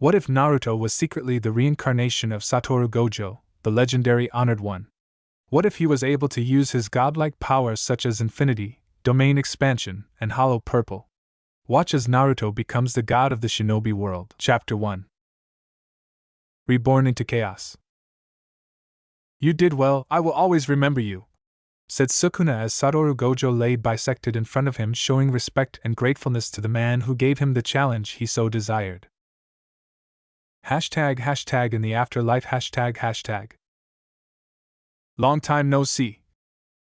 What if Naruto was secretly the reincarnation of Satoru Gojo, the legendary Honored One? What if he was able to use his godlike powers such as Infinity, Domain Expansion, and Hollow Purple? Watch as Naruto becomes the god of the shinobi world. Chapter 1. Reborn into Chaos. You did well, I will always remember you, said Sukuna as Satoru Gojo lay bisected in front of him, showing respect and gratefulness to the man who gave him the challenge he so desired. ## in the afterlife ##. Long time no see,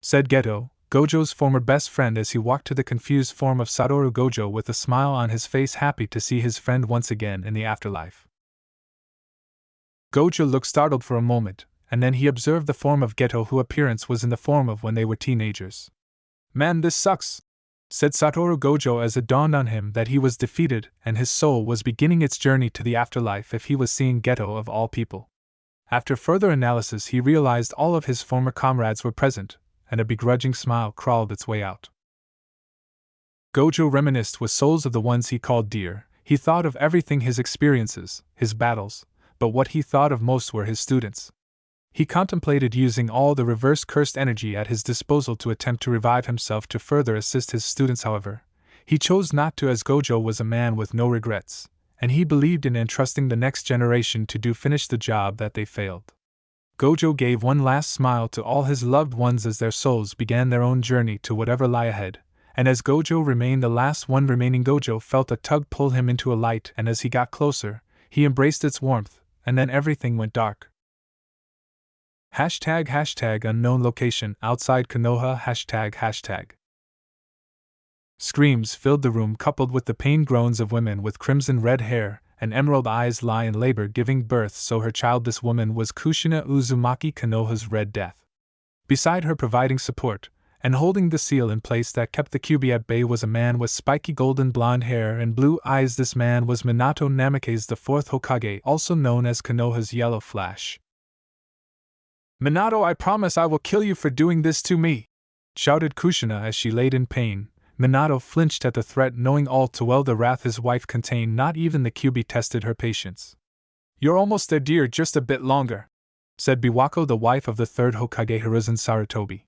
said Geto, Gojo's former best friend, as he walked to the confused form of Satoru Gojo with a smile on his face, happy to see his friend once again in the afterlife. Gojo looked startled for a moment, and then he observed the form of Geto, whose appearance was in the form of when they were teenagers. Man, this sucks, said Satoru Gojo as it dawned on him that he was defeated and his soul was beginning its journey to the afterlife if he was seeing Geto of all people. After further analysis, he realized all of his former comrades were present, and a begrudging smile crawled its way out. Gojo reminisced with souls of the ones he called dear. He thought of everything, his experiences, his battles, but what he thought of most were his students. He contemplated using all the reverse cursed energy at his disposal to attempt to revive himself to further assist his students. However, he chose not to, as Gojo was a man with no regrets, and he believed in entrusting the next generation to finish the job that they failed. Gojo gave one last smile to all his loved ones as their souls began their own journey to whatever lie ahead, and as Gojo remained the last one remaining, Gojo felt a tug pull him into a light, and as he got closer, he embraced its warmth, and then everything went dark. ## unknown location outside Konoha ##. Screams filled the room, coupled with the pain groans of women with crimson red hair and emerald eyes lie in labor giving birth, so her child. This woman was Kushina Uzumaki, Konoha's Red Death. Beside her, providing support and holding the seal in place that kept the Kyuubi at bay, was a man with spiky golden blonde hair and blue eyes. This man was Minato Namikaze, the fourth Hokage, also known as Konoha's Yellow Flash. Minato, I promise I will kill you for doing this to me, shouted Kushina as she laid in pain. Minato flinched at the threat, knowing all too well the wrath his wife contained. Not even the Kyuubi tested her patience. You're almost there, dear, just a bit longer, said Biwako, the wife of the third Hokage Hiruzen Sarutobi.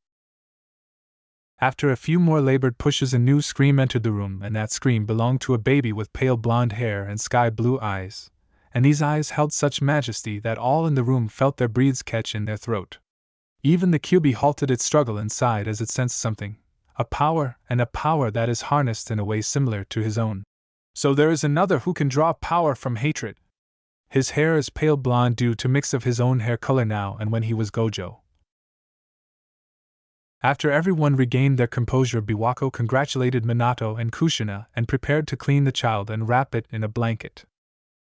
After a few more labored pushes, a new scream entered the room, and that scream belonged to a baby with pale blonde hair and sky-blue eyes, and these eyes held such majesty that all in the room felt their breaths catch in their throat. Even the Kyuubi halted its struggle inside as it sensed something, a power that is harnessed in a way similar to his own. So there is another who can draw power from hatred. His hair is pale blonde due to mix of his own hair color now and when he was Gojo. After everyone regained their composure, Biwako congratulated Minato and Kushina and prepared to clean the child and wrap it in a blanket.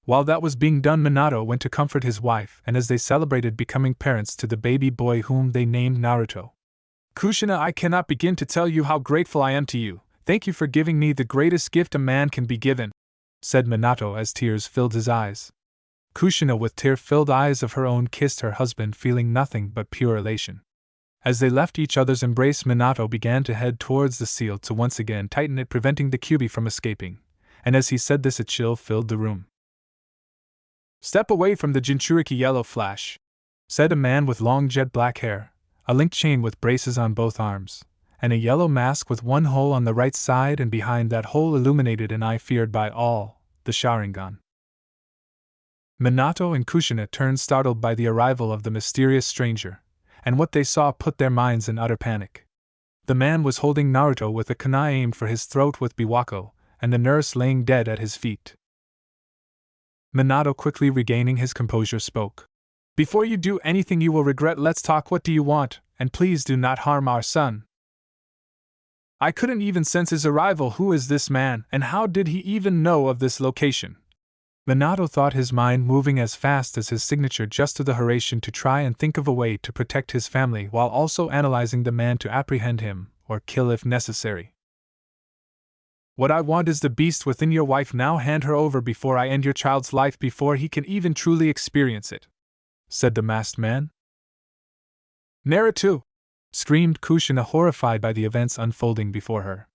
While that was being done, Minato went to comfort his wife, and as they celebrated becoming parents to the baby boy whom they named Naruto. Kushina, I cannot begin to tell you how grateful I am to you. Thank you for giving me the greatest gift a man can be given, said Minato as tears filled his eyes. Kushina, with tear-filled eyes of her own, kissed her husband, feeling nothing but pure elation. As they left each other's embrace, Minato began to head towards the seal to once again tighten it, preventing the Kyuubi from escaping, and as he said this, a chill filled the room. Step away from the Jinchuriki, Yellow Flash, said a man with long jet black hair, a linked chain with braces on both arms, and a yellow mask with one hole on the right side, and behind that hole illuminated an eye feared by all, the Sharingan. Minato and Kushina turned startled by the arrival of the mysterious stranger, and what they saw put their minds in utter panic. The man was holding Naruto with a kunai aimed for his throat, with Biwako and the nurse laying dead at his feet. Minato, quickly regaining his composure, spoke. Before you do anything you will regret, let's talk. What do you want? And please do not harm our son. I couldn't even sense his arrival. Who is this man, and how did he even know of this location? Minato thought, his mind moving as fast as his signature just to the Hiraishin, to try and think of a way to protect his family while also analyzing the man to apprehend him, or kill if necessary. What I want is the beast within your wife. Now hand her over before I end your child's life, before he can even truly experience it, said the masked man. Naruto! Screamed Kushina, horrified by the events unfolding before her.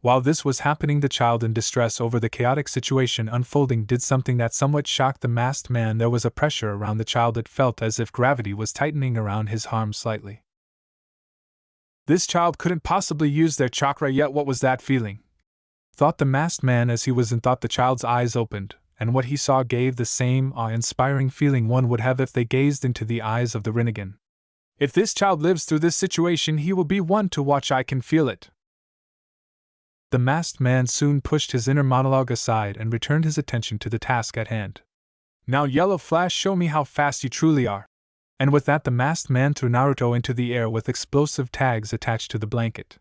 While this was happening, the child, in distress over the chaotic situation unfolding, did something that somewhat shocked the masked man. There was a pressure around the child. It felt as if gravity was tightening around his arm slightly. This child couldn't possibly use their chakra yet. What was that feeling? Thought the masked man as he was in thought. The child's eyes opened, and what he saw gave the same awe-inspiring feeling one would have if they gazed into the eyes of the Rinnegan. If this child lives through this situation, he will be one to watch. I can feel it. The masked man soon pushed his inner monologue aside and returned his attention to the task at hand. Now, Yellow Flash, show me how fast you truly are. And with that, the masked man threw Naruto into the air with explosive tags attached to the blanket.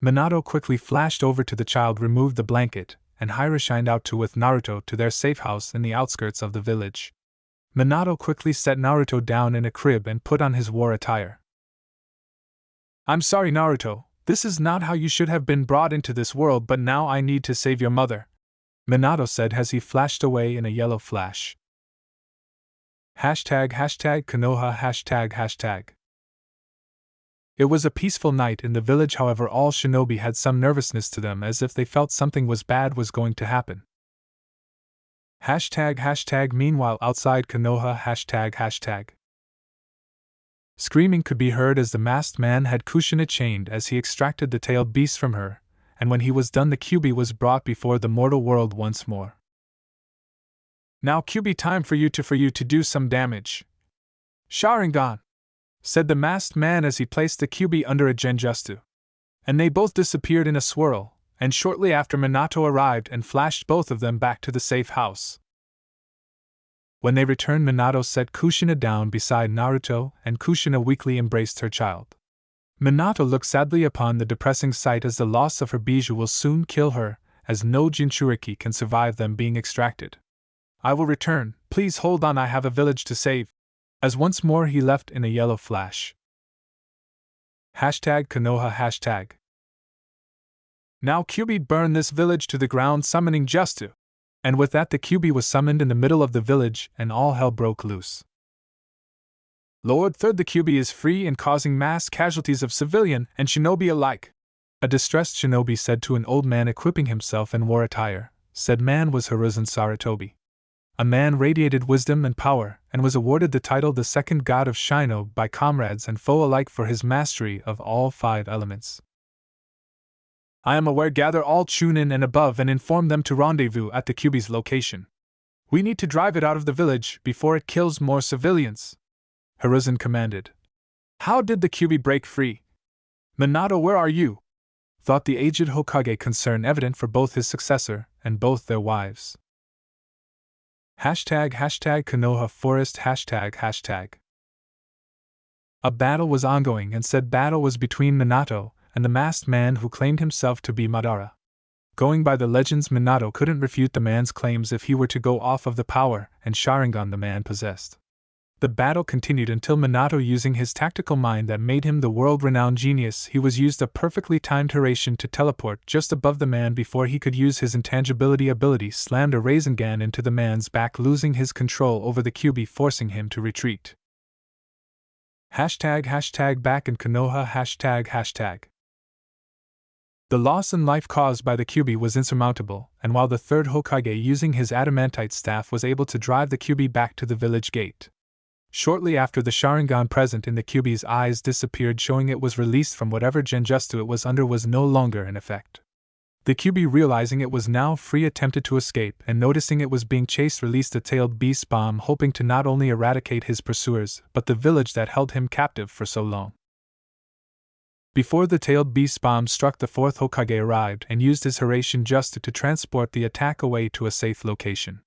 Minato quickly flashed over to the child, removed the blanket, and Hira shined out with Naruto to their safe house in the outskirts of the village. Minato quickly set Naruto down in a crib and put on his war attire. I'm sorry, Naruto, this is not how you should have been brought into this world, but now I need to save your mother, Minato said as he flashed away in a yellow flash. #Konoha #. It was a peaceful night in the village. However, all shinobi had some nervousness to them, as if they felt something bad was going to happen. Meanwhile, outside Konoha #. Screaming could be heard as the masked man had Kushina chained as he extracted the tailed beast from her, and when he was done, the Kyuubi was brought before the mortal world once more. Now, Kyuubi, time for you to do some damage. Sharingan, said the masked man as he placed the Kyuubi under a genjutsu. And they both disappeared in a swirl, and shortly after Minato arrived and flashed both of them back to the safe house. When they returned, Minato set Kushina down beside Naruto, and Kushina weakly embraced her child. Minato looked sadly upon the depressing sight, as the loss of her bijou will soon kill her, as no Jinchuriki can survive them being extracted. I will return, please hold on, I have a village to save. As once more he left in a yellow flash. #Konoha #. Now, Kyuubi, burn this village to the ground, summoning Justu. And with that, the Kyuubi was summoned in the middle of the village, and all hell broke loose. Lord Third, the Kyuubi is free and causing mass casualties of civilian and shinobi alike, a distressed shinobi said to an old man equipping himself in war attire. Said man was Hiruzen Sarutobi. A man radiated wisdom and power, and was awarded the title the second god of Shino by comrades and foe alike for his mastery of all 5 elements. I am aware, gather all Chunin and above and inform them to rendezvous at the Kyuubi's location. We need to drive it out of the village before it kills more civilians, Hiruzen commanded. How did the Kyuubi break free? Minato, where are you? Thought the aged Hokage, concern evident for both his successor and both their wives. #Konoha Forest #. A battle was ongoing, and said battle was between Minato and the masked man who claimed himself to be Madara. Going by the legends, Minato couldn't refute the man's claims if he were to go off of the power and Sharingan the man possessed. The battle continued until Minato, using his tactical mind that made him the world-renowned genius, he was used a perfectly timed Hiraishin to teleport just above the man before he could use his intangibility ability, slammed a Rasengan into the man's back, losing his control over the Kyuubi, forcing him to retreat. #Back in Konoha #. The loss in life caused by the Kyuubi was insurmountable, and while the third Hokage, using his adamantite staff, was able to drive the Kyuubi back to the village gate. Shortly after, the Sharingan present in the Kyuubi's eyes disappeared, showing it was released from whatever genjutsu it was under was no longer in effect. The Kyuubi, realizing it was now free, attempted to escape, and noticing it was being chased, released a tailed beast bomb, hoping to not only eradicate his pursuers, but the village that held him captive for so long. Before the tailed beast bomb struck, the fourth Hokage arrived and used his Hiraishin just to transport the attack away to a safe location.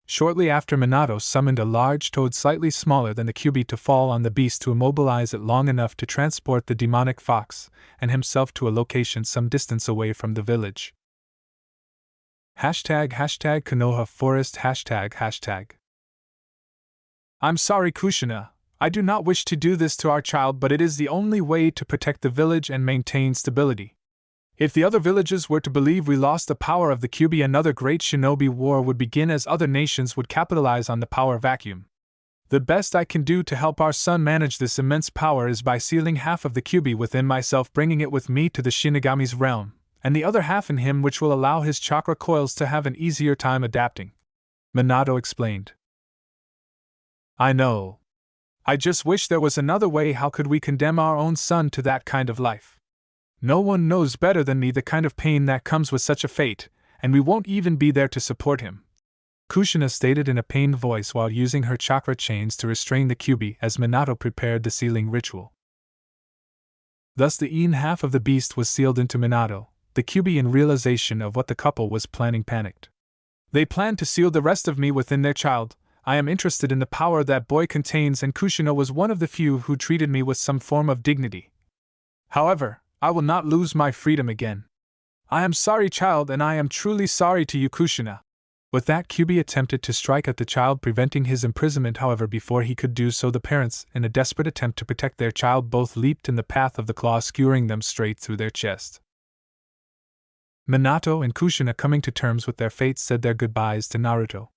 Shortly after, Minato summoned a large toad slightly smaller than the Kyuubi to fall on the beast to immobilize it long enough to transport the demonic fox and himself to a location some distance away from the village. #Konoha Forest #. I'm sorry, Kushina. I do not wish to do this to our child, but it is the only way to protect the village and maintain stability. If the other villages were to believe we lost the power of the Kyuubi, another great shinobi war would begin, as other nations would capitalize on the power vacuum. The best I can do to help our son manage this immense power is by sealing half of the Kyuubi within myself, bringing it with me to the Shinigami's realm, and the other half in him which will allow his chakra coils to have an easier time adapting," Minato explained. "I know. I just wish there was another way. How could we condemn our own son to that kind of life? No one knows better than me the kind of pain that comes with such a fate, and we won't even be there to support him," Kushina stated in a pained voice while using her chakra chains to restrain the Kyuubi as Minato prepared the sealing ritual. Thus the Yin half of the beast was sealed into Minato. The Kyuubi, in realization of what the couple was planning, panicked. "They plan to seal the rest of me within their child. I am interested in the power that boy contains, and Kushina was one of the few who treated me with some form of dignity. However, I will not lose my freedom again. I am sorry, child, and I am truly sorry to you, Kushina." With that, Kyuubi attempted to strike at the child, preventing his imprisonment. However, before he could do so, the parents, in a desperate attempt to protect their child, both leaped in the path of the claw, skewering them straight through their chest. Minato and Kushina, coming to terms with their fates, said their goodbyes to Naruto.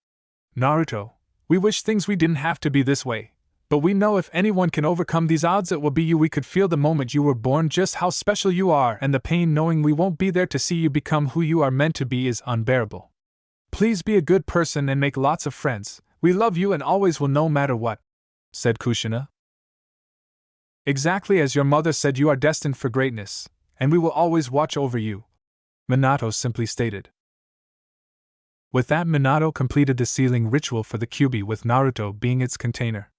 "Naruto, we wish things we didn't have to be this way, but we know if anyone can overcome these odds, it will be you. We could feel the moment you were born just how special you are, and the pain knowing we won't be there to see you become who you are meant to be is unbearable. Please be a good person and make lots of friends. We love you and always will, no matter what," said Kushina. "Exactly as your mother said, you are destined for greatness, and we will always watch over you," Minato simply stated. With that, Minato completed the sealing ritual for the Kyuubi, with Naruto being its container.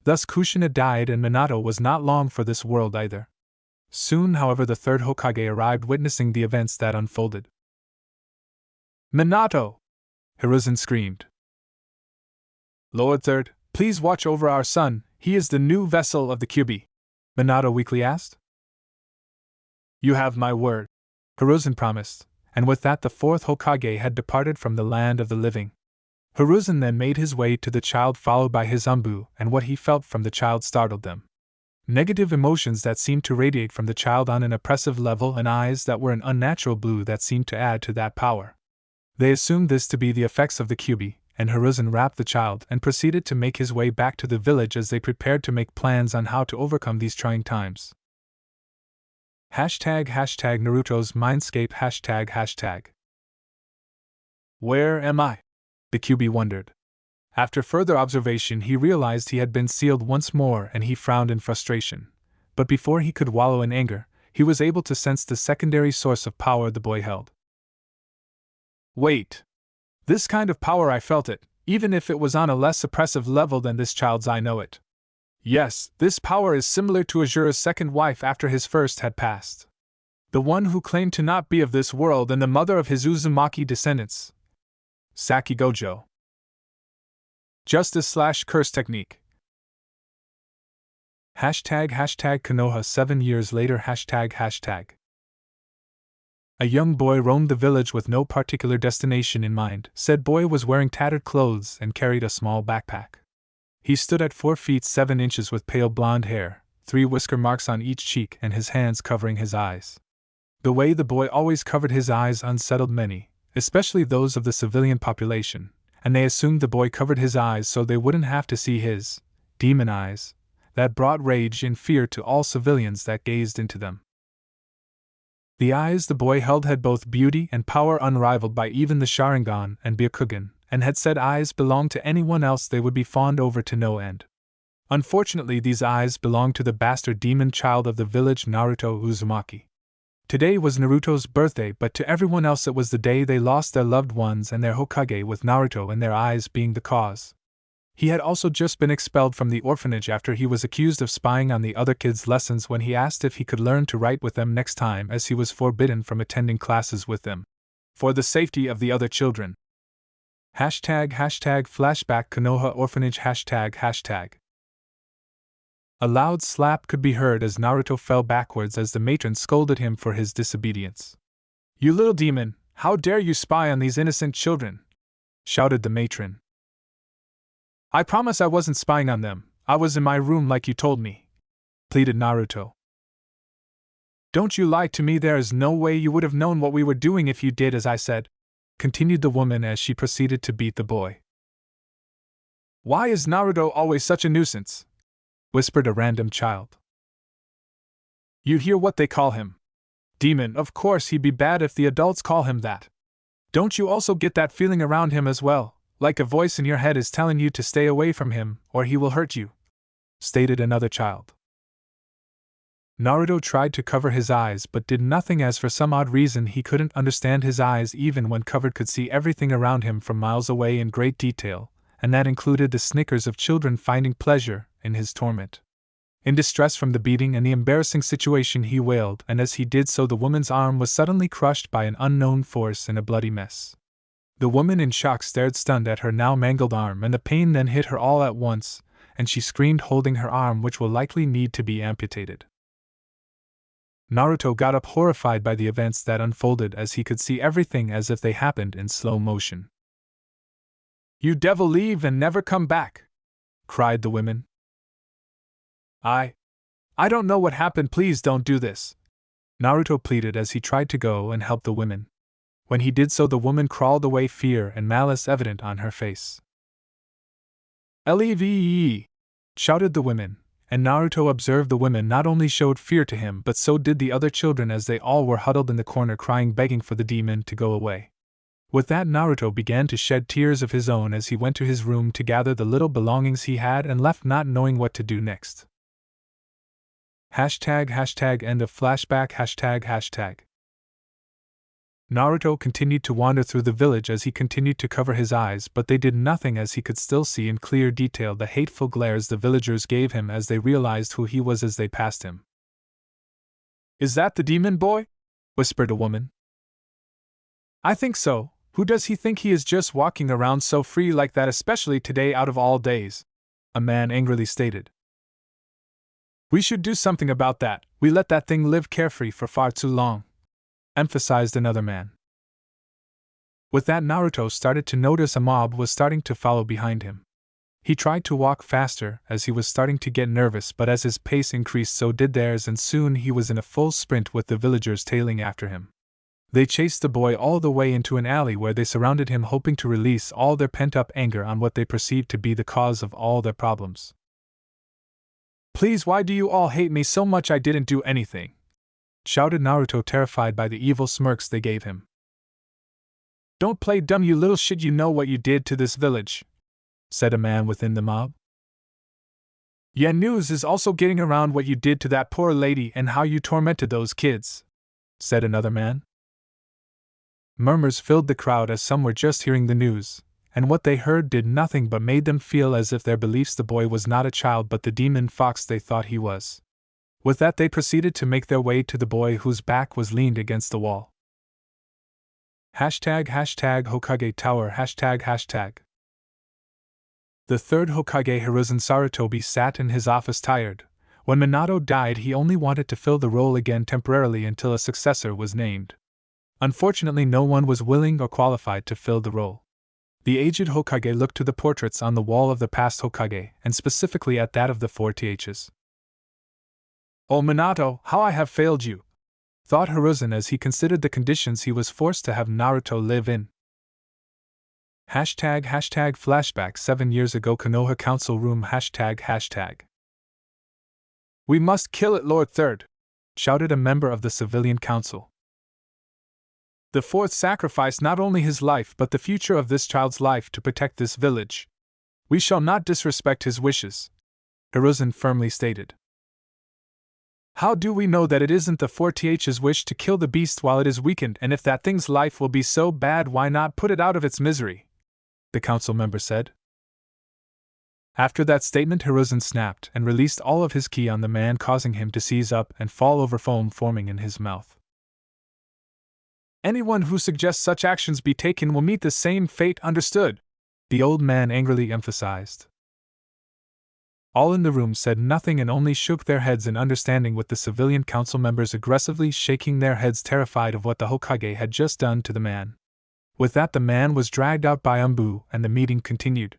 Thus Kushina died, and Minato was not long for this world either. Soon, however, the third Hokage arrived, witnessing the events that unfolded. "Minato!" Hiruzen screamed. "Lord Third, please watch over our son. He is the new vessel of the Kyuubi," Minato weakly asked. "You have my word," Hiruzen promised, and with that the fourth Hokage had departed from the land of the living. Hiruzen then made his way to the child, followed by his Anbu, and what he felt from the child startled them. Negative emotions that seemed to radiate from the child on an oppressive level, and eyes that were an unnatural blue that seemed to add to that power. They assumed this to be the effects of the Kyuubi, and Hiruzen wrapped the child and proceeded to make his way back to the village as they prepared to make plans on how to overcome these trying times. ### Naruto's Mindscape ###. Where am I? The Kyuubi wondered. After further observation, he realized he had been sealed once more, and he frowned in frustration. But before he could wallow in anger, he was able to sense the secondary source of power the boy held. Wait. This kind of power, I felt it, even if it was on a less oppressive level than this child's. I know it. Yes, this power is similar to Azura's second wife after his first had passed. The one who claimed to not be of this world and the mother of his Uzumaki descendants. SATORU Gojo. Justice/curse technique. ##Konoha 7 years later. ##. A young boy roamed the village with no particular destination in mind. Said boy was wearing tattered clothes and carried a small backpack. He stood at 4 feet 7 inches with pale blonde hair, 3 whisker marks on each cheek, and his hands covering his eyes. The way the boy always covered his eyes unsettled many, especially those of the civilian population, and they assumed the boy covered his eyes so they wouldn't have to see his demon eyes, that brought rage and fear to all civilians that gazed into them. The eyes the boy held had both beauty and power unrivaled by even the Sharingan and Byakugan, and had said eyes belonged to anyone else they would be fawned over to no end. Unfortunately, these eyes belonged to the bastard demon child of the village, Naruto Uzumaki. Today was Naruto's birthday, but to everyone else it was the day they lost their loved ones and their Hokage, with Naruto and their eyes being the cause. He had also just been expelled from the orphanage after he was accused of spying on the other kids' lessons when he asked if he could learn to write with them next time, as he was forbidden from attending classes with them. For the safety of the other children. ##flashback Konoha orphanage ##. A loud slap could be heard as Naruto fell backwards as the matron scolded him for his disobedience. "You little demon, how dare you spy on these innocent children?" shouted the matron. "I promise I wasn't spying on them, I was in my room like you told me," pleaded Naruto. "Don't you lie to me, there is no way you would have known what we were doing if you did as I said," continued the woman as she proceeded to beat the boy. "Why is Naruto always such a nuisance?" whispered a random child. "You hear what they call him? Demon, of course he'd be bad if the adults call him that. Don't you also get that feeling around him as well, like a voice in your head is telling you to stay away from him, or he will hurt you? Stated another child. Naruto tried to cover his eyes but did nothing, as for some odd reason he couldn't understand his eyes even when covered could see everything around him from miles away in great detail, and that included the snickers of children finding pleasure in his torment. In distress from the beating and the embarrassing situation he wailed, and as he did so the woman's arm was suddenly crushed by an unknown force in a bloody mess. The woman in shock stared stunned at her now mangled arm, and the pain then hit her all at once, and she screamed, holding her arm, which will likely need to be amputated. Naruto got up horrified by the events that unfolded, as he could see everything as if they happened in slow motion. "You devil, leave and never come back!" cried the women. I don't know what happened, please don't do this," Naruto pleaded as he tried to go and help the women. When he did so, the woman crawled away, fear and malice evident on her face. "Leave!" shouted the women, and Naruto observed the women not only showed fear to him but so did the other children, as they all were huddled in the corner crying, begging for the demon to go away. With that, Naruto began to shed tears of his own as he went to his room to gather the little belongings he had and left, not knowing what to do next. #end of flashback. Naruto continued to wander through the village as he continued to cover his eyes, but they did nothing, as he could still see in clear detail the hateful glares the villagers gave him as they realized who he was as they passed him. "Is that the demon boy?" whispered a woman. "I think so. Who does he think he is, just walking around so free like that, especially today out of all days?" a man angrily stated. "We should do something about that. We let that thing live carefree for far too long," emphasized another man. With that, Naruto started to notice a mob was starting to follow behind him. He tried to walk faster as he was starting to get nervous, but as his pace increased so did theirs, and soon he was in a full sprint with the villagers tailing after him. They chased the boy all the way into an alley where they surrounded him, hoping to release all their pent-up anger on what they perceived to be the cause of all their problems. "Please, why do you all hate me so much? I didn't do anything," shouted Naruto, terrified by the evil smirks they gave him. "Don't play dumb, you little shit, you know what you did to this village," said a man within the mob. "Yeah, news is also getting around what you did to that poor lady and how you tormented those kids," said another man. Murmurs filled the crowd as some were just hearing the news, and what they heard did nothing but made them feel as if their beliefs the boy was not a child but the demon fox they thought he was. With that, they proceeded to make their way to the boy whose back was leaned against the wall. #Hokage Tower. The third Hokage, Hiruzen Sarutobi, sat in his office tired. When Minato died, he only wanted to fill the role again temporarily until a successor was named. Unfortunately, no one was willing or qualified to fill the role. The aged Hokage looked to the portraits on the wall of the past Hokage, and specifically at that of the 4Ths. "Oh Minato, how I have failed you!" thought Hiruzen as he considered the conditions he was forced to have Naruto live in. #Flashback 7 years ago, Konoha Council Room. "We must kill it, Lord Third!" shouted a member of the civilian council. "The fourth sacrificed not only his life but the future of this child's life to protect this village. We shall not disrespect his wishes," Hiruzen firmly stated. "How do we know that it isn't the 4Th's wish to kill the beast while it is weakened, and if that thing's life will be so bad, why not put it out of its misery?" the council member said. After that statement, Hiruzen snapped and released all of his ki on the man, causing him to seize up and fall over, foam forming in his mouth. "Anyone who suggests such actions be taken will meet the same fate, understood?" the old man angrily emphasized. All in the room said nothing and only shook their heads in understanding, with the civilian council members aggressively shaking their heads, terrified of what the Hokage had just done to the man. With that, the man was dragged out by Umbu and the meeting continued.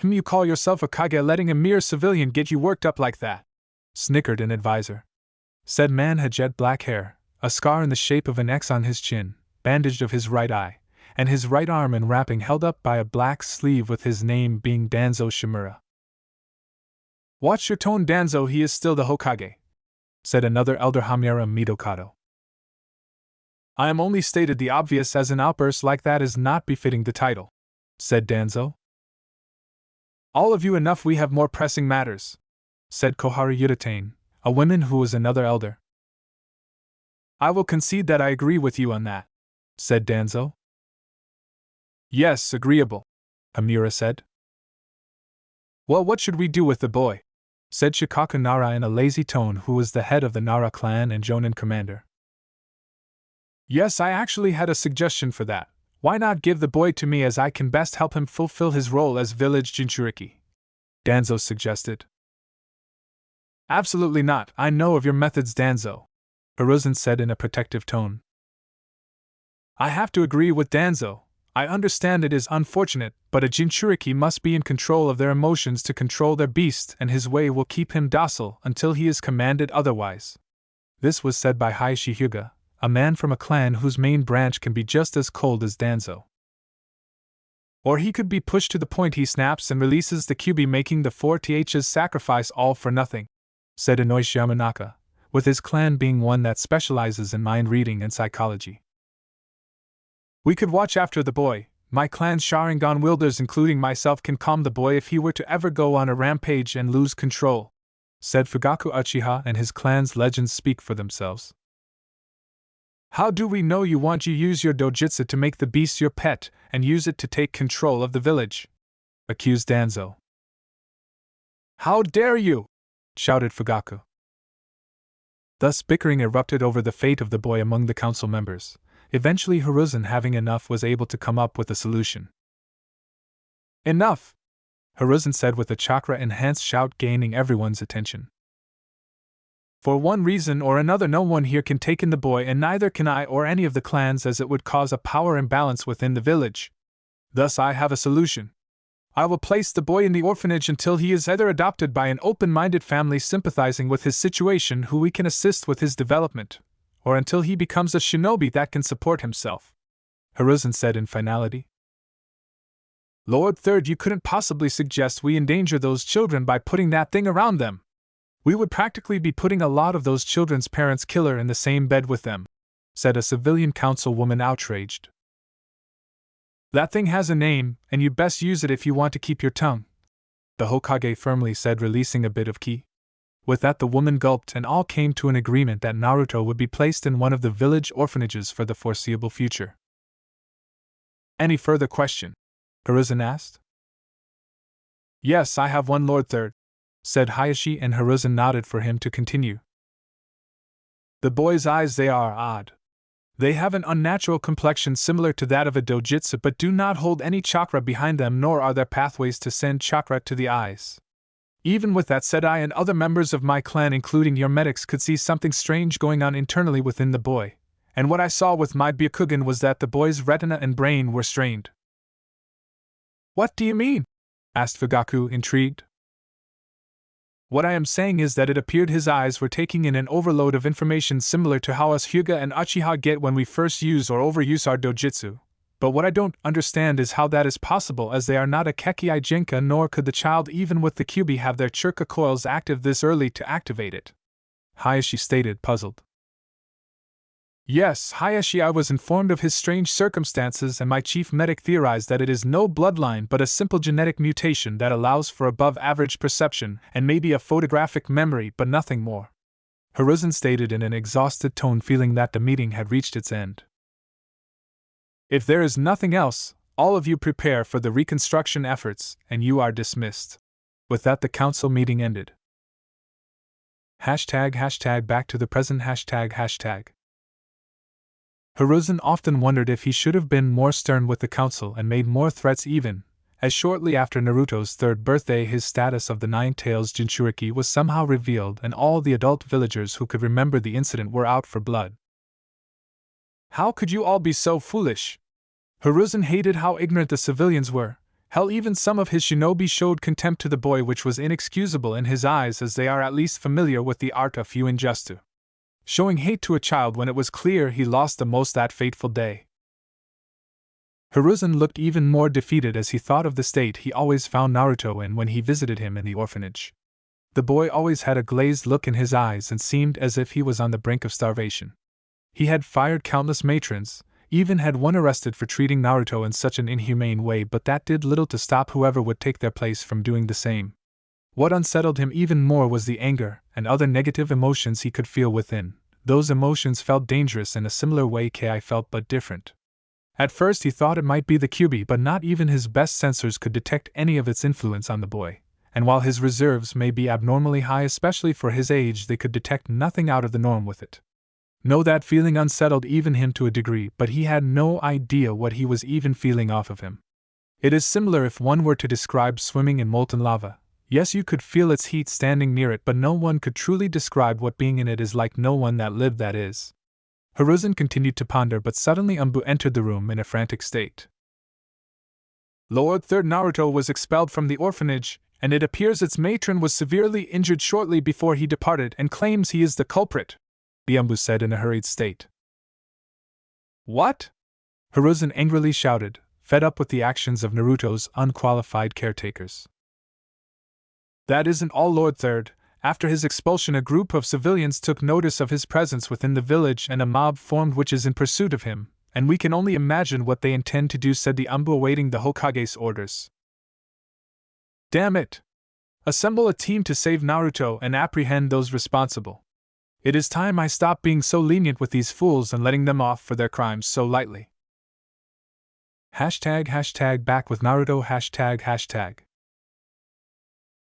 You call yourself a Kage, letting a mere civilian get you worked up like that?" snickered an advisor. Said man had jet black hair, a scar in the shape of an X on his chin, bandaged of his right eye, and his right arm in wrapping held up by a black sleeve with his name being Danzo Shimura. "Watch your tone, Danzo, he is still the Hokage," said another elder Hamiera Midokado. I am only stated the obvious, as an outburst like that is not befitting the title, said Danzo. All of you enough, we have more pressing matters, said Koharu Yutane, a woman who was another elder. I will concede that I agree with you on that, said Danzo. Yes, agreeable, Amira said. Well, what should we do with the boy? Said Shikaku Nara in a lazy tone, who was the head of the Nara clan and Jonin commander. Yes, I actually had a suggestion for that. Why not give the boy to me, as I can best help him fulfill his role as village Jinchuriki? Danzo suggested. Absolutely not, I know of your methods, Danzo, Hiruzen said in a protective tone. I have to agree with Danzo. I understand it is unfortunate, but a Jinchuriki must be in control of their emotions to control their beast, and his way will keep him docile until he is commanded otherwise. This was said by Hayashi Hyuga, a man from a clan whose main branch can be just as cold as Danzo. Or he could be pushed to the point he snaps and releases the Kyuubi, making the 4th's sacrifice all for nothing, said Inoishi Yamanaka, with his clan being one that specializes in mind reading and psychology. We could watch after the boy. My clan's Sharingan wielders, including myself, can calm the boy if he were to ever go on a rampage and lose control, said Fugaku Uchiha, and his clan's legends speak for themselves. How do we know you want? You use your dojutsu to make the beast your pet, and use it to take control of the village, accused Danzo. How dare you! Shouted Fugaku. Thus bickering erupted over the fate of the boy among the council members. Eventually Hiruzen, having enough, was able to come up with a solution. Enough! Hiruzen said with a chakra-enhanced shout, gaining everyone's attention. For one reason or another, no one here can take in the boy, and neither can I or any of the clans, as it would cause a power imbalance within the village. Thus I have a solution. I will place the boy in the orphanage until he is either adopted by an open-minded family sympathizing with his situation who we can assist with his development, or until he becomes a shinobi that can support himself, Hiruzen said in finality. Lord Third, you couldn't possibly suggest we endanger those children by putting that thing around them. We would practically be putting a lot of those children's parents' killer in the same bed with them, said a civilian councilwoman, outraged. That thing has a name, and you best use it if you want to keep your tongue, the Hokage firmly said, releasing a bit of ki. With that the woman gulped, and all came to an agreement that Naruto would be placed in one of the village orphanages for the foreseeable future. Any further question? Hiruzen asked. Yes, I have one, Lord Third, said Hayashi, and Hiruzen nodded for him to continue. The boy's eyes, they are odd. They have an unnatural complexion similar to that of a dojutsu, but do not hold any chakra behind them, nor are there pathways to send chakra to the eyes. Even with that said, I and other members of my clan, including your medics, could see something strange going on internally within the boy, and what I saw with my Byakugan was that the boy's retina and brain were strained. What do you mean? Asked Fugaku, intrigued. What I am saying is that it appeared his eyes were taking in an overload of information similar to how us Hyuga and Uchiha get when we first use or overuse our dojutsu. But what I don't understand is how that is possible, as they are not a Kekkei Jinka, nor could the child even with the Kyuubi have their chakra coils active this early to activate it, Hayashi stated, puzzled. Yes, Hayashi, I was informed of his strange circumstances, and my chief medic theorized that it is no bloodline but a simple genetic mutation that allows for above-average perception and maybe a photographic memory, but nothing more, Hiruzen stated in an exhausted tone, feeling that the meeting had reached its end. If there is nothing else, all of you prepare for the reconstruction efforts, and you are dismissed. With that the council meeting ended. ## back to the present ##. Hiruzen often wondered if he should have been more stern with the council and made more threats, even, as shortly after Naruto's 3rd birthday his status of the Nine Tails Jinchuriki was somehow revealed and all the adult villagers who could remember the incident were out for blood. How could you all be so foolish? Hiruzen hated how ignorant the civilians were. Hell, even some of his shinobi showed contempt to the boy, which was inexcusable in his eyes, as they are at least familiar with the art of Fuinjutsu. Showing hate to a child when it was clear he lost the most that fateful day. Hiruzen looked even more defeated as he thought of the state he always found Naruto in when he visited him in the orphanage. The boy always had a glazed look in his eyes and seemed as if he was on the brink of starvation. He had fired countless matrons, even had one arrested for treating Naruto in such an inhumane way, but that did little to stop whoever would take their place from doing the same. What unsettled him even more was the anger and other negative emotions he could feel within. Those emotions felt dangerous in a similar way Ki felt, but different. At first he thought it might be the Kyuubi, but not even his best sensors could detect any of its influence on the boy, and while his reserves may be abnormally high especially for his age, they could detect nothing out of the norm with it. No, that feeling unsettled even him to a degree, but he had no idea what he was even feeling off of him. It is similar if one were to describe swimming in molten lava. Yes, you could feel its heat standing near it, but no one could truly describe what being in it is like, no one that lived that is. Hiruzen continued to ponder, but suddenly Umbu entered the room in a frantic state. Lord Third Naruto was expelled from the orphanage, and it appears its matron was severely injured shortly before he departed and claims he is the culprit, Umbu said in a hurried state. What? Hiruzen angrily shouted, fed up with the actions of Naruto's unqualified caretakers. That isn't all, Lord Third. After his expulsion, a group of civilians took notice of his presence within the village and a mob formed which is in pursuit of him, and we can only imagine what they intend to do, said the Umbu, awaiting the Hokage's orders. Damn it! Assemble a team to save Naruto and apprehend those responsible. It is time I stop being so lenient with these fools and letting them off for their crimes so lightly. #back with Naruto #.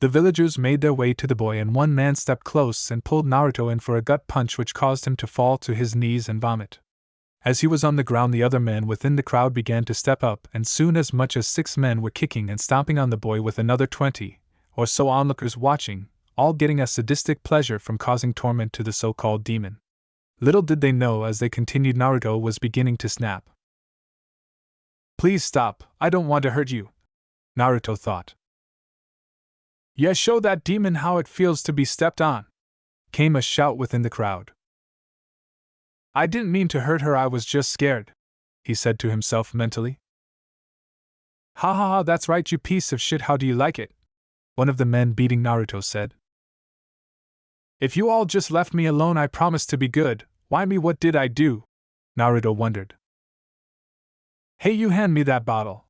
The villagers made their way to the boy, and one man stepped close and pulled Naruto in for a gut punch which caused him to fall to his knees and vomit. As he was on the ground, the other men within the crowd began to step up, and soon as much as 6 men were kicking and stomping on the boy, with another 20 or so onlookers watching, all getting a sadistic pleasure from causing torment to the so-called demon. Little did they know, as they continued, Naruto was beginning to snap. Please stop, I don't want to hurt you, Naruto thought. Yeah, show that demon how it feels to be stepped on, came a shout within the crowd. I didn't mean to hurt her, I was just scared, he said to himself mentally. Ha ha ha, that's right, you piece of shit, how do you like it? One of the men beating Naruto said. If you all just left me alone, I promised to be good. Why me, what did I do? Naruto wondered. Hey, you hand me that bottle,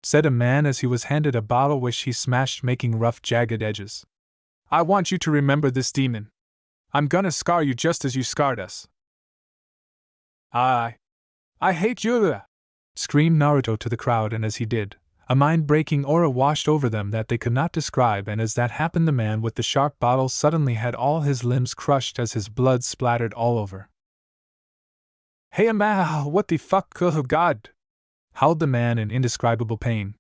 said a man as he was handed a bottle which he smashed, making rough, jagged edges. I want you to remember this demon. I'm gonna scar you just as you scarred us. I hate you! Screamed Naruto to the crowd, and as he did, a mind-breaking aura washed over them that they could not describe, and as that happened, the man with the sharp bottle suddenly had all his limbs crushed as his blood splattered all over. Hey, what the fuck, oh god! Howled the man in indescribable pain.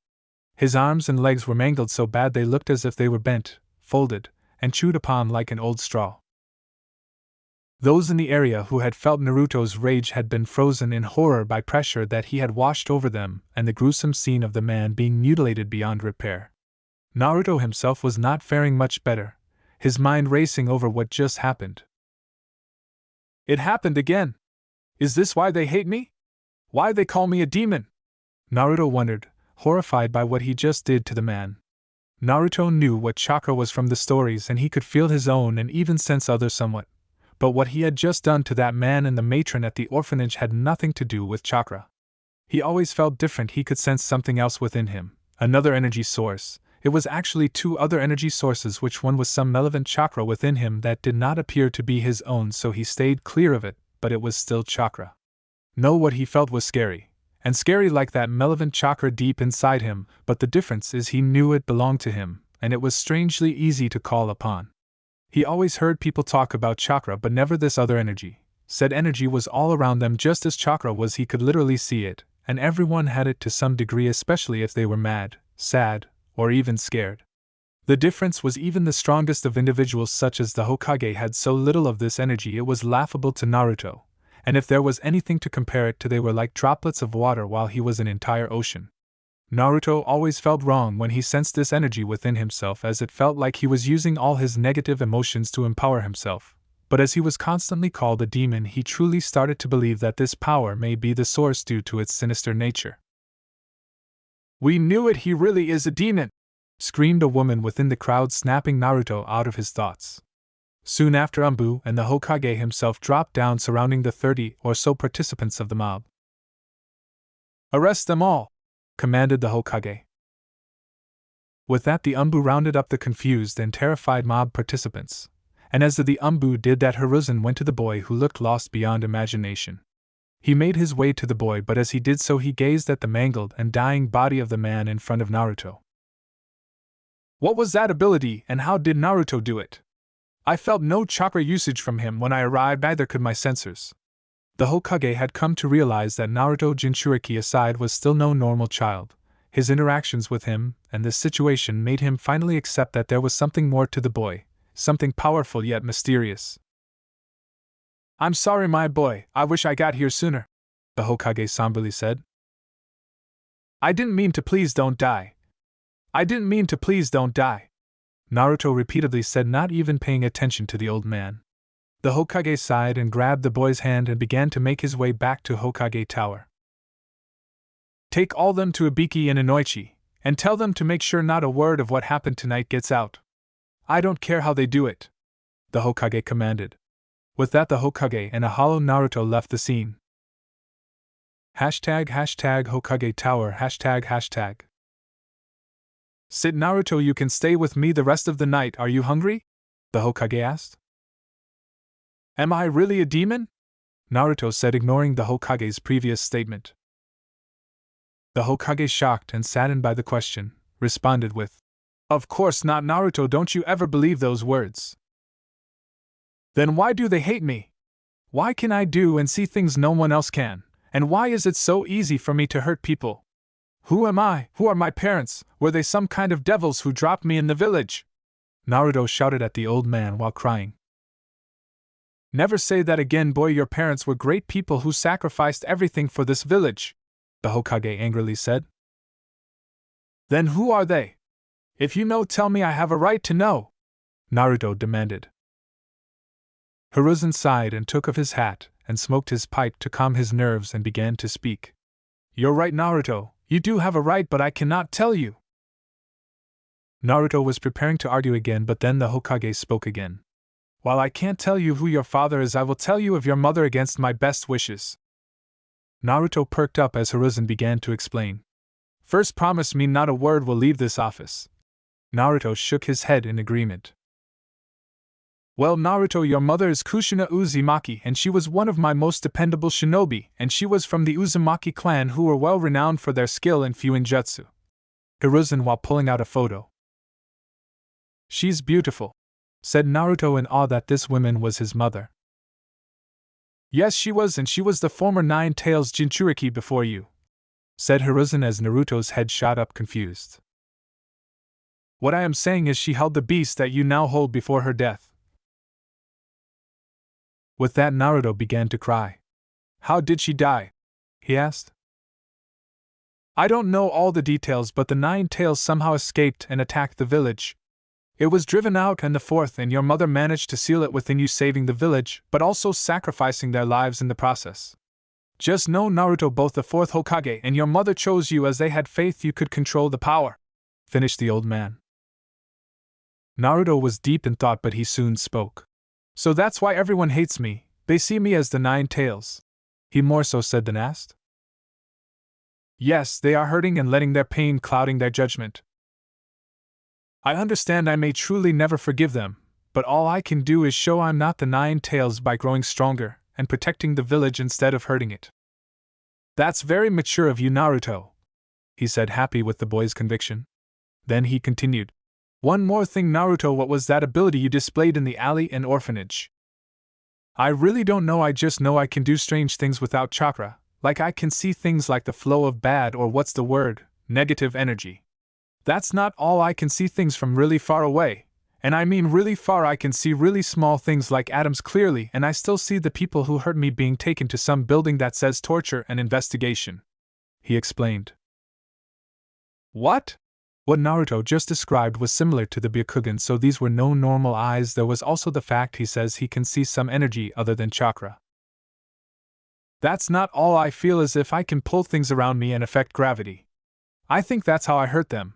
His arms and legs were mangled so bad they looked as if they were bent, folded, and chewed upon like an old straw. Those in the area who had felt Naruto's rage had been frozen in horror by pressure that he had washed over them and the gruesome scene of the man being mutilated beyond repair. Naruto himself was not faring much better, his mind racing over what just happened. It happened again! Is this why they hate me? Why they call me a demon? Naruto wondered, horrified by what he just did to the man. Naruto knew what chakra was from the stories, and he could feel his own and even sense others somewhat. But what he had just done to that man and the matron at the orphanage had nothing to do with chakra. He always felt different, he could sense something else within him, another energy source. It was actually 2 other energy sources, which one was some malevolent chakra within him that did not appear to be his own, so he stayed clear of it, but it was still chakra. No, what he felt was scary, and scary like that malevolent chakra deep inside him, but the difference is he knew it belonged to him, and it was strangely easy to call upon. He always heard people talk about chakra, but never this other energy. Said energy was all around them just as chakra was, he could literally see it, and everyone had it to some degree, especially if they were mad, sad, or even scared. The difference was even the strongest of individuals such as the Hokage had so little of this energy it was laughable to Naruto, and if there was anything to compare it to, they were like droplets of water while he was an entire ocean. Naruto always felt wrong when he sensed this energy within himself, as it felt like he was using all his negative emotions to empower himself, but as he was constantly called a demon, he truly started to believe that this power may be the source due to its sinister nature. We knew it, he really is a demon! screamed a woman within the crowd, snapping Naruto out of his thoughts. Soon after, Umbu and the Hokage himself dropped down, surrounding the 30 or so participants of the mob. "Arrest them all!" commanded the Hokage. With that, the Umbu rounded up the confused and terrified mob participants, and as the Umbu did that, Hiruzen went to the boy, who looked lost beyond imagination. He made his way to the boy, but as he did so, he gazed at the mangled and dying body of the man in front of Naruto. "What was that ability, and how did Naruto do it? I felt no chakra usage from him when I arrived, neither could my sensors." The Hokage had come to realize that Naruto, Jinchuriki aside, was still no normal child. His interactions with him and this situation made him finally accept that there was something more to the boy, something powerful yet mysterious. "I'm sorry, my boy, I wish I got here sooner," the Hokage somberly said. "I didn't mean to, please don't die. I didn't mean to, please don't die," Naruto repeatedly said, not even paying attention to the old man. The Hokage sighed and grabbed the boy's hand and began to make his way back to Hokage Tower. "Take all them to Ibiki and Inoichi, and tell them to make sure not a word of what happened tonight gets out. I don't care how they do it," the Hokage commanded. With that, the Hokage and a hollow Naruto left the scene. Hashtag Hokage Tower hashtag. "Sit, Naruto, you can stay with me the rest of the night. Are you hungry?" the Hokage asked. "Am I really a demon?" Naruto said, ignoring the Hokage's previous statement. The Hokage, shocked and saddened by the question, responded with, "Of course not, Naruto, don't you ever believe those words." "Then why do they hate me? Why can I do and see things no one else can, and why is it so easy for me to hurt people? Who am I? Who are my parents? Were they some kind of devils who dropped me in the village?" Naruto shouted at the old man while crying. "Never say that again, boy. Your parents were great people who sacrificed everything for this village," the Hokage angrily said. "Then who are they? If you know, tell me. I have a right to know," Naruto demanded. Hiruzen sighed and took off his hat and smoked his pipe to calm his nerves and began to speak. "You're right, Naruto, you do have a right, but I cannot tell you." Naruto was preparing to argue again, but then the Hokage spoke again. "While I can't tell you who your father is, I will tell you of your mother against my best wishes." Naruto perked up as Hiruzen began to explain. "First, promise me not a word will leave this office." Naruto shook his head in agreement. "Well, Naruto, your mother is Kushina Uzumaki, and she was one of my most dependable shinobi, and she was from the Uzumaki clan, who were well renowned for their skill in Fuinjutsu." Hiruzen while pulling out a photo. "She's beautiful," said Naruto in awe that this woman was his mother. "Yes, she was, and she was the former Nine Tails Jinchuriki before you," said Hiruzen as Naruto's head shot up confused. "What I am saying is she held the beast that you now hold before her death." With that, Naruto began to cry. "How did she die?" he asked. "I don't know all the details, but the Nine Tails somehow escaped and attacked the village. It was driven out, and the fourth and your mother managed to seal it within you, saving the village, but also sacrificing their lives in the process. Just know, Naruto, both the fourth Hokage and your mother chose you as they had faith you could control the power," finished the old man. Naruto was deep in thought, but he soon spoke. "So that's why everyone hates me, they see me as the Nine Tails," he more so said than asked. "Yes, they are hurting and letting their pain clouding their judgment. I understand I may truly never forgive them, but all I can do is show I'm not the Nine Tails by growing stronger and protecting the village instead of hurting it." "That's very mature of you, Naruto," he said, happy with the boy's conviction. Then he continued. "One more thing, Naruto, what was that ability you displayed in the alley and orphanage?" "I really don't know, I just know I can do strange things without chakra, like I can see things like the flow of bad or what's the word, negative energy. That's not all, I can see things from really far away, and I mean really far. I can see really small things like atoms clearly, and I still see the people who hurt me being taken to some building that says torture and investigation," he explained. "What?" What Naruto just described was similar to the Byakugan, so these were no normal eyes. There was also the fact he says he can see some energy other than chakra. "That's not all, I feel as if I can pull things around me and affect gravity. I think that's how I hurt them.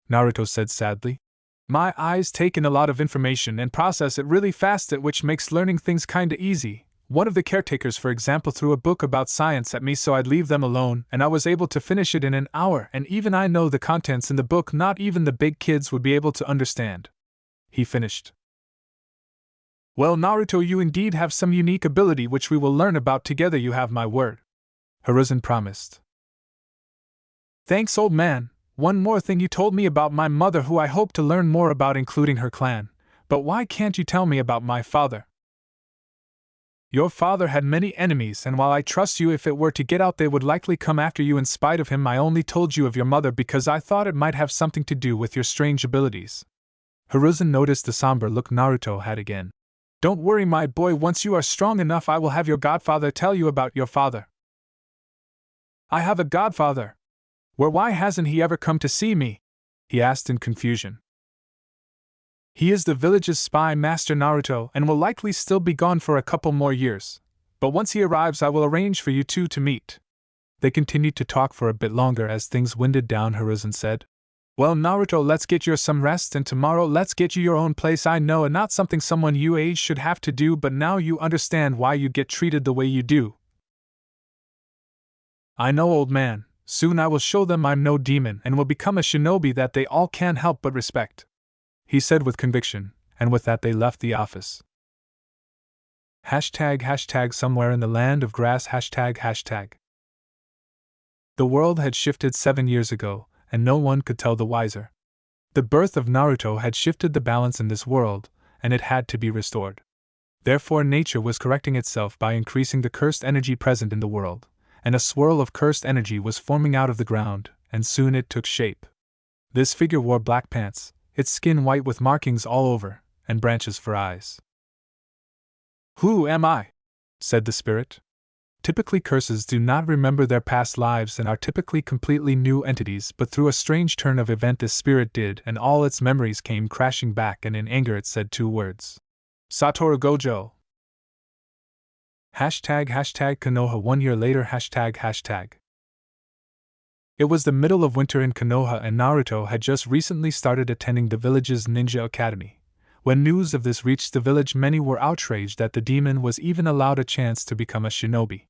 Naruto said sadly. My eyes take in a lot of information and process it really fast, at which makes learning things kinda easy. One of the caretakers, for example, threw a book about science at me so I'd leave them alone, and I was able to finish it in an hour, and even I know the contents in the book not even the big kids would be able to understand. He finished. Well, Naruto, you indeed have some unique ability which we will learn about together, you have my word, Hiruzen promised. Thanks, old man. One more thing, you told me about my mother, who I hope to learn more about, including her clan. But why can't you tell me about my father? Your father had many enemies, and while I trust you, if it were to get out they would likely come after you in spite of him. I only told you of your mother because I thought it might have something to do with your strange abilities. Hiruzen noticed the somber look Naruto had again. Don't worry, my boy, once you are strong enough I will have your godfather tell you about your father. I have a godfather? Why hasn't he ever come to see me? He asked in confusion. He is the village's spy master, Naruto, and will likely still be gone for a couple more years. But once he arrives I will arrange for you two to meet. They continued to talk for a bit longer as things winded down. Hiruzen said, Well, Naruto, let's get you some rest, and tomorrow let's get you your own place. I know it's not something someone your age should have to do, but now you understand why you get treated the way you do. I know, old man. Soon I will show them I'm no demon and will become a shinobi that they all can't help but respect, he said with conviction, and with that they left the office. ## somewhere in the land of grass ##. The world had shifted 7 years ago, and no one could tell the wiser. The birth of Naruto had shifted the balance in this world, and it had to be restored. Therefore nature was correcting itself by increasing the cursed energy present in the world, and a swirl of cursed energy was forming out of the ground, and soon it took shape. This figure wore black pants, its skin white with markings all over, and branches for eyes. Who am I? Said the spirit. Typically curses do not remember their past lives and are typically completely new entities, but through a strange turn of event this spirit did, and all its memories came crashing back, and in anger it said 2 words. SATORU GOJO. ## Konoha 1 year later ##. It was the middle of winter in Konoha, and Naruto had just recently started attending the village's ninja academy. When news of this reached the village, many were outraged that the demon was even allowed a chance to become a shinobi.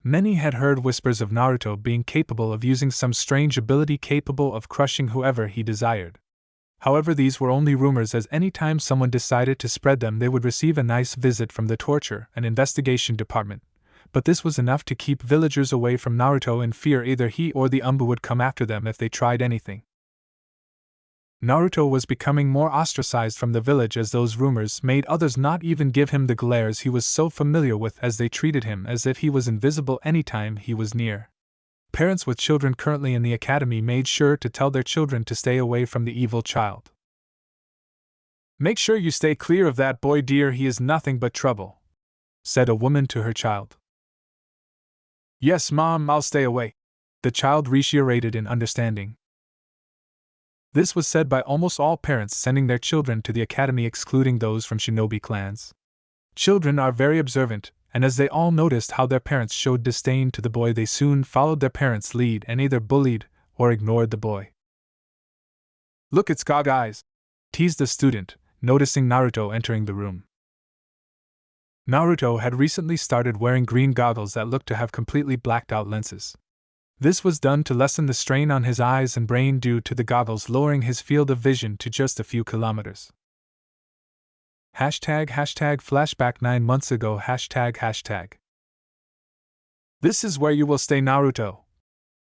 Many had heard whispers of Naruto being capable of using some strange ability capable of crushing whoever he desired. However, these were only rumors, as any time someone decided to spread them they would receive a nice visit from the torture and investigation department. But this was enough to keep villagers away from Naruto in fear either he or the Umbu would come after them if they tried anything. Naruto was becoming more ostracized from the village as those rumors made others not even give him the glares he was so familiar with, as they treated him as if he was invisible anytime he was near. Parents with children currently in the academy made sure to tell their children to stay away from the evil child. Make sure you stay clear of that boy, dear, he is nothing but trouble, said a woman to her child. Yes, Mom, I'll stay away, the child reiterated in understanding. This was said by almost all parents sending their children to the academy, excluding those from shinobi clans. Children are very observant, and as they all noticed how their parents showed disdain to the boy, they soon followed their parents' lead and either bullied or ignored the boy. Look, it's Gog Eyes, teased the student, noticing Naruto entering the room. Naruto had recently started wearing green goggles that looked to have completely blacked out lenses. This was done to lessen the strain on his eyes and brain due to the goggles lowering his field of vision to just a few kilometers. ## flashback 9 months ago ##. This is where you will stay, Naruto,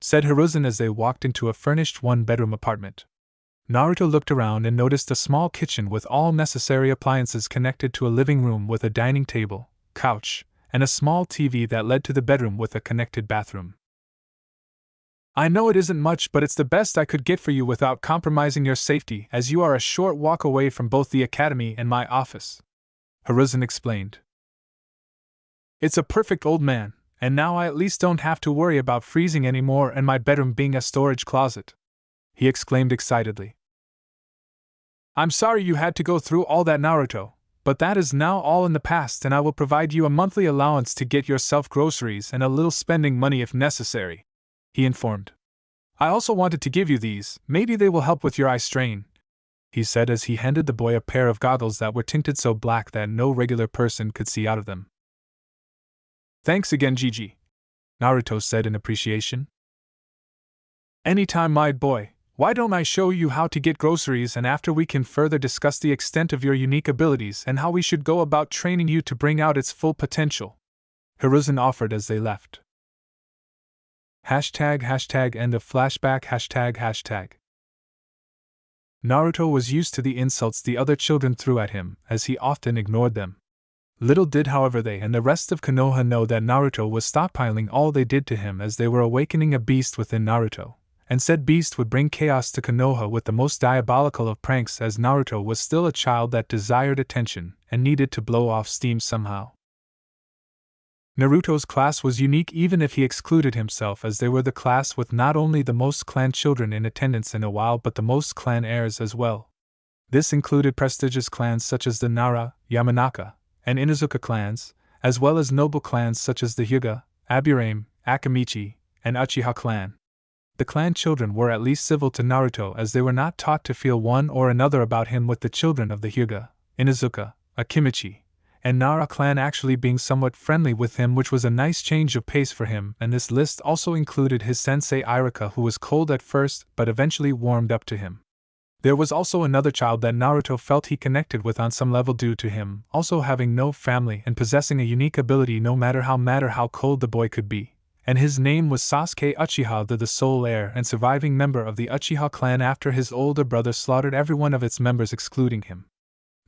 said Hiruzen as they walked into a furnished 1-bedroom apartment. Naruto looked around and noticed a small kitchen with all necessary appliances connected to a living room with a dining table, couch, and a small TV that led to the bedroom with a connected bathroom. I know it isn't much, but it's the best I could get for you without compromising your safety, as you are a short walk away from both the academy and my office, Hiruzen explained. It's a perfect, old man, and now I at least don't have to worry about freezing anymore and my bedroom being a storage closet, he exclaimed excitedly. I'm sorry you had to go through all that, Naruto, but that is now all in the past, and I will provide you a monthly allowance to get yourself groceries and a little spending money if necessary, he informed. I also wanted to give you these, maybe they will help with your eye strain, he said as he handed the boy a pair of goggles that were tinted so black that no regular person could see out of them. Thanks again, Gigi, Naruto said in appreciation. Anytime, my boy. Why don't I show you how to get groceries, and after we can further discuss the extent of your unique abilities and how we should go about training you to bring out its full potential, Hiruzen offered as they left. End of flashback. Naruto was used to the insults the other children threw at him, as he often ignored them. Little did, however, they and the rest of Konoha know that Naruto was stockpiling all they did to him, as they were awakening a beast within Naruto, and said beast would bring chaos to Konoha with the most diabolical of pranks, as Naruto was still a child that desired attention and needed to blow off steam somehow. Naruto's class was unique even if he excluded himself, as they were the class with not only the most clan children in attendance in a while but the most clan heirs as well. This included prestigious clans such as the Nara, Yamanaka, and Inuzuka clans, as well as noble clans such as the Hyuga, Aburame, Akamichi, and Uchiha clan. The clan children were at least civil to Naruto, as they were not taught to feel one or another about him, with the children of the Hyuga, Inuzuka, Akimichi, and Nara clan actually being somewhat friendly with him, which was a nice change of pace for him. And this list also included his sensei Iruka, who was cold at first but eventually warmed up to him. There was also another child that Naruto felt he connected with on some level due to him also having no family and possessing a unique ability no matter how cold the boy could be, and his name was Sasuke Uchiha, the sole heir and surviving member of the Uchiha clan after his older brother slaughtered every one of its members excluding him.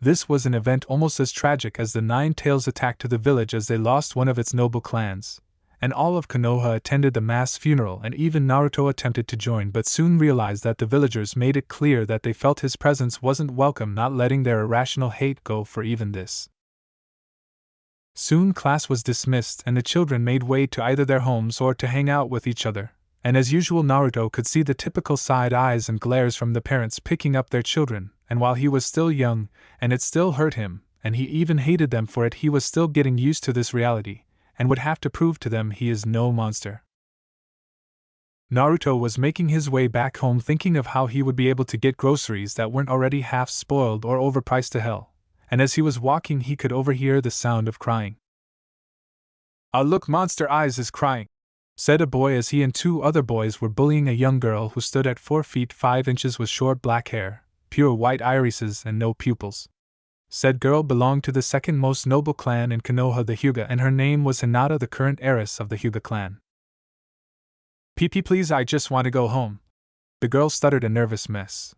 This was an event almost as tragic as the Nine Tails attack to the village, as they lost one of its noble clans, and all of Konoha attended the mass funeral, and even Naruto attempted to join but soon realized that the villagers made it clear that they felt his presence wasn't welcome, not letting their irrational hate go for even this. Soon class was dismissed and the children made way to either their homes or to hang out with each other, and as usual Naruto could see the typical side eyes and glares from the parents picking up their children, and while he was still young, and it still hurt him, and he even hated them for it, he was still getting used to this reality, and would have to prove to them he is no monster. Naruto was making his way back home, thinking of how he would be able to get groceries that weren't already half spoiled or overpriced to hell, and as he was walking he could overhear the sound of crying. "Ah, look, Monster Eyes is crying," said a boy as he and two other boys were bullying a young girl who stood at 4 feet 5 inches with short black hair, pure white irises and no pupils. Said girl belonged to the second most noble clan in Konoha, the Hyuga, and her name was Hinata, the current heiress of the Hyuga clan. "PP please, I just want to go home." The girl stuttered, a nervous mess.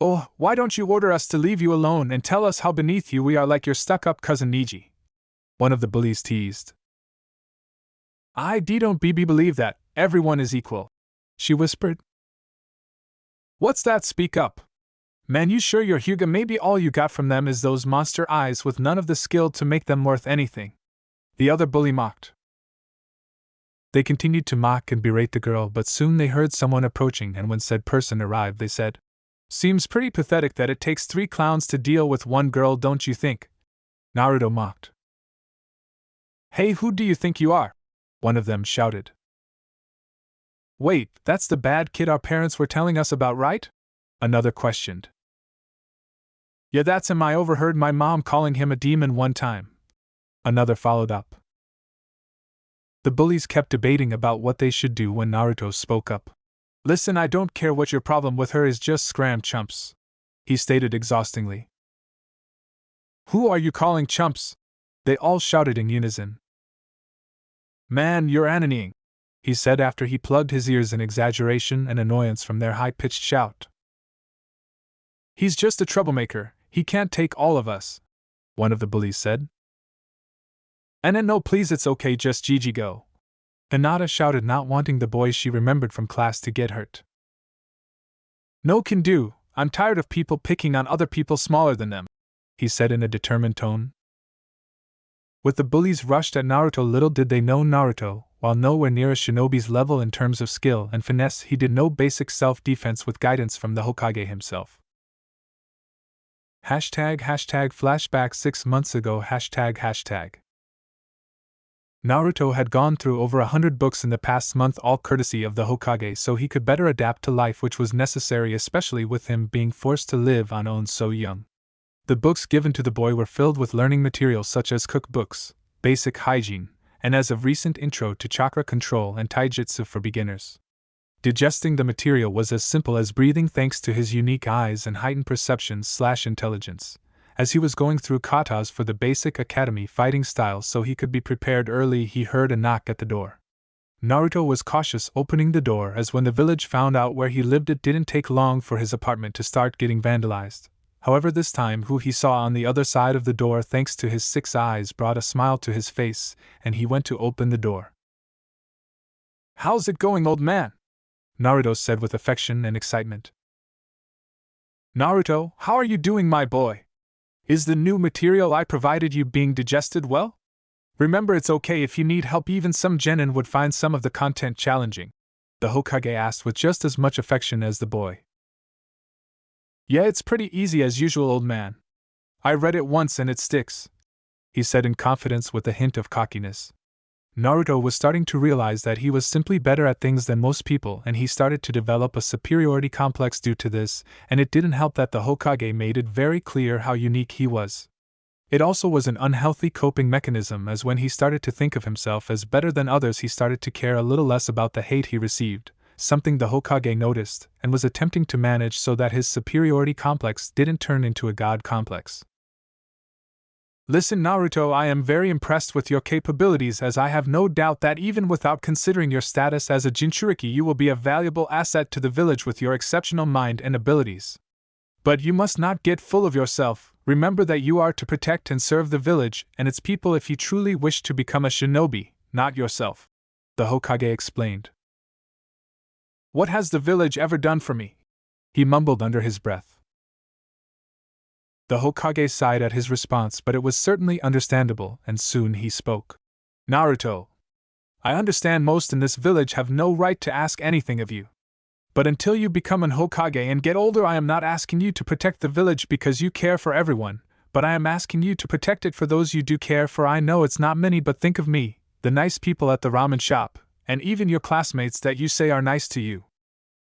"Oh, why don't you order us to leave you alone and tell us how beneath you we are, like your stuck-up cousin Niji?" one of the bullies teased. "I don't believe that, everyone is equal," she whispered. "What's that, speak up? Man, you sure you're Hyuga? Maybe all you got from them is those monster eyes with none of the skill to make them worth anything," the other bully mocked. They continued to mock and berate the girl, but soon they heard someone approaching, and when said person arrived they said, "Seems pretty pathetic that it takes 3 clowns to deal with one girl, don't you think?" Naruto mocked. "Hey, who do you think you are?" one of them shouted. "Wait, that's the bad kid our parents were telling us about, right?" another questioned. "Yeah, that's him. I overheard my mom calling him a demon one time," another followed up. The bullies kept debating about what they should do when Naruto spoke up. "Listen, I don't care what your problem with her is, just scram, chumps," he stated exhaustingly. "Who are you calling chumps?" they all shouted in unison. "Man, you're annoying," he said after he plugged his ears in exaggeration and annoyance from their high-pitched shout. "He's just a troublemaker, he can't take all of us," one of the bullies said. "And no, please, it's okay, just Gigi go," Hinata shouted, not wanting the boys she remembered from class to get hurt. "No can do, I'm tired of people picking on other people smaller than them," he said in a determined tone. With the bullies rushed at Naruto, little did they know Naruto, while nowhere near a shinobi's level in terms of skill and finesse, he did no basic self-defense with guidance from the Hokage himself. Flashback 6 months ago. Naruto had gone through over 100 books in the past month, all courtesy of the Hokage, so he could better adapt to life, which was necessary, especially with him being forced to live on own so young. The books given to the boy were filled with learning materials such as cookbooks, basic hygiene, and as of recent intro to chakra control and taijutsu for beginners. Digesting the material was as simple as breathing thanks to his unique eyes and heightened perceptions/intelligence. As he was going through katas for the basic academy fighting style so he could be prepared early, he heard a knock at the door. Naruto was cautious opening the door, as when the village found out where he lived it didn't take long for his apartment to start getting vandalized. However, this time who he saw on the other side of the door thanks to his 6 eyes brought a smile to his face, and he went to open the door. "How's it going, old man?" Naruto said with affection and excitement. "Naruto, how are you doing, my boy? Is the new material I provided you being digested well? Remember, it's okay if you need help, even some genin would find some of the content challenging," the Hokage asked with just as much affection as the boy. "Yeah, it's pretty easy as usual, old man. I read it once and it sticks," he said in confidence with a hint of cockiness. Naruto was starting to realize that he was simply better at things than most people, and he started to develop a superiority complex due to this, and it didn't help that the Hokage made it very clear how unique he was. It also was an unhealthy coping mechanism, as when he started to think of himself as better than others, he started to care a little less about the hate he received, something the Hokage noticed and was attempting to manage so that his superiority complex didn't turn into a god complex. "Listen, Naruto, I am very impressed with your capabilities, as I have no doubt that even without considering your status as a Jinchuriki, you will be a valuable asset to the village with your exceptional mind and abilities. But you must not get full of yourself. Remember that you are to protect and serve the village and its people if you truly wish to become a shinobi, not yourself," the Hokage explained. "What has the village ever done for me?" he mumbled under his breath. The Hokage sighed at his response, but it was certainly understandable, and soon he spoke. "Naruto, I understand most in this village have no right to ask anything of you. But until you become an Hokage and get older, I am not asking you to protect the village because you care for everyone, but I am asking you to protect it for those you do care for. I know it's not many, but think of me, the nice people at the ramen shop, and even your classmates that you say are nice to you.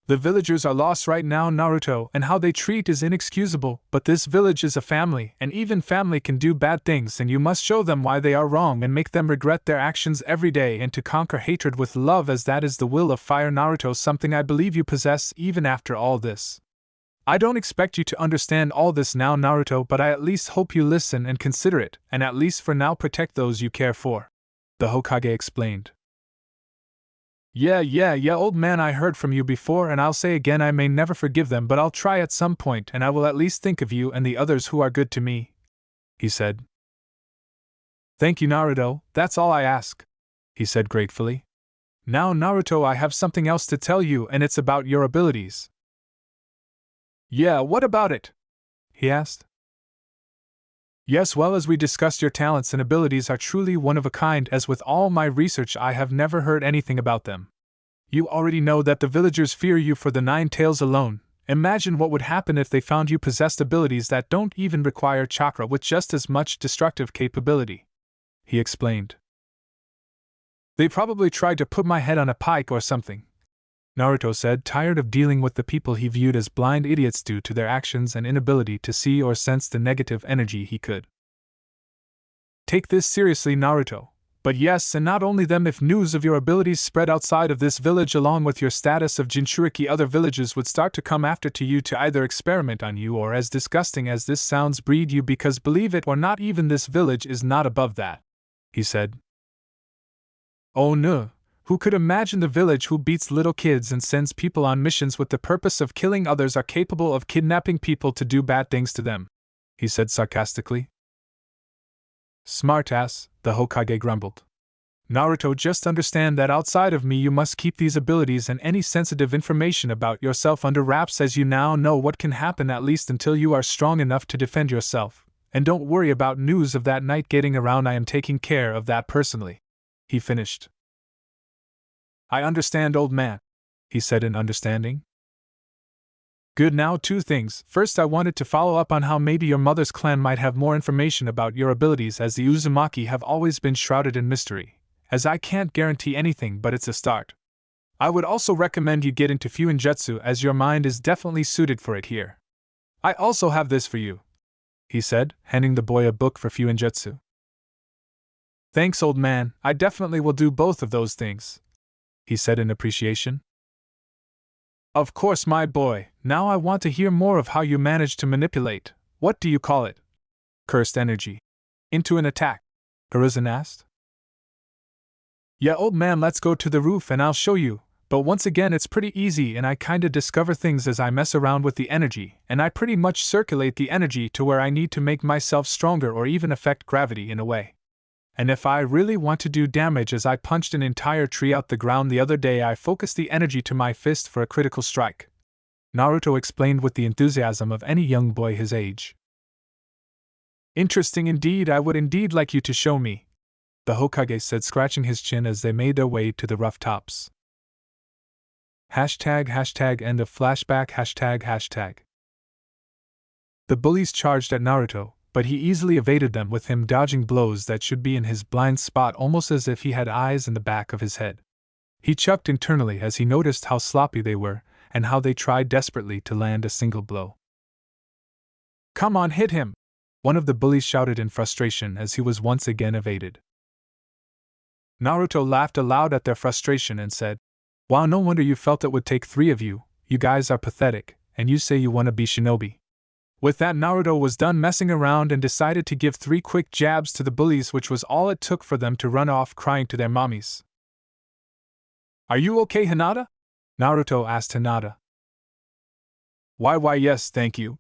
The villagers are lost right now, Naruto, and how they treat is inexcusable, but this village is a family, and even family can do bad things, and you must show them why they are wrong and make them regret their actions every day, and to conquer hatred with love, as that is the will of fire, Naruto, something I believe you possess even after all this. I don't expect you to understand all this now, Naruto, but I at least hope you listen and consider it, and at least for now protect those you care for," the Hokage explained. Yeah, old man, I heard from you before, and I'll say again, I may never forgive them, but I'll try at some point, and I will at least think of you and the others who are good to me," he said. "Thank you, Naruto, that's all I ask," he said gratefully. "Now, Naruto, I have something else to tell you, and it's about your abilities." "Yeah, what about it?" he asked. "Yes, well, as we discussed, your talents and abilities are truly one of a kind, as with all my research I have never heard anything about them. You already know that the villagers fear you for the 9 tails alone. Imagine what would happen if they found you possessed abilities that don't even require chakra with just as much destructive capability," he explained. "They probably tried to put my head on a pike or something," Naruto said, tired of dealing with the people he viewed as blind idiots due to their actions and inability to see or sense the negative energy he could. "Take this seriously, Naruto. But yes, and not only them, if news of your abilities spread outside of this village along with your status of Jinchuriki, other villages would start to come after to you to either experiment on you or, as disgusting as this sounds, breed you, because believe it or not, even this village is not above that," he said. "Oh no. Who could imagine the village who beats little kids and sends people on missions with the purpose of killing others are capable of kidnapping people to do bad things to them," he said sarcastically. "Smartass," the Hokage grumbled. "Naruto, just understand that outside of me you must keep these abilities and any sensitive information about yourself under wraps, as you now know what can happen, at least until you are strong enough to defend yourself, and don't worry about news of that night getting around. I am taking care of that personally," he finished. "I understand, old man," he said in understanding. "Good, now 2 things. First, I wanted to follow up on how maybe your mother's clan might have more information about your abilities, as the Uzumaki have always been shrouded in mystery. as I can't guarantee anything, but it's a start. I would also recommend you get into Fuinjutsu, as your mind is definitely suited for it here. I also have this for you," he said, handing the boy a book for Fuinjutsu. "Thanks, old man, I definitely will do both of those things," he said in appreciation. "Of course, my boy, now I want to hear more of how you managed to manipulate, what do you call it? Cursed energy into an attack," Hiruzen asked. "Yeah, old man, let's go to the roof and I'll show you, but once again it's pretty easy and I kinda discover things as I mess around with the energy, and I pretty much circulate the energy to where I need to make myself stronger or even affect gravity in a way. And if I really want to do damage, as I punched an entire tree out the ground the other day, I focus the energy to my fist for a critical strike," Naruto explained with the enthusiasm of any young boy his age. "Interesting indeed, I would indeed like you to show me," the Hokage said, scratching his chin as they made their way to the rough tops. #end of flashback #. The bullies charged at Naruto, but he easily evaded them, with him dodging blows that should be in his blind spot almost as if he had eyes in the back of his head. He chuckled internally as he noticed how sloppy they were, and how they tried desperately to land a single blow. "Come on, hit him!" one of the bullies shouted in frustration as he was once again evaded. Naruto laughed aloud at their frustration and said, "Wow, no wonder you felt it would take 3 of you, you guys are pathetic, and you say you want to be shinobi." With that, Naruto was done messing around and decided to give 3 quick jabs to the bullies, which was all it took for them to run off crying to their mommies. "Are you okay, Hinata?" Naruto asked Hinata. Why yes, thank you,"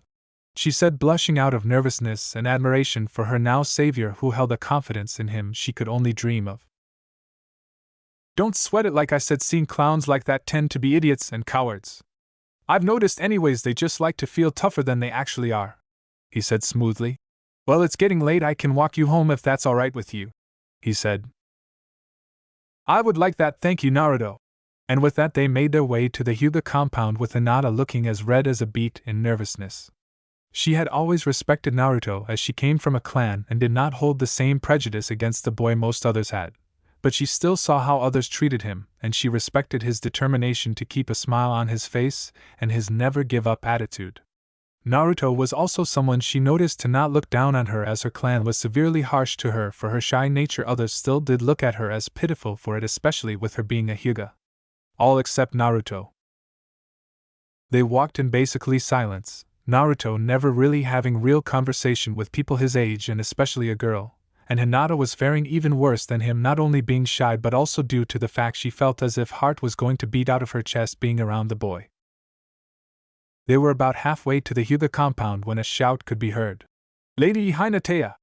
she said, blushing out of nervousness and admiration for her now savior, who held a confidence in him she could only dream of. "Don't sweat it, like I said, seeing clowns like that tend to be idiots and cowards. I've noticed anyways, they just like to feel tougher than they actually are," he said smoothly. "Well, it's getting late, I can walk you home if that's alright with you," he said. "I would like that, thank you, Naruto." And with that they made their way to the Hyuga compound, with Hinata looking as red as a beet in nervousness. She had always respected Naruto, as she came from a clan and did not hold the same prejudice against the boy most others had. But she still saw how others treated him, and she respected his determination to keep a smile on his face and his never-give-up attitude. Naruto was also someone she noticed to not look down on her, as her clan was severely harsh to her for her shy nature. Others still did look at her as pitiful for it, especially with her being a Hyuga. All except Naruto. They walked in basically silence, Naruto never really having real conversation with people his age, and especially a girl. And Hinata was faring even worse than him, not only being shy but also due to the fact she felt as if heart was going to beat out of her chest being around the boy. They were about halfway to the Hyuga compound when a shout could be heard. "Lady Hinatea!"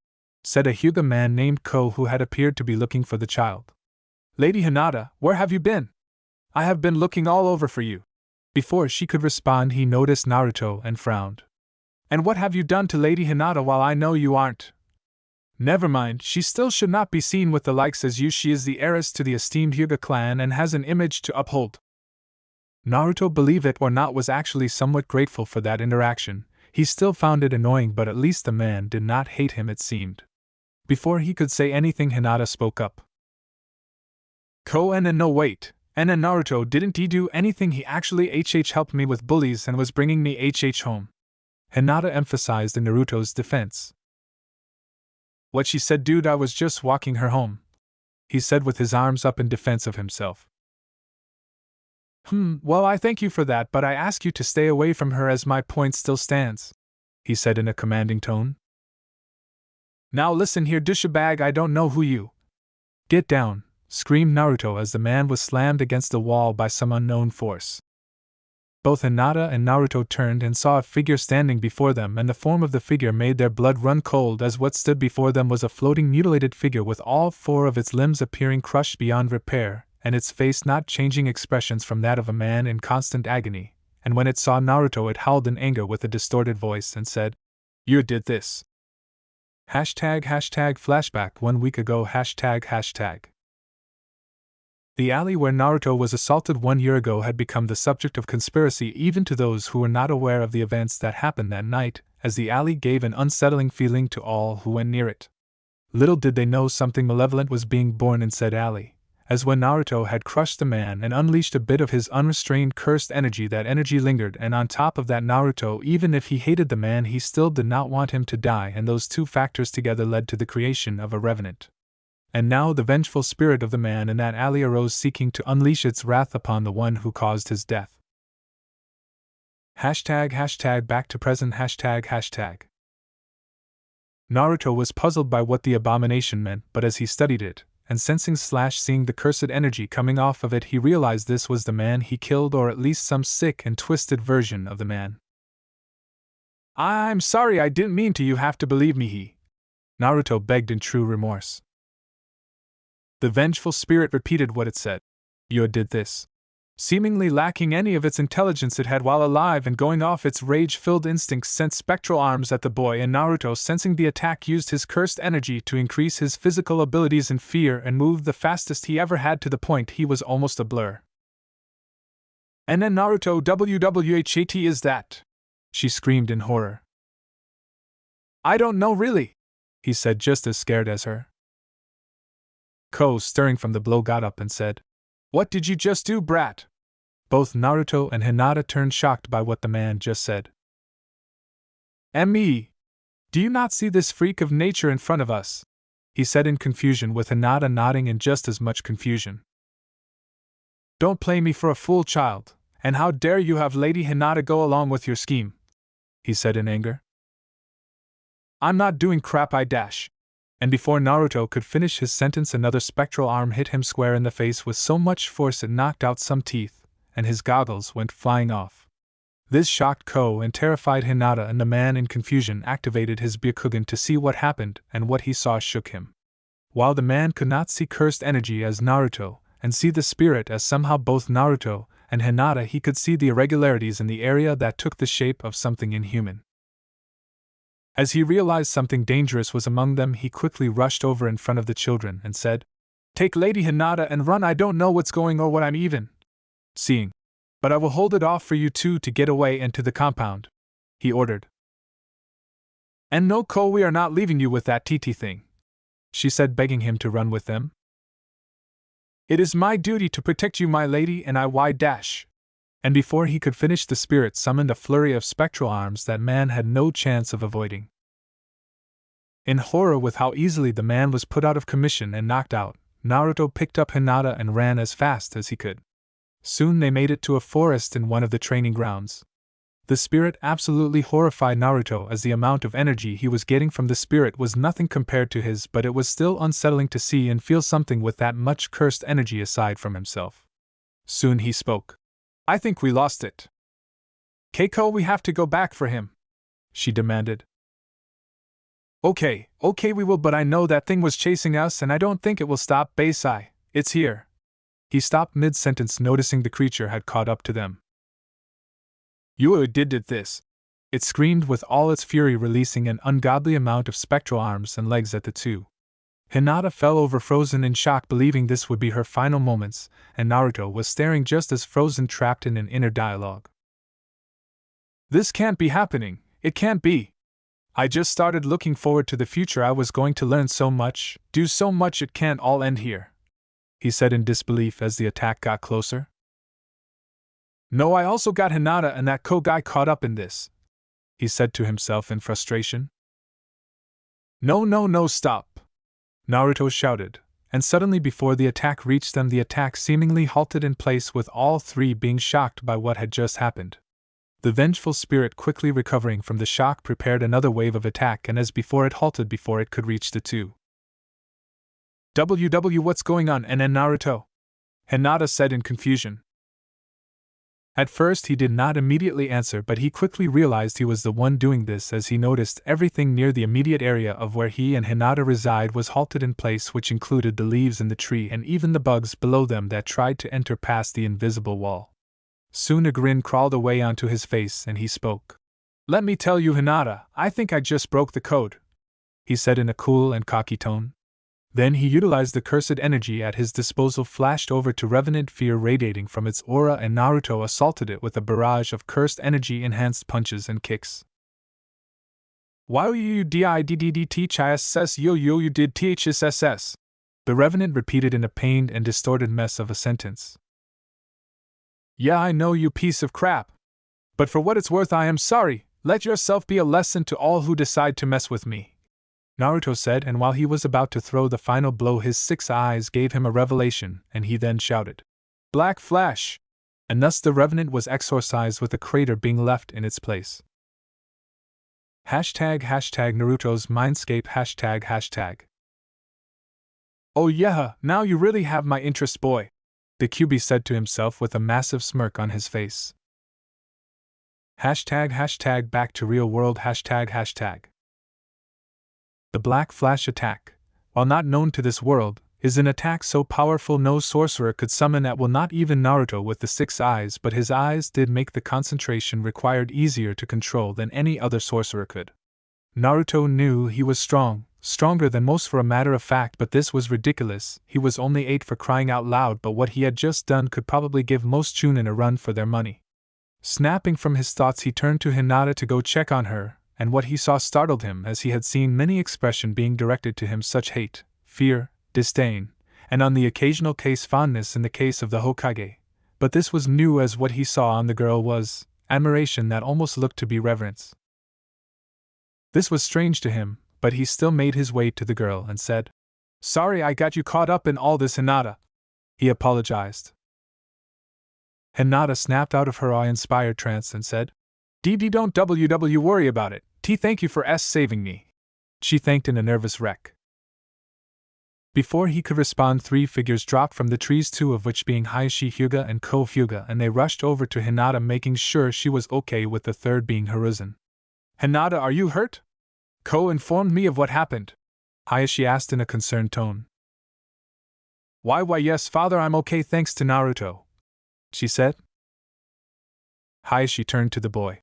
said a Hyuga man named Ko, who had appeared to be looking for the child. "Lady Hinata, where have you been? I have been looking all over for you." Before she could respond, he noticed Naruto and frowned. "And what have you done to Lady Hinata while I know you aren't?" "Never mind, she still should not be seen with the likes as you. She is the heiress to the esteemed Hyuga clan and has an image to uphold." Naruto, believe it or not, was actually somewhat grateful for that interaction. He still found it annoying, but at least the man did not hate him, it seemed. Before he could say anything, Hinata spoke up. No wait, and Naruto, didn't he do anything? He actually helped me with bullies and was bringing me home. Hinata emphasized in Naruto's defense. "What she said, dude, I was just walking her home," he said with his arms up in defense of himself. Well, I thank you for that, but I ask you to stay away from her, as my point still stands," he said in a commanding tone. "Now listen here, douchebag, I don't know who you—" "Get down," screamed Naruto as the man was slammed against the wall by some unknown force. Both Hinata and Naruto turned and saw a figure standing before them, and the form of the figure made their blood run cold, as what stood before them was a floating, mutilated figure with all 4 of its limbs appearing crushed beyond repair, and its face not changing expressions from that of a man in constant agony. And when it saw Naruto, it howled in anger with a distorted voice and said, "You did this. #flashback 1 week ago #. The alley where Naruto was assaulted 1 year ago had become the subject of conspiracy even to those who were not aware of the events that happened that night, as the alley gave an unsettling feeling to all who went near it. Little did they know something malevolent was being born in said alley, as when Naruto had crushed the man and unleashed a bit of his unrestrained cursed energy, that energy lingered, and on top of that, Naruto, even if he hated the man, he still did not want him to die, and those two factors together led to the creation of a revenant. And now the vengeful spirit of the man in that alley arose, seeking to unleash its wrath upon the one who caused his death. ## back to present ##. Naruto was puzzled by what the abomination meant, but as he studied it, and sensing/seeing the cursed energy coming off of it, he realized this was the man he killed, or at least some sick and twisted version of the man. "I'm sorry, I didn't mean to, you have to believe me," Naruto begged in true remorse. The vengeful spirit repeated what it said. "You did this." Seemingly lacking any of its intelligence it had while alive and going off its rage-filled instincts, sent spectral arms at the boy, and Naruto, sensing the attack, used his cursed energy to increase his physical abilities in fear and moved the fastest he ever had, to the point he was almost a blur. "And then Naruto, WWHAT is that?" she screamed in horror. "I don't know really," he said, just as scared as her. Ko, stirring from the blow, got up and said, "What did you just do, brat?" Both Naruto and Hinata turned, shocked by what the man just said. "Me? Do you not see this freak of nature in front of us?" he said in confusion, with Hinata nodding in just as much confusion. "Don't play me for a fool, child, and how dare you have Lady Hinata go along with your scheme?" he said in anger. "I'm not doing crap, I dash." And before Naruto could finish his sentence, another spectral arm hit him square in the face with so much force it knocked out some teeth, and his goggles went flying off. This shocked Ko and terrified Hinata, and the man in confusion activated his Byakugan to see what happened, and what he saw shook him. While the man could not see cursed energy as Naruto, and see the spirit as somehow both Naruto and Hinata, he could see the irregularities in the area that took the shape of something inhuman. As he realized something dangerous was among them, he quickly rushed over in front of the children and said, "Take Lady Hinata and run, I don't know what's going or what I'm even seeing. But I will hold it off for you two to get away and to the compound," he ordered. "And no, Ko, we are not leaving you with that TT thing," she said, begging him to run with them. "It is my duty to protect you, my lady, and I dash." And before he could finish, the spirit summoned a flurry of spectral arms that man had no chance of avoiding. In horror with how easily the man was put out of commission and knocked out, Naruto picked up Hinata and ran as fast as he could. Soon they made it to a forest in one of the training grounds. The spirit absolutely horrified Naruto, as the amount of energy he was getting from the spirit was nothing compared to his, but it was still unsettling to see and feel something with that much cursed energy aside from himself. Soon he spoke. "I think we lost it. Keiko, we have to go back for him," she demanded. Okay, we will, but I know that thing was chasing us and I don't think it will stop. Baisai, it's here." He stopped mid-sentence, noticing the creature had caught up to them. "You did this," it screamed with all its fury, releasing an ungodly amount of spectral arms and legs at the two. Hinata fell over frozen in shock, believing this would be her final moments, and Naruto was staring just as frozen, trapped in an inner dialogue. "This can't be happening, it can't be. I just started looking forward to the future, I was going to learn so much, do so much, it can't all end here," he said in disbelief as the attack got closer. "No, I also got Hinata and that Ko guy caught up in this," he said to himself in frustration. No, stop," Naruto shouted, and suddenly before the attack reached them, the attack seemingly halted in place, with all three being shocked by what had just happened. The vengeful spirit, quickly recovering from the shock, prepared another wave of attack, and as before, it halted before it could reach the two. What's going on, and Naruto?" Hinata said in confusion. At first he did not immediately answer, but he quickly realized he was the one doing this, as he noticed everything near the immediate area of where he and Hinata reside was halted in place, which included the leaves in the tree and even the bugs below them that tried to enter past the invisible wall. Soon a grin crawled away onto his face and he spoke. "Let me tell you, Hinata, I think I just broke the code," he said in a cool and cocky tone. Then he utilized the cursed energy at his disposal, flashed over to revenant fear radiating from its aura, and Naruto assaulted it with a barrage of cursed energy-enhanced punches and kicks. Why you didds you did thss? The Revenant repeated in a pained and distorted mess of a sentence. Yeah, I know, you piece of crap. But for what it's worth, I am sorry. Let yourself be a lesson to all who decide to mess with me, Naruto said, and while he was about to throw the final blow, his 6 eyes gave him a revelation, and he then shouted, Black Flash! And thus the Revenant was exorcised, with the crater being left in its place. Hashtag Naruto's Mindscape hashtag. Oh yeah, now you really have my interest, boy, the QB said to himself with a massive smirk on his face. Hashtag back to real world hashtag. The Black Flash attack, while not known to this world, is an attack so powerful no sorcerer could summon at will, not even Naruto with the 6 eyes, but his eyes did make the concentration required easier to control than any other sorcerer could. Naruto knew he was strong, stronger than most for a matter of fact, but this was ridiculous. He was only 8 for crying out loud, but what he had just done could probably give most Chunin a run for their money. Snapping from his thoughts, he turned to Hinata to go check on her, and what he saw startled him, as he had seen many expressions being directed to him, such hate, fear, disdain, and on the occasional case fondness in the case of the Hokage. But this was new, as what he saw on the girl was admiration that almost looked to be reverence. This was strange to him, but he still made his way to the girl and said, Sorry I got you caught up in all this, Hinata. He apologized. Hinata snapped out of her awe-inspired trance and said, don't worry about it, thank you for saving me. She thanked in a nervous wreck. Before he could respond, 3 figures dropped from the trees, 2 of which being Hayashi Hyuga and Ko Hyuga, and they rushed over to Hinata, making sure she was okay, with the third being Hiruzen. Hinata, are you hurt? Ko informed me of what happened, Hayashi asked in a concerned tone. Why yes father, I'm okay thanks to Naruto, she said. Hayashi turned to the boy.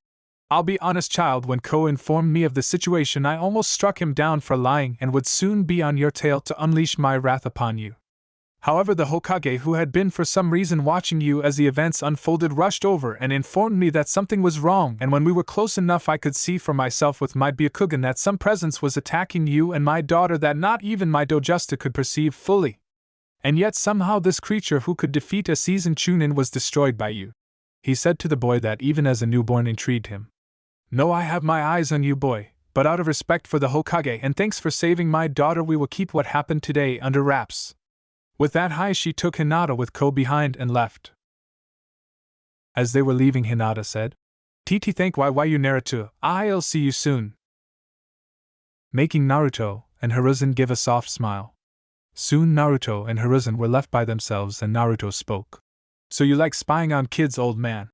I'll be honest, child, when Ko informed me of the situation, I almost struck him down for lying and would soon be on your tail to unleash my wrath upon you. However, the Hokage, who had been for some reason watching you as the events unfolded, rushed over and informed me that something was wrong, and when we were close enough I could see for myself with my Byakugan that some presence was attacking you and my daughter that not even my Dojutsu could perceive fully. And yet somehow this creature who could defeat a seasoned Chunin was destroyed by you. He said to the boy that even as a newborn intrigued him. No, I have my eyes on you, boy, but out of respect for the Hokage and thanks for saving my daughter, we will keep what happened today under wraps. With that, Hayashi took Hinata with Ko behind and left. As they were leaving, Hinata said, thank why you Naruto, I'll see you soon. Making Naruto and Hiruzen give a soft smile. Soon Naruto and Hiruzen were left by themselves and Naruto spoke. So you like spying on kids, old man?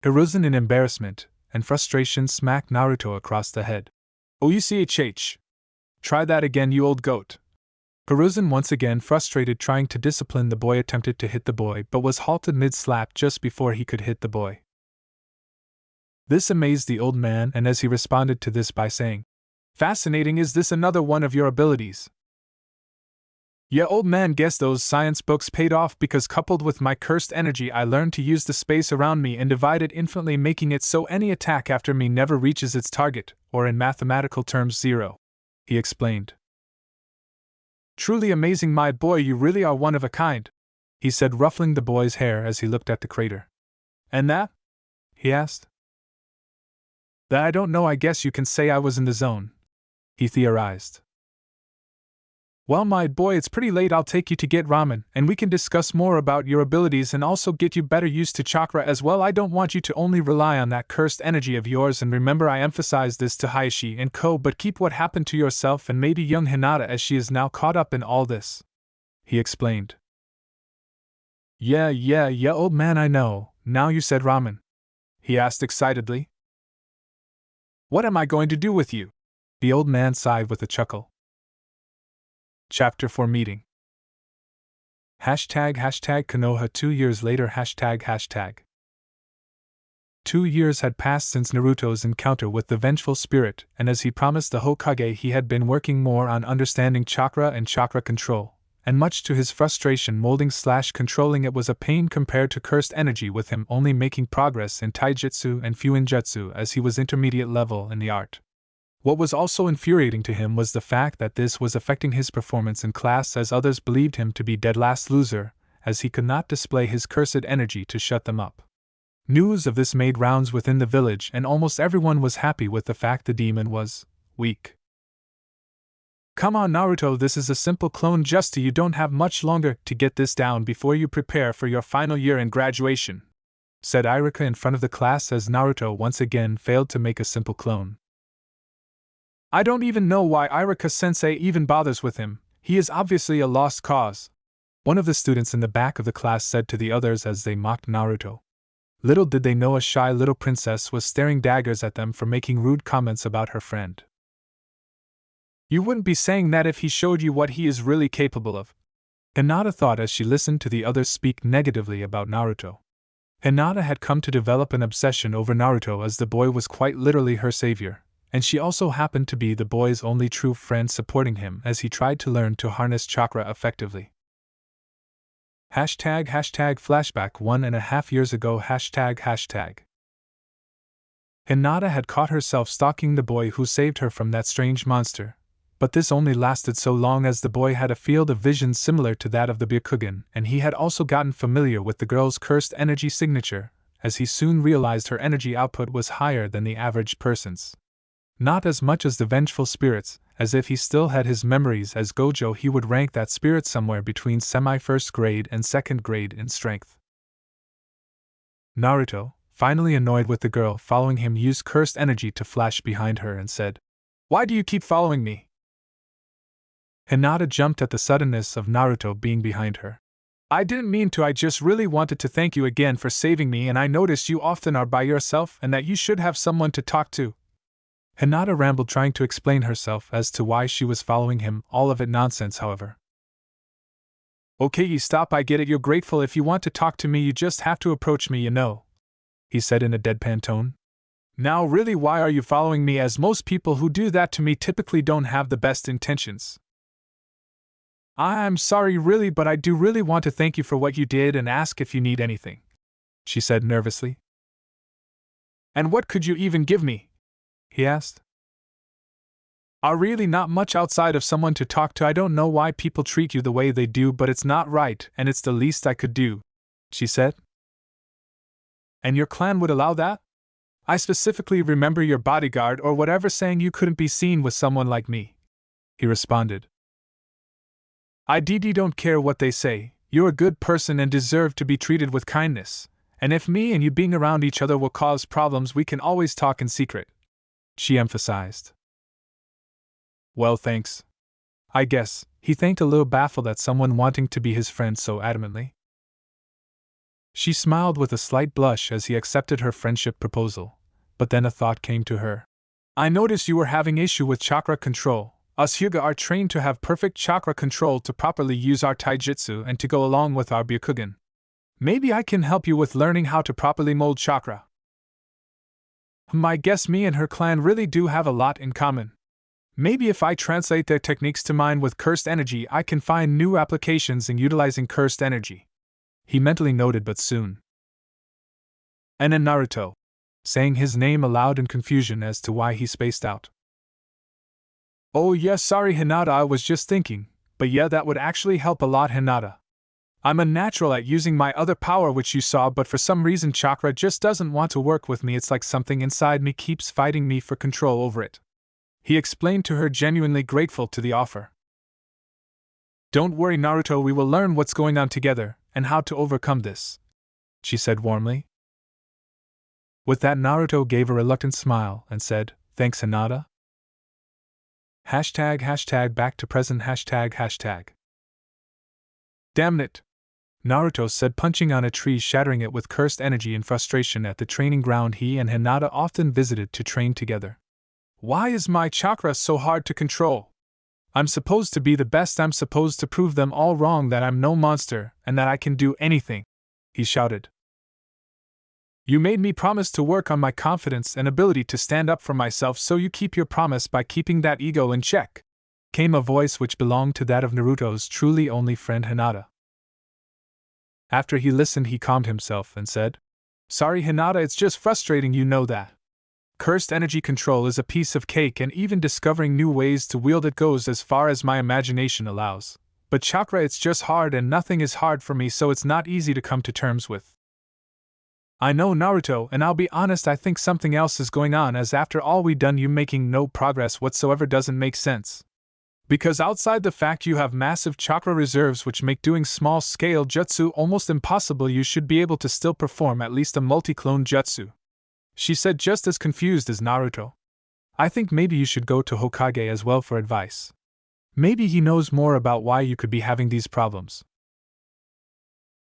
Hiruzen in embarrassment and frustration smacked Naruto across the head. OUCHH. Try that again, you old goat. Hiruzen, once again frustrated trying to discipline the boy, attempted to hit the boy but was halted mid-slap just before he could hit the boy. This amazed the old man, and as he responded to this by saying, Fascinating, is this another one of your abilities? Yeah, old man, guess those science books paid off, because coupled with my cursed energy I learned to use the space around me and divide it infinitely, making it so any attack after me never reaches its target, or in mathematical terms 0. He explained. Truly amazing, my boy, you really are one of a kind, he said, ruffling the boy's hair as he looked at the crater. And that? He asked. That I don't know, I guess you can say I was in the zone, he theorized. Well, my boy, it's pretty late. I'll take you to get ramen, and we can discuss more about your abilities and also get you better used to chakra as well. I don't want you to only rely on that cursed energy of yours, and remember, I emphasize this to Hayashi and Ko, but keep what happened to yourself and maybe young Hinata, as she is now caught up in all this, he explained. Yeah, old man, I know. Now you said ramen, he asked excitedly. What am I going to do with you? The old man sighed with a chuckle. Chapter 4 Meeting. Hashtag Konoha 2 years later hashtag. 2 years had passed since Naruto's encounter with the vengeful spirit, and as he promised the Hokage, he had been working more on understanding chakra and chakra control, and much to his frustration, molding/controlling it was a pain compared to cursed energy, with him only making progress in taijutsu and fuinjutsu as he was intermediate level in the art. What was also infuriating to him was the fact that this was affecting his performance in class, as others believed him to be dead last loser, as he could not display his cursed energy to shut them up. News of this made rounds within the village, and almost everyone was happy with the fact the demon was weak. "Come on, Naruto, this is a simple clone just you don't have much longer to get this down before you prepare for your final year in graduation," said Irika in front of the class as Naruto once again failed to make a simple clone. "I don't even know why Irika-sensei even bothers with him, he is obviously a lost cause," one of the students in the back of the class said to the others as they mocked Naruto. Little did they know a shy little princess was staring daggers at them for making rude comments about her friend. "You wouldn't be saying that if he showed you what he is really capable of," Hinata thought as she listened to the others speak negatively about Naruto. Hinata had come to develop an obsession over Naruto as the boy was quite literally her savior, and she also happened to be the boy's only true friend supporting him as he tried to learn to harness chakra effectively. #flashback 1.5 years ago #. Hinata had caught herself stalking the boy who saved her from that strange monster, but this only lasted so long as the boy had a field of vision similar to that of the Byakugan, and he had also gotten familiar with the girl's cursed energy signature, as he soon realized her energy output was higher than the average person's. Not as much as the vengeful spirits, as if he still had his memories as Gojo, he would rank that spirit somewhere between semi-first grade and second grade in strength. Naruto, finally annoyed with the girl following him, used cursed energy to flash behind her and said, "Why do you keep following me?" Hinata jumped at the suddenness of Naruto being behind her. "I didn't mean to, I just really wanted to thank you again for saving me, and I noticed you often are by yourself and that you should have someone to talk to." Hinata rambled, trying to explain herself as to why she was following him, all of it nonsense however. "Okay, you stop, I get it, you're grateful. If you want to talk to me you just have to approach me, you know," he said in a deadpan tone. "Now really, why are you following me, as most people who do that to me typically don't have the best intentions?" "I'm sorry really, but I do really want to thank you for what you did and ask if you need anything," she said nervously. "And what could you even give me?" he asked. Really not much outside of someone to talk to. I don't know why people treat you the way they do, but it's not right, and it's the least I could do," she said. "And your clan would allow that? I specifically remember your bodyguard or whatever saying you couldn't be seen with someone like me," he responded. "I don't care what they say, you're a good person and deserve to be treated with kindness, and if me and you being around each other will cause problems, we can always talk in secret," she emphasized. "Well, thanks. I guess," he thanked, a little baffled at someone wanting to be his friend so adamantly. She smiled with a slight blush as he accepted her friendship proposal, but then a thought came to her. "I noticed you were having issue with chakra control. Us Hyuga are trained to have perfect chakra control to properly use our taijutsu and to go along with our Byakugan. Maybe I can help you with learning how to properly mold chakra." I guess me and her clan really do have a lot in common. Maybe if I translate their techniques to mine with cursed energy, I can find new applications in utilizing cursed energy," he mentally noted, but soon. "And in Naruto," saying his name aloud in confusion as to why he spaced out. "Oh yeah, sorry Hinata, I was just thinking, but yeah, that would actually help a lot, Hinata. I'm a natural at using my other power which you saw, but for some reason chakra just doesn't want to work with me. It's like something inside me keeps fighting me for control over it," he explained to her, genuinely grateful to the offer. "Don't worry Naruto, we will learn what's going on together, and how to overcome this," she said warmly. With that, Naruto gave a reluctant smile and said, "Thanks Hinata." #back to present #. "Damn it," Naruto said, punching on a tree, shattering it with cursed energy in frustration at the training ground he and Hinata often visited to train together. "Why is my chakra so hard to control? I'm supposed to be the best, I'm supposed to prove them all wrong, that I'm no monster, and that I can do anything," he shouted. "You made me promise to work on my confidence and ability to stand up for myself, so you keep your promise by keeping that ego in check," came a voice which belonged to that of Naruto's truly only friend Hinata. After he listened, he calmed himself and said, "Sorry Hinata, it's just frustrating, you know that. Cursed energy control is a piece of cake, and even discovering new ways to wield it goes as far as my imagination allows. But chakra, it's just hard, and nothing is hard for me, so it's not easy to come to terms with. I know, Naruto, and I'll be honest, I think something else is going on, as after all we done, you making no progress whatsoever doesn't make sense. Because outside the fact you have massive chakra reserves which make doing small-scale jutsu almost impossible, you should be able to still perform at least a multi-clone jutsu, she said, just as confused as Naruto. I think maybe you should go to Hokage as well for advice. Maybe he knows more about why you could be having these problems.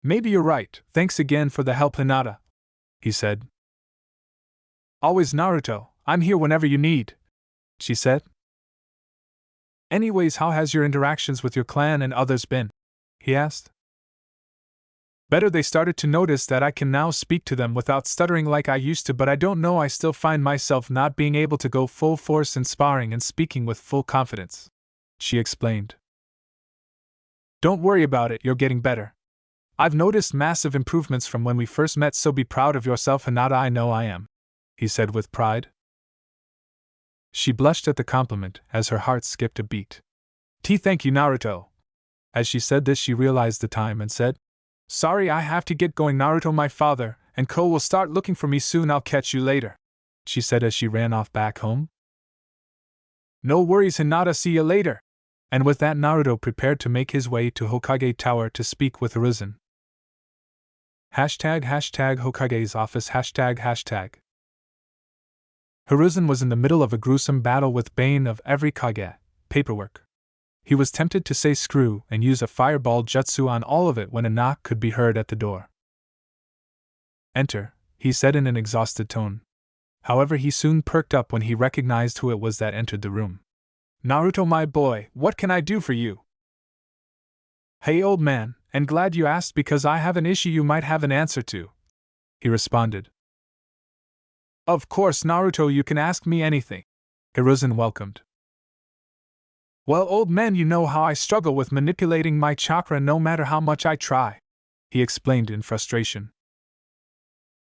Maybe you're right, thanks again for the help, Hinata, he said. Always, Naruto, I'm here whenever you need, she said. Anyways, how has your interactions with your clan and others been? He asked. Better, they started to notice that I can now speak to them without stuttering like I used to, but I don't know, I still find myself not being able to go full force in sparring and speaking with full confidence, she explained. Don't worry about it, you're getting better. I've noticed massive improvements from when we first met, so be proud of yourself, Hinata. I know I am, he said with pride. She blushed at the compliment as her heart skipped a beat. Thank you, Naruto. As she said this, she realized the time and said, Sorry, I have to get going, Naruto. My father and Ko will start looking for me soon. I'll catch you later, she said as she ran off back home. No worries, Hinata, see you later. And with that, Naruto prepared to make his way to Hokage Tower to speak with Hiruzen. #Hokage's office #. Hiruzen was in the middle of a gruesome battle with bane of every Kage, paperwork. He was tempted to say screw and use a fireball jutsu on all of it when a knock could be heard at the door. Enter, he said in an exhausted tone. However, he soon perked up when he recognized who it was that entered the room. Naruto, my boy, what can I do for you? Hey, old man, and glad you asked because I have an issue you might have an answer to, he responded. Of course, Naruto, you can ask me anything, Hiruzen welcomed. Well, old man, you know how I struggle with manipulating my chakra no matter how much I try, he explained in frustration.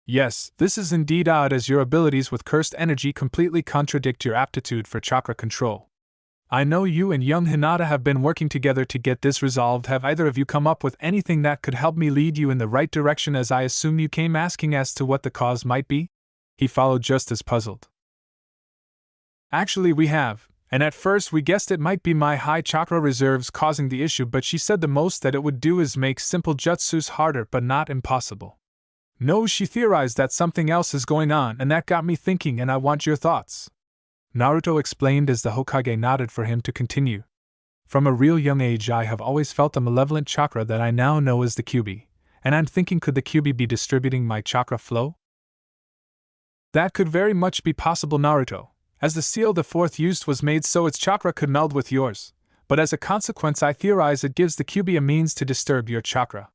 Yes, this is indeed odd, as your abilities with cursed energy completely contradict your aptitude for chakra control. I know you and young Hinata have been working together to get this resolved. Have either of you come up with anything that could help me lead you in the right direction, as I assume you came asking as to what the cause might be? He followed, just as puzzled. Actually, we have, and at first we guessed it might be my high chakra reserves causing the issue, but she said the most that it would do is make simple jutsus harder but not impossible. No, she theorized that something else is going on, and that got me thinking, and I want your thoughts, Naruto explained as the Hokage nodded for him to continue. From a real young age I have always felt a malevolent chakra that I now know as the Kyuubi, and I'm thinking, could the Kyuubi be distributing my chakra flow? That could very much be possible, Naruto, as the seal the fourth used was made so its chakra could meld with yours, but as a consequence I theorize it gives the Kyuubi a means to disturb your chakra,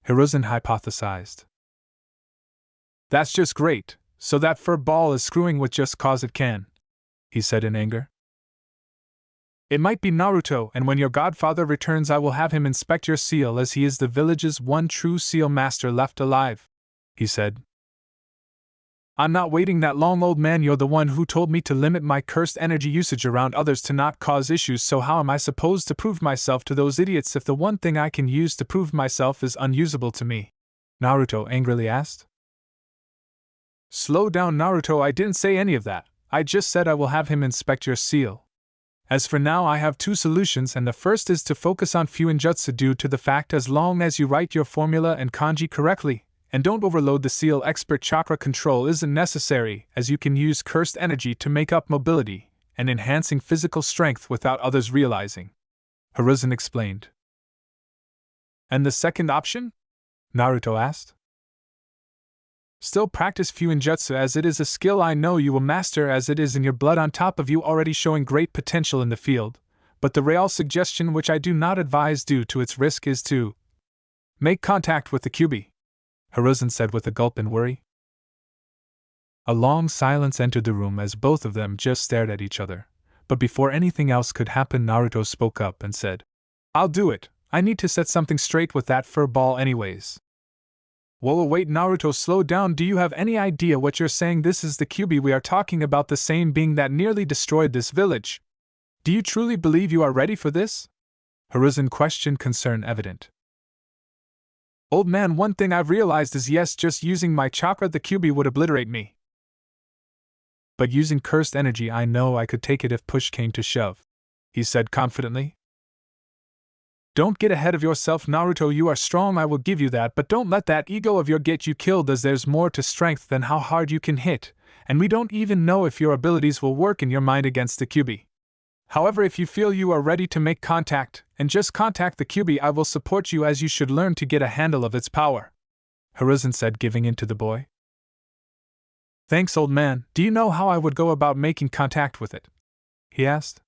Hiruzen hypothesized. That's just great, so that fur ball is screwing with just cause it can, he said in anger. It might be, Naruto, and when your godfather returns I will have him inspect your seal, as he is the village's one true seal master left alive, he said. I'm not waiting that long, old man. You're the one who told me to limit my cursed energy usage around others to not cause issues, so how am I supposed to prove myself to those idiots if the one thing I can use to prove myself is unusable to me? Naruto angrily asked. Slow down, Naruto, I didn't say any of that. I just said I will have him inspect your seal. As for now, I have two solutions, and the first is to focus on Fuinjutsu due to the fact as long as you write your formula and kanji correctly, and don't overload the seal, expert chakra control isn't necessary, as you can use cursed energy to make up mobility and enhancing physical strength without others realizing, Hiruzen explained. And the second option? Naruto asked. Still practice Fuinjutsu, as it is a skill I know you will master, as it is in your blood, on top of you already showing great potential in the field, but the real suggestion, which I do not advise due to its risk, is to make contact with the Kyuubi, Hiruzen said with a gulp in worry. A long silence entered the room as both of them just stared at each other, but before anything else could happen Naruto spoke up and said, I'll do it. I need to set something straight with that fur ball anyways. Whoa, wait, Naruto, slow down. Do you have any idea what you're saying? This is the Kyuubi we are talking about, the same being that nearly destroyed this village. Do you truly believe you are ready for this? Hiruzen questioned, concern evident. Old man, one thing I've realized is yes, just using my chakra the Kyuubi would obliterate me. But using cursed energy I know I could take it if push came to shove, he said confidently. Don't get ahead of yourself, Naruto, you are strong, I will give you that, but don't let that ego of yours get you killed, as there's more to strength than how hard you can hit, and we don't even know if your abilities will work in your mind against the Kyuubi. However, if you feel you are ready to make contact, and just contact the Kyuubi, I will support you, as you should learn to get a handle of its power, Hiruzen said, giving in to the boy. Thanks, old man. Do you know how I would go about making contact with it? He asked.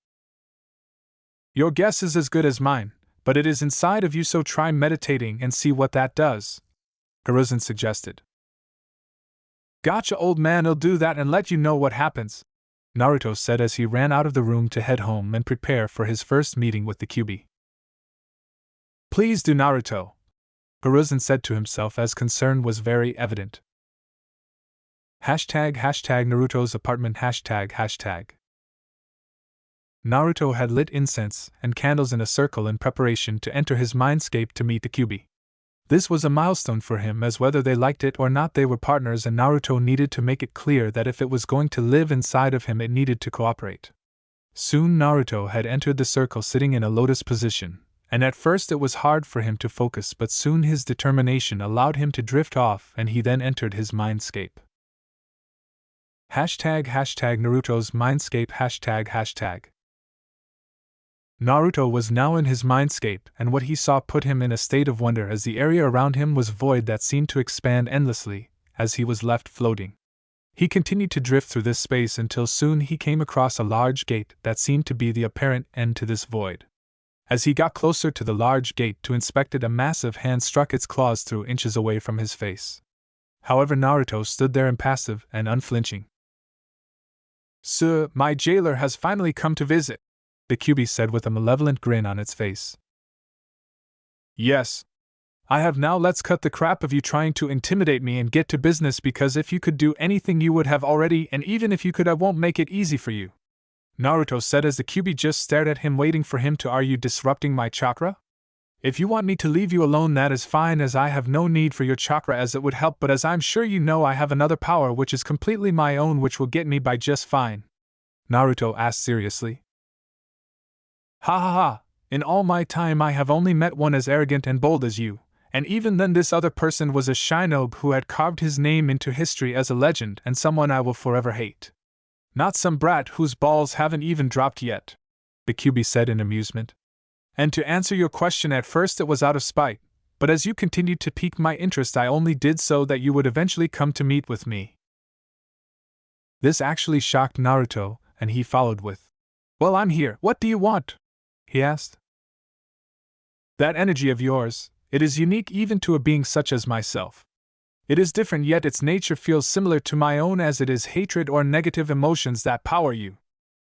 Your guess is as good as mine, but it is inside of you, so try meditating and see what that does, Hiruzen suggested. Gotcha, old man, I'll do that and let you know what happens, Naruto said as he ran out of the room to head home and prepare for his first meeting with the Kyuubi. Please do, Naruto, Hiruzen said to himself as concern was very evident. Hashtag Naruto's apartment hashtag. Naruto had lit incense and candles in a circle in preparation to enter his mindscape to meet the Kyuubi. This was a milestone for him, as whether they liked it or not they were partners, and Naruto needed to make it clear that if it was going to live inside of him it needed to cooperate. Soon Naruto had entered the circle sitting in a lotus position, and at first it was hard for him to focus, but soon his determination allowed him to drift off and he then entered his mindscape. Hashtag Naruto's mindscape hashtag. Naruto was now in his mindscape, and what he saw put him in a state of wonder, as the area around him was void that seemed to expand endlessly, as he was left floating. He continued to drift through this space until soon he came across a large gate that seemed to be the apparent end to this void. As he got closer to the large gate to inspect it, a massive hand struck its claws through inches away from his face. However, Naruto stood there impassive and unflinching. Sir, my jailer has finally come to visit, the Kyuubi said with a malevolent grin on its face. Yes. I have now. Let's cut the crap of you trying to intimidate me and get to business, because if you could do anything you would have already, and even if you could I won't make it easy for you, Naruto said as the Kyuubi just stared at him, waiting for him to argue. Disrupting my chakra? If you want me to leave you alone, that is fine, as I have no need for your chakra, as it would help, but as I'm sure you know, I have another power which is completely my own, which will get me by just fine, Naruto asked seriously. Ha ha ha, in all my time I have only met one as arrogant and bold as you, and even then this other person was a shinobi who had carved his name into history as a legend, and someone I will forever hate. Not some brat whose balls haven't even dropped yet, the Kyuubi said in amusement. And to answer your question, at first it was out of spite, but as you continued to pique my interest I only did so that you would eventually come to meet with me. This actually shocked Naruto, and he followed with, Well, I'm here, what do you want? He asked. That energy of yours, it is unique even to a being such as myself. It is different, yet its nature feels similar to my own, as it is hatred or negative emotions that power you.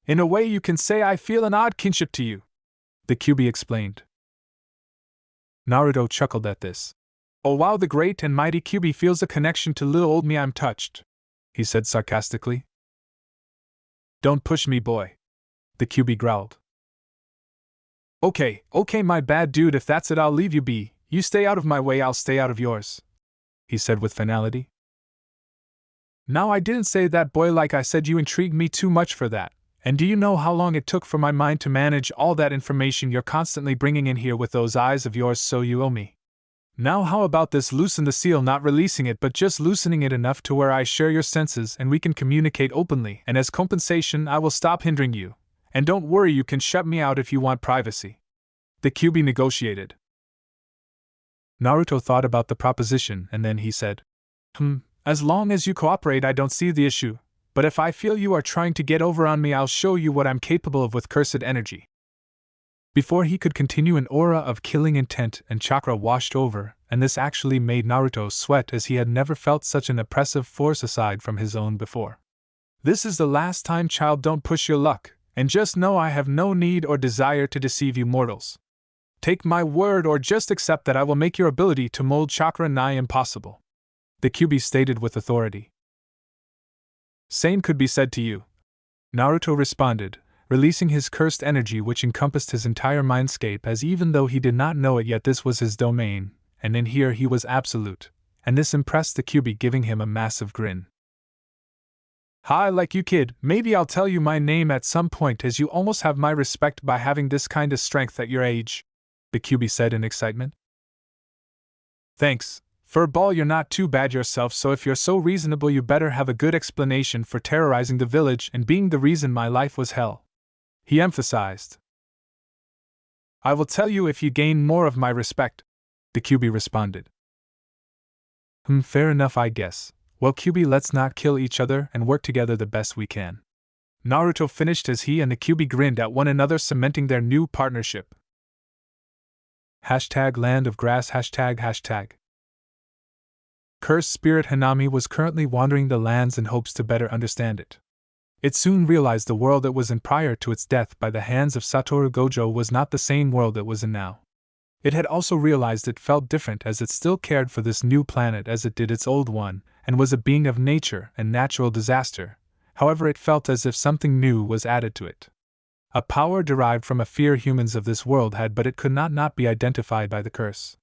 In a way you can say I feel an odd kinship to you, the Kyuubi explained. Naruto chuckled at this. Oh wow, the great and mighty Kyuubi feels a connection to little old me. I'm touched, he said sarcastically. Don't push me, boy, the Kyuubi growled. Okay, my bad, dude, if that's it I'll leave you be. You stay out of my way, I'll stay out of yours, he said with finality. Now I didn't say that, boy, like I said, you intrigued me too much for that. And do you know how long it took for my mind to manage all that information you're constantly bringing in here with those eyes of yours, so you owe me. Now how about this, loosen the seal, not releasing it but just loosening it enough to where I share your senses and we can communicate openly, and as compensation I will stop hindering you. And don't worry, you can shut me out if you want privacy, the Kyuubi negotiated. Naruto thought about the proposition and then he said, As long as you cooperate I don't see the issue, but if I feel you are trying to get over on me I'll show you what I'm capable of with cursed energy. Before he could continue, an aura of killing intent and chakra washed over, and this actually made Naruto sweat, as he had never felt such an oppressive force aside from his own before. This is the last time, child, don't push your luck, and just know I have no need or desire to deceive you mortals. Take my word or just accept that I will make your ability to mold chakra nigh impossible. the Kyuubi stated with authority. Same could be said to you, Naruto responded, releasing his cursed energy which encompassed his entire mindscape, as even though he did not know it yet this was his domain, and in here he was absolute, and this impressed the Kyuubi, giving him a massive grin. Hi, like you kid, maybe I'll tell you my name at some point, as you almost have my respect by having this kind of strength at your age, the Kyuubi said in excitement. Thanks, Furball, you're not too bad yourself, so if you're so reasonable you better have a good explanation for terrorizing the village and being the reason my life was hell, he emphasized. I will tell you if you gain more of my respect, the Kyuubi responded. Fair enough, I guess. Well, Kyuubi, let's not kill each other and work together the best we can, Naruto finished as he and the Kyuubi grinned at one another, cementing their new partnership. #land of grass ##. Cursed spirit Hanami was currently wandering the lands in hopes to better understand it. It soon realized the world it was in prior to its death by the hands of SATORU Gojo was not the same world it was in now. It had also realized it felt different, as it still cared for this new planet as it did its old one, and was a being of nature and natural disaster. However, it felt as if something new was added to it. A power derived from a fear humans of this world had, but it could not be identified by the curse.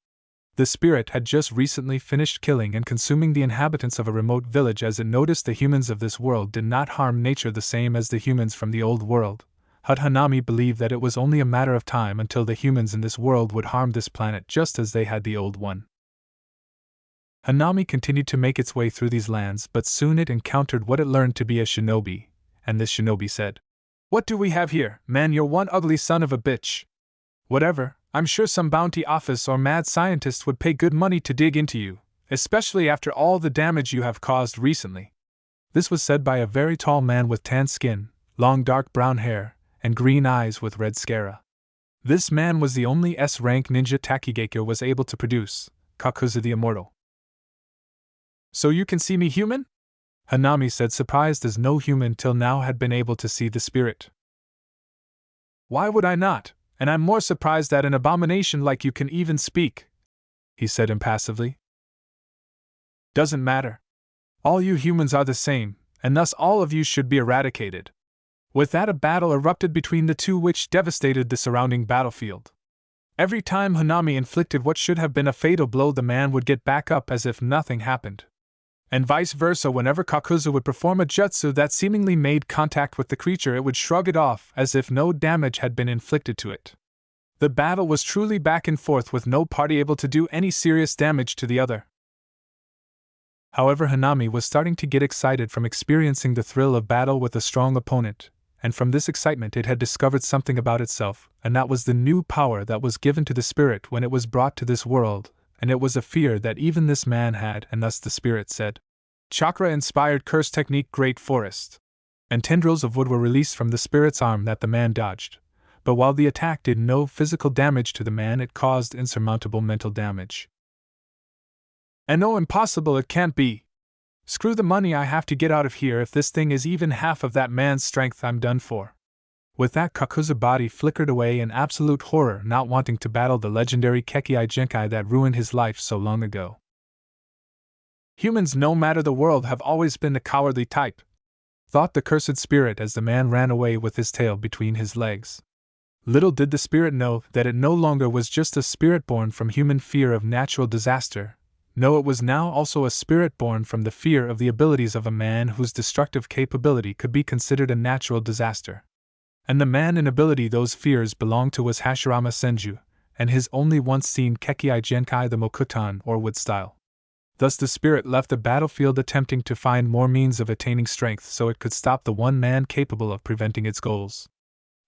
The spirit had just recently finished killing and consuming the inhabitants of a remote village, as it noticed the humans of this world did not harm nature the same as the humans from the old world. Hanami believed that it was only a matter of time until the humans in this world would harm this planet just as they had the old one. Hanami continued to make its way through these lands, but soon it encountered what it learned to be a shinobi, and this shinobi said, "What do we have here, man? You're one ugly son of a bitch. Whatever, I'm sure some bounty office or mad scientist would pay good money to dig into you, especially after all the damage you have caused recently." This was said by a very tall man with tan skin, long dark brown hair, and green eyes with red sclera. This man was the only S-rank ninja Takigakyo was able to produce, Kakuzu the Immortal. "So you can see me, human?" Hanami said, surprised, as no human till now had been able to see the spirit. "Why would I not? And I'm more surprised that an abomination like you can even speak," he said impassively. "Doesn't matter. All you humans are the same, and thus all of you should be eradicated." With that, a battle erupted between the two, which devastated the surrounding battlefield. Every time Hanami inflicted what should have been a fatal blow, the man would get back up as if nothing happened. And vice versa, whenever Kakuzu would perform a jutsu that seemingly made contact with the creature, it would shrug it off as if no damage had been inflicted to it. The battle was truly back and forth, with no party able to do any serious damage to the other. However, Hanami was starting to get excited from experiencing the thrill of battle with a strong opponent, and from this excitement it had discovered something about itself, and that was the new power that was given to the spirit when it was brought to this world, and it was a fear that even this man had, and thus the spirit said, "Chakra-inspired curse technique, Great Forest." And tendrils of wood were released from the spirit's arm that the man dodged, but while the attack did no physical damage to the man, it caused insurmountable mental damage. "And no, impossible, it can't be. Screw the money I have to get out of here. If this thing is even half of that man's strength, I'm done for." With that, Kakuzu's body flickered away in absolute horror, not wanting to battle the legendary Kekkei Genkai that ruined his life so long ago. "Humans, no matter the world, have always been the cowardly type," thought the cursed spirit as the man ran away with his tail between his legs. Little did the spirit know that it no longer was just a spirit born from human fear of natural disaster. No, it was now also a spirit born from the fear of the abilities of a man whose destructive capability could be considered a natural disaster. And the man in ability those fears belonged to was Hashirama Senju, and his only once seen Kekkei Genkai, the Mokutan or wood style. Thus the spirit left the battlefield, attempting to find more means of attaining strength so it could stop the one man capable of preventing its goals.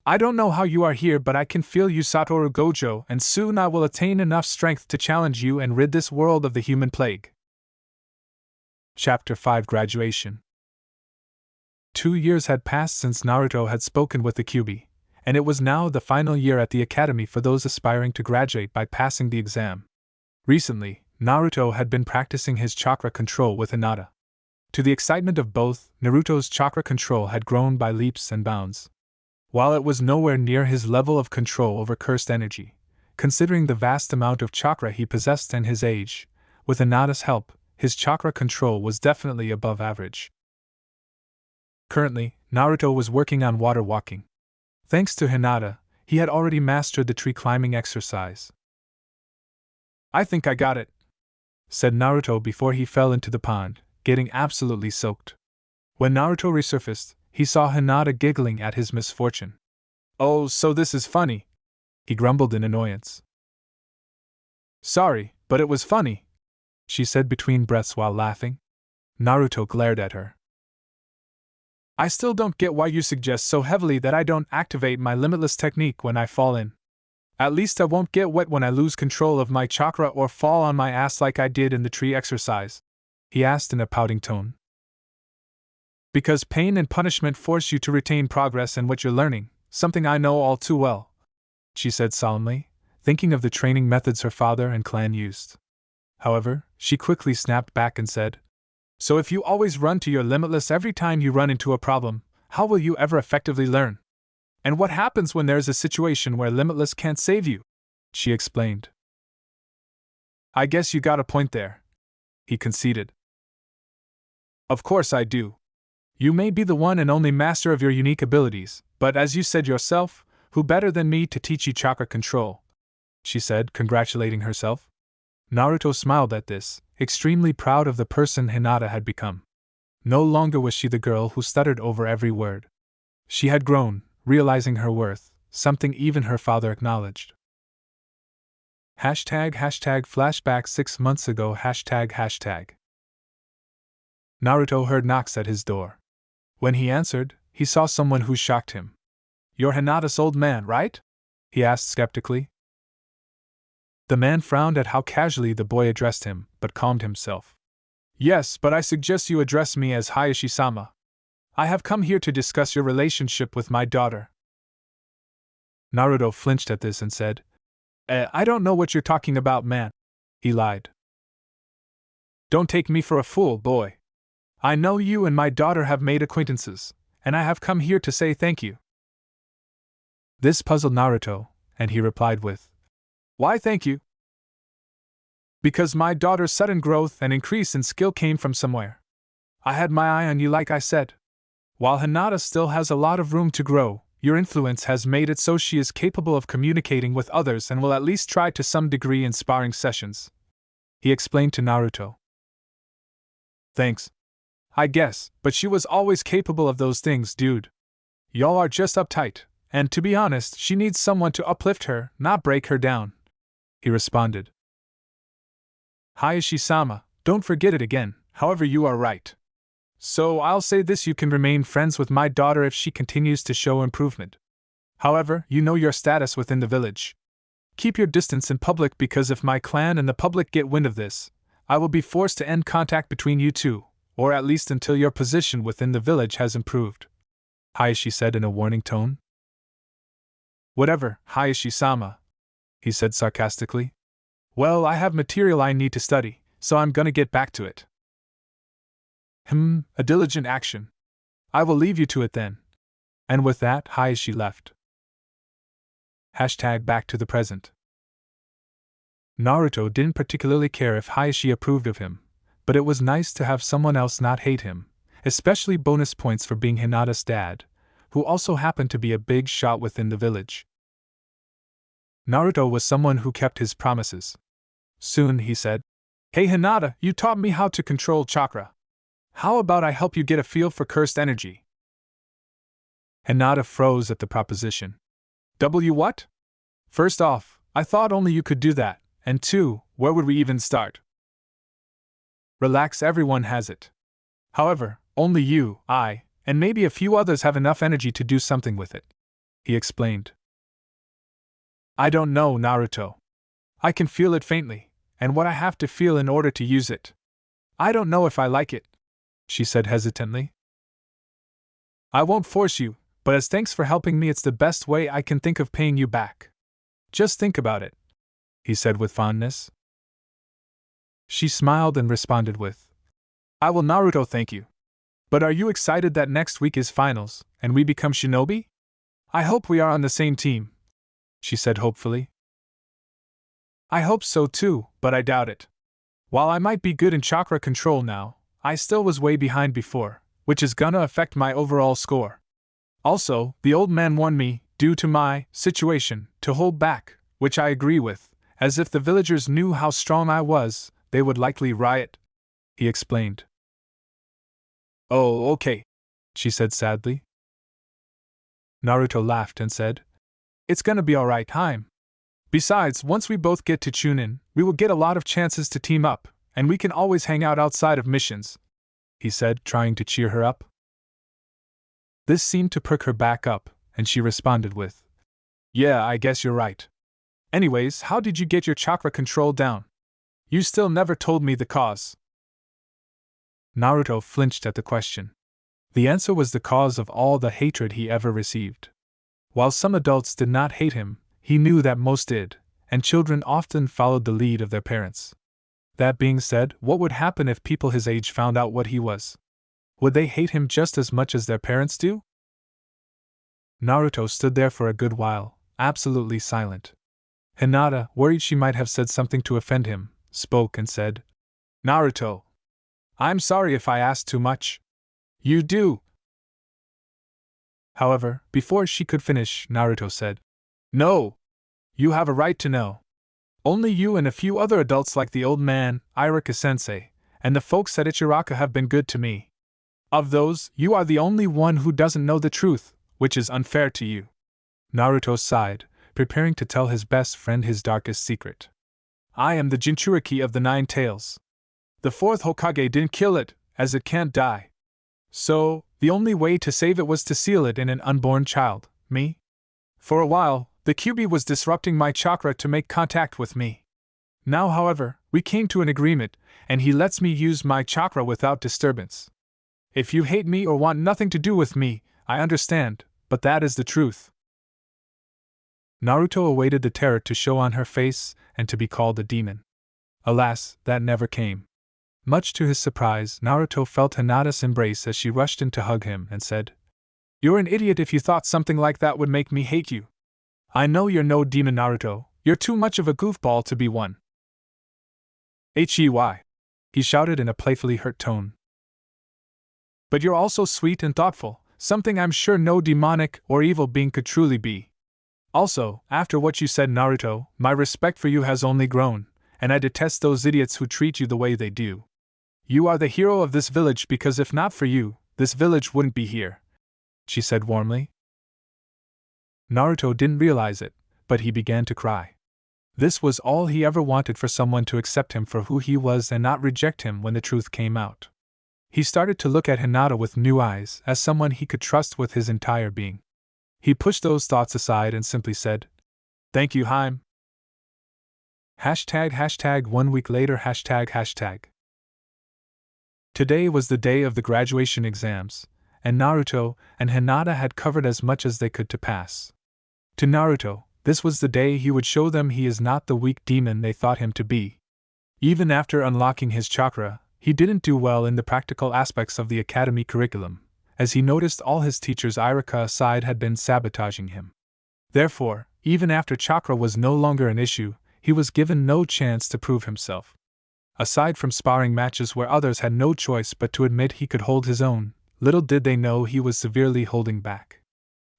"I don't know how you are here, but I can feel you, SATORU Gojo, and soon I will attain enough strength to challenge you and rid this world of the human plague." Chapter 5: Graduation. 2 years had passed since Naruto had spoken with the Kyuubi, and it was now the final year at the academy for those aspiring to graduate by passing the exam. Recently, Naruto had been practicing his chakra control with Hinata. To the excitement of both, Naruto's chakra control had grown by leaps and bounds. While it was nowhere near his level of control over cursed energy, considering the vast amount of chakra he possessed and his age, with Hinata's help, his chakra control was definitely above average. Currently, Naruto was working on water walking. Thanks to Hinata, he had already mastered the tree climbing exercise. "I think I got it," said Naruto before he fell into the pond, getting absolutely soaked. When Naruto resurfaced, he saw Hinata giggling at his misfortune. "Oh, so this is funny," he grumbled in annoyance. "Sorry, but it was funny," she said between breaths while laughing. Naruto glared at her. "I still don't get why you suggest so heavily that I don't activate my limitless technique when I fall in. At least I won't get wet when I lose control of my chakra or fall on my ass like I did in the tree exercise," he asked in a pouting tone. "Because pain and punishment force you to retain progress in what you're learning, something I know all too well," she said solemnly, thinking of the training methods her father and clan used. However, she quickly snapped back and said, "So if you always run to your limitless every time you run into a problem, how will you ever effectively learn? And what happens when there's a situation where limitless can't save you?" she explained. "I guess you got a point there," he conceded. "Of course I do. You may be the one and only master of your unique abilities, but as you said yourself, who better than me to teach you chakra control?" she said, congratulating herself. Naruto smiled at this, extremely proud of the person Hinata had become. No longer was she the girl who stuttered over every word. She had grown, realizing her worth, something even her father acknowledged. #flashback 6 months ago #. Naruto heard knocks at his door. When he answered, he saw someone who shocked him. "You're Hinata's old man, right?" he asked skeptically. The man frowned at how casually the boy addressed him, but calmed himself. "Yes, but I suggest you address me as Hayashi-sama. I have come here to discuss your relationship with my daughter." Naruto flinched at this and said, I don't know what you're talking about, man," he lied. "Don't take me for a fool, boy. I know you and my daughter have made acquaintances, and I have come here to say thank you." This puzzled Naruto, and he replied with, "Why thank you?" "Because my daughter's sudden growth and increase in skill came from somewhere. I had my eye on you like I said. While Hinata still has a lot of room to grow, your influence has made it so she is capable of communicating with others and will at least try to some degree in sparring sessions," he explained to Naruto. "Thanks. I guess, but she was always capable of those things, dude. Y'all are just uptight, and to be honest, she needs someone to uplift her, not break her down," he responded. "Hayashi-sama, don't forget it again, however you are right. So I'll say this, you can remain friends with my daughter if she continues to show improvement. However, you know your status within the village. Keep your distance in public because if my clan and the public get wind of this, I will be forced to end contact between you two, or at least until your position within the village has improved," Hayashi said in a warning tone. "Whatever, Hayashi-sama," he said sarcastically. "Well, I have material I need to study, so I'm gonna get back to it." A diligent action. I will leave you to it then." And with that, Hayashi left. Back to the present. Naruto didn't particularly care if Hayashi approved of him, but it was nice to have someone else not hate him, especially bonus points for being Hinata's dad, who also happened to be a big shot within the village. Naruto was someone who kept his promises. Soon he said, "Hey Hinata, you taught me how to control chakra. How about I help you get a feel for cursed energy?" Hinata froze at the proposition. What? First off, I thought only you could do that, and two, where would we even start?" "Relax, everyone has it. However, only you, I, and maybe a few others have enough energy to do something with it," he explained. "I don't know, Naruto. I can feel it faintly, and what I have to feel in order to use it. I don't know if I like it," she said hesitantly. "I won't force you, but as thanks for helping me, it's the best way I can think of paying you back. Just think about it," he said with fondness. She smiled and responded with, "I will, Naruto, thank you. But are you excited that next week is finals, and we become shinobi? I hope we are on the same team," she said hopefully. "I hope so too, but I doubt it. While I might be good in chakra control now, I still was way behind before, which is gonna affect my overall score. Also, the old man warned me, due to my situation, to hold back, which I agree with, as if the villagers knew how strong I was, they would likely riot," he explained. "Oh, okay," she said sadly. Naruto laughed and said, "It's gonna be alright, Haim. Besides, once we both get to Chunin, we will get a lot of chances to team up, and we can always hang out outside of missions," he said, trying to cheer her up. This seemed to perk her back up, and she responded with, "Yeah, I guess you're right. Anyways, how did you get your chakra control down? You still never told me the cause." Naruto flinched at the question. The answer was the cause of all the hatred he ever received. While some adults did not hate him, he knew that most did, and children often followed the lead of their parents. That being said, what would happen if people his age found out what he was? Would they hate him just as much as their parents do? Naruto stood there for a good while, absolutely silent. Hinata, worried she might have said something to offend him, spoke and said, "Naruto, I'm sorry if I asked too much." "You do." However, before she could finish, Naruto said, "No! You have a right to know. Only you and a few other adults like the old man, Iruka-sensei, and the folks at Ichiraka have been good to me. Of those, you are the only one who doesn't know the truth, which is unfair to you." Naruto sighed, preparing to tell his best friend his darkest secret. "I am the Jinchuriki of the Nine Tails. The fourth Hokage didn't kill it, as it can't die. So, the only way to save it was to seal it in an unborn child, me. For a while, the Kyuubi was disrupting my chakra to make contact with me. Now, however, we came to an agreement, and he lets me use my chakra without disturbance. If you hate me or want nothing to do with me, I understand, but that is the truth." Naruto awaited the terror to show on her face and to be called a demon. Alas, that never came. Much to his surprise, Naruto felt Hinata's embrace as she rushed in to hug him and said, "You're an idiot if you thought something like that would make me hate you. I know you're no demon, Naruto, you're too much of a goofball to be one." "Hey," he shouted in a playfully hurt tone. "But you're also sweet and thoughtful, something I'm sure no demonic or evil being could truly be. Also, after what you said, Naruto, my respect for you has only grown, and I detest those idiots who treat you the way they do. You are the hero of this village because if not for you, this village wouldn't be here," she said warmly. Naruto didn't realize it, but he began to cry. This was all he ever wanted, for someone to accept him for who he was and not reject him when the truth came out. He started to look at Hinata with new eyes, as someone he could trust with his entire being. He pushed those thoughts aside and simply said, "Thank you, Haim." ## 1 week later ##. Today was the day of the graduation exams, and Naruto and Hinata had covered as much as they could to pass. To Naruto, this was the day he would show them he is not the weak demon they thought him to be. Even after unlocking his chakra, he didn't do well in the practical aspects of the academy curriculum, as he noticed all his teachers Iruka aside had been sabotaging him. Therefore, even after chakra was no longer an issue, he was given no chance to prove himself. Aside from sparring matches where others had no choice but to admit he could hold his own, little did they know he was severely holding back.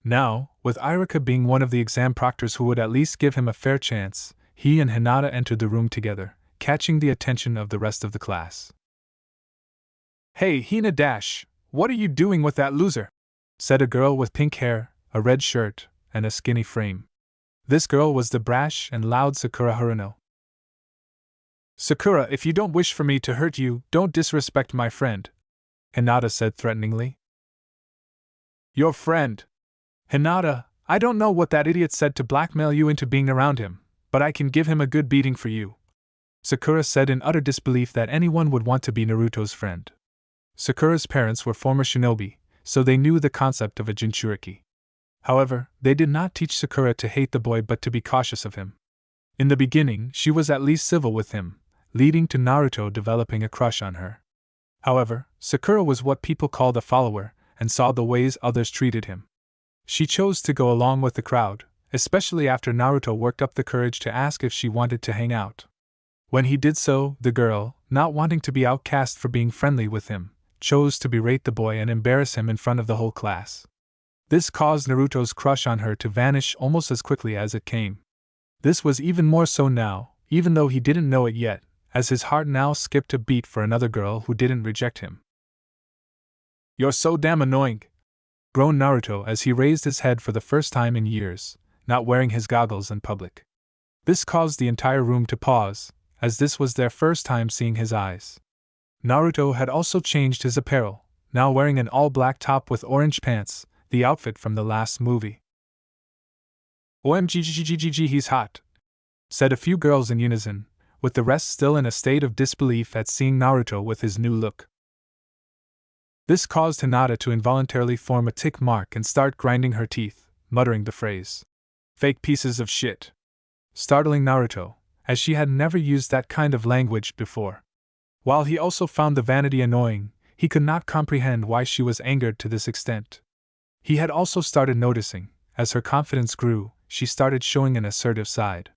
Now, with Iruka being one of the exam proctors who would at least give him a fair chance, he and Hinata entered the room together, catching the attention of the rest of the class. "Hey, Hina Dash, what are you doing with that loser?" said a girl with pink hair, a red shirt, and a skinny frame. This girl was the brash and loud Sakura Haruno. "Sakura, if you don't wish for me to hurt you, don't disrespect my friend," Hinata said threateningly. "Your friend? Hinata, I don't know what that idiot said to blackmail you into being around him, but I can give him a good beating for you," Sakura said in utter disbelief that anyone would want to be Naruto's friend. Sakura's parents were former shinobi, so they knew the concept of a Jinchuriki. However, they did not teach Sakura to hate the boy but to be cautious of him. In the beginning, she was at least civil with him, leading to Naruto developing a crush on her. However, Sakura was what people called a follower, and saw the ways others treated him. She chose to go along with the crowd, especially after Naruto worked up the courage to ask if she wanted to hang out. When he did so, the girl, not wanting to be outcast for being friendly with him, chose to berate the boy and embarrass him in front of the whole class. This caused Naruto's crush on her to vanish almost as quickly as it came. This was even more so now, even though he didn't know it yet, as his heart now skipped a beat for another girl who didn't reject him. "You're so damn annoying," groaned Naruto as he raised his head for the first time in years, not wearing his goggles in public. This caused the entire room to pause, as this was their first time seeing his eyes. Naruto had also changed his apparel, now wearing an all-black top with orange pants, the outfit from the last movie. "OMG, he's hot," said a few girls in unison, with the rest still in a state of disbelief at seeing Naruto with his new look. This caused Hinata to involuntarily form a tick mark and start grinding her teeth, muttering the phrase, "Fake pieces of shit," startling Naruto, as she had never used that kind of language before. While he also found the vanity annoying, he could not comprehend why she was angered to this extent. He had also started noticing, as her confidence grew, she started showing an assertive side.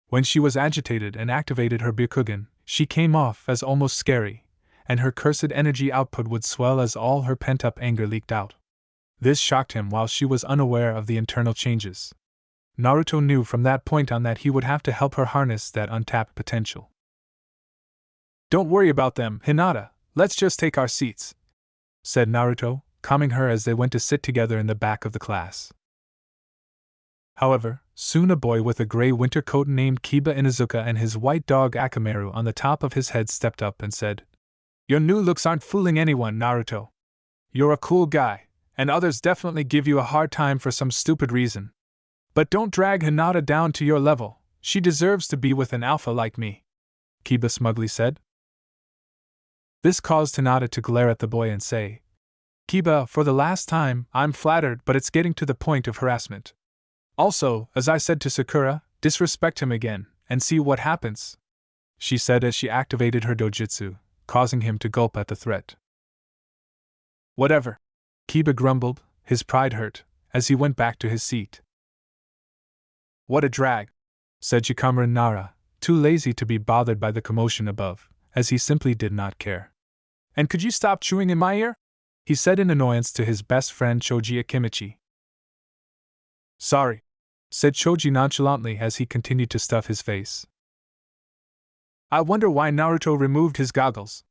When she was agitated and activated her Byakugan, she came off as almost scary, and her cursed energy output would swell as all her pent-up anger leaked out. This shocked him while she was unaware of the internal changes. Naruto knew from that point on that he would have to help her harness that untapped potential. "Don't worry about them, Hinata, let's just take our seats," said Naruto, calming her as they went to sit together in the back of the class. However, soon a boy with a gray winter coat named Kiba Inuzuka and his white dog Akamaru on the top of his head stepped up and said, "Your new looks aren't fooling anyone, Naruto. You're a cool guy, and others definitely give you a hard time for some stupid reason. But don't drag Hinata down to your level, she deserves to be with an alpha like me," Kiba smugly said. This caused Hinata to glare at the boy and say, "Kiba, for the last time, I'm flattered, but it's getting to the point of harassment. Also, as I said to Sakura, disrespect him again, and see what happens," she said as she activated her dojutsu, causing him to gulp at the threat. "Whatever," Kiba grumbled, his pride hurt, as he went back to his seat. "What a drag," said Shikamaru Nara, too lazy to be bothered by the commotion above, as he simply did not care. "And could you stop chewing in my ear?" he said in annoyance to his best friend Choji Akimichi. "Sorry," said Choji nonchalantly as he continued to stuff his face. "I wonder why Naruto removed his goggles.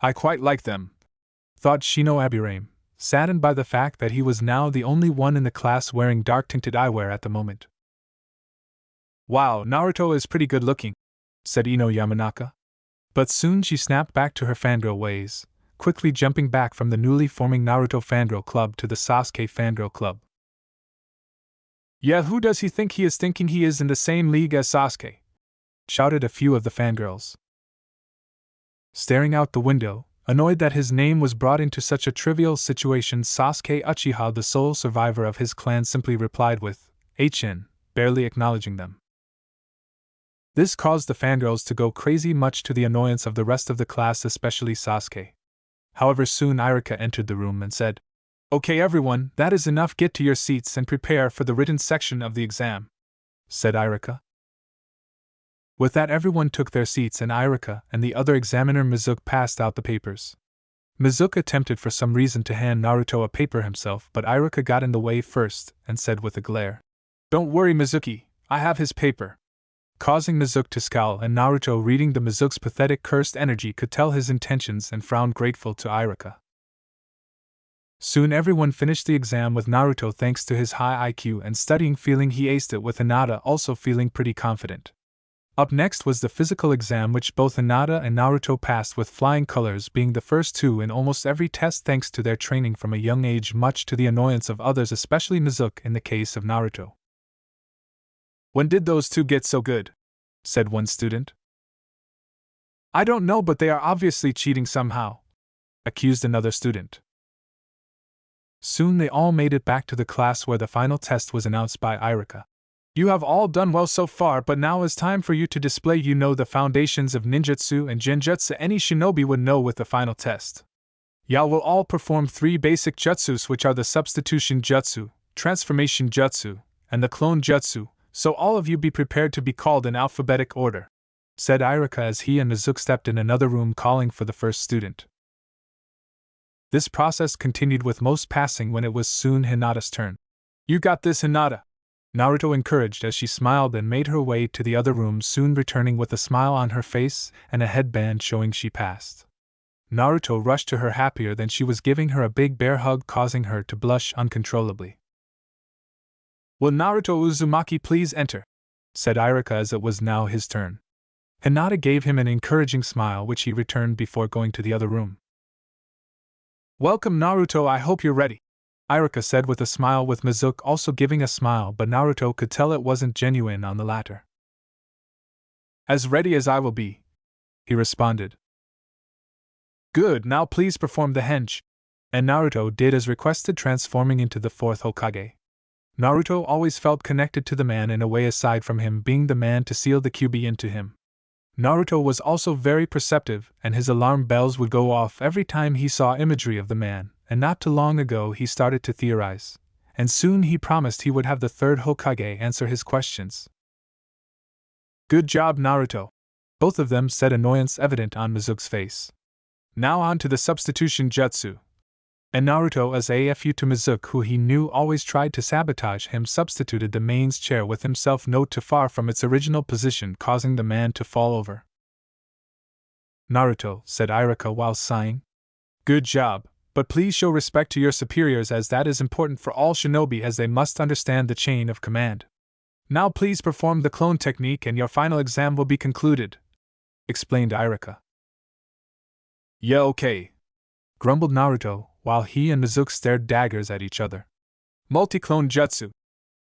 I quite like them," thought Shino Aburame, saddened by the fact that he was now the only one in the class wearing dark-tinted eyewear at the moment. "Wow, Naruto is pretty good looking," said Ino Yamanaka. But soon she snapped back to her fangirl ways, quickly jumping back from the newly forming Naruto Fangirl Club to the Sasuke Fangirl Club. "Yeah, who does he think he is thinking he is in the same league as Sasuke?" shouted a few of the fangirls. Staring out the window, annoyed that his name was brought into such a trivial situation, Sasuke Uchiha, the sole survivor of his clan, simply replied with "HN," barely acknowledging them. This caused the fangirls to go crazy, much to the annoyance of the rest of the class, especially Sasuke. However, soon Irika entered the room and said, "Okay everyone, that is enough, get to your seats and prepare for the written section of the exam," said Irika. With that, everyone took their seats and Irika and the other examiner Mizuki passed out the papers. Mizuki attempted for some reason to hand Naruto a paper himself, but Irika got in the way first and said with a glare, "Don't worry Mizuki, I have his paper," causing Mizuki to scowl, and Naruto, reading the Mizuki's pathetic cursed energy, could tell his intentions and frowned grateful to Irika. Soon everyone finished the exam with Naruto, thanks to his high IQ and studying, feeling he aced it, with Hinata also feeling pretty confident. Up next was the physical exam, which both Hinata and Naruto passed with flying colors, being the first two in almost every test thanks to their training from a young age, much to the annoyance of others, especially Mizuki in the case of Naruto. "When did those two get so good?" said one student. "I don't know, but they are obviously cheating somehow," accused another student. Soon they all made it back to the class, where the final test was announced by Irika. "You have all done well so far, but now is time for you to display the foundations of ninjutsu and genjutsu any shinobi would know with the final test. Y'all will all perform 3 basic jutsus, which are the substitution jutsu, transformation jutsu, and the clone jutsu, so all of you be prepared to be called in alphabetic order," said Irika as he and Mizuki stepped in another room calling for the first student. This process continued with most passing when it was soon Hinata's turn. You got this, Hinata, Naruto encouraged as she smiled and made her way to the other room, soon returning with a smile on her face and a headband showing she passed. Naruto rushed to her happier than she was, giving her a big bear hug, causing her to blush uncontrollably. Will Naruto Uzumaki please enter? Said Irika as it was now his turn. Hinata gave him an encouraging smile, which he returned before going to the other room. Welcome, Naruto, I hope you're ready, Irika said with a smile, with Mizuki also giving a smile, but Naruto could tell it wasn't genuine on the latter. As ready as I will be, he responded. Good, now please perform the henge. And Naruto did as requested, transforming into the fourth Hokage. Naruto always felt connected to the man in a way aside from him being the man to seal the QB into him. Naruto was also very perceptive, and his alarm bells would go off every time he saw imagery of the man, and not too long ago he started to theorize, and soon he promised he would have the third Hokage answer his questions. Good job, Naruto, both of them said, annoyance evident on Mizuki's face. Now on to the substitution jutsu. And Naruto, as AFU to Mizuki, who he knew always tried to sabotage him, substituted the man's chair with himself not too far from its original position, causing the man to fall over. Naruto, said Irika while sighing. Good job, but please show respect to your superiors, as that is important for all shinobi, as they must understand the chain of command. Now please perform the clone technique and your final exam will be concluded, explained Irika. Yeah, okay, grumbled Naruto, while he and Mizuki stared daggers at each other. Multi-clone jutsu,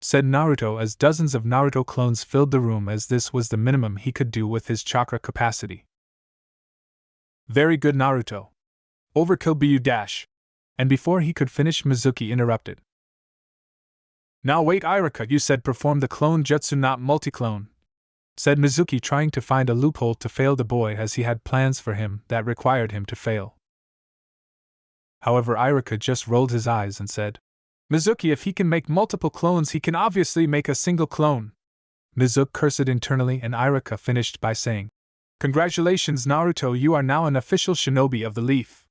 said Naruto as dozens of Naruto clones filled the room, as this was the minimum he could do with his chakra capacity. Very good, Naruto. Overkill bu dash. And before he could finish, Mizuki interrupted. Now wait, Irika, you said perform the clone jutsu, not multi-clone, said Mizuki, trying to find a loophole to fail the boy, as he had plans for him that required him to fail. However, Irika just rolled his eyes and said, Mizuki, if he can make multiple clones, he can obviously make a single clone. Mizuki cursed internally, and Irika finished by saying, Congratulations, Naruto, you are now an official shinobi of the leaf.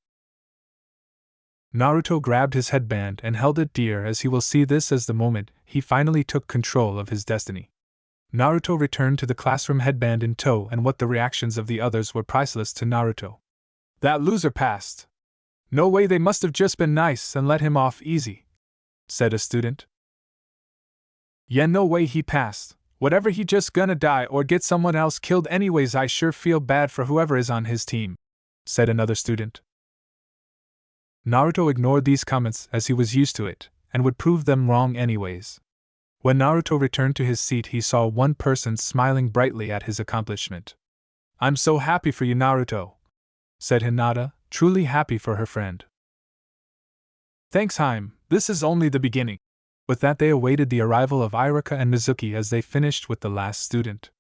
Naruto grabbed his headband and held it dear, as he will see this as the moment he finally took control of his destiny. Naruto returned to the classroom, headband in tow, and what the reactions of the others were priceless to Naruto. That loser passed. No way, they must have just been nice and let him off easy, said a student. Yeah, no way he passed. Whatever, he just gonna die or get someone else killed anyways. I sure feel bad for whoever is on his team, said another student. Naruto ignored these comments, as he was used to it, and would prove them wrong anyways. When Naruto returned to his seat, he saw one person smiling brightly at his accomplishment. I'm so happy for you, Naruto, said Hinata, truly happy for her friend. Thanks, Haim, this is only the beginning. With that, they awaited the arrival of Irika and Mizuki as they finished with the last student.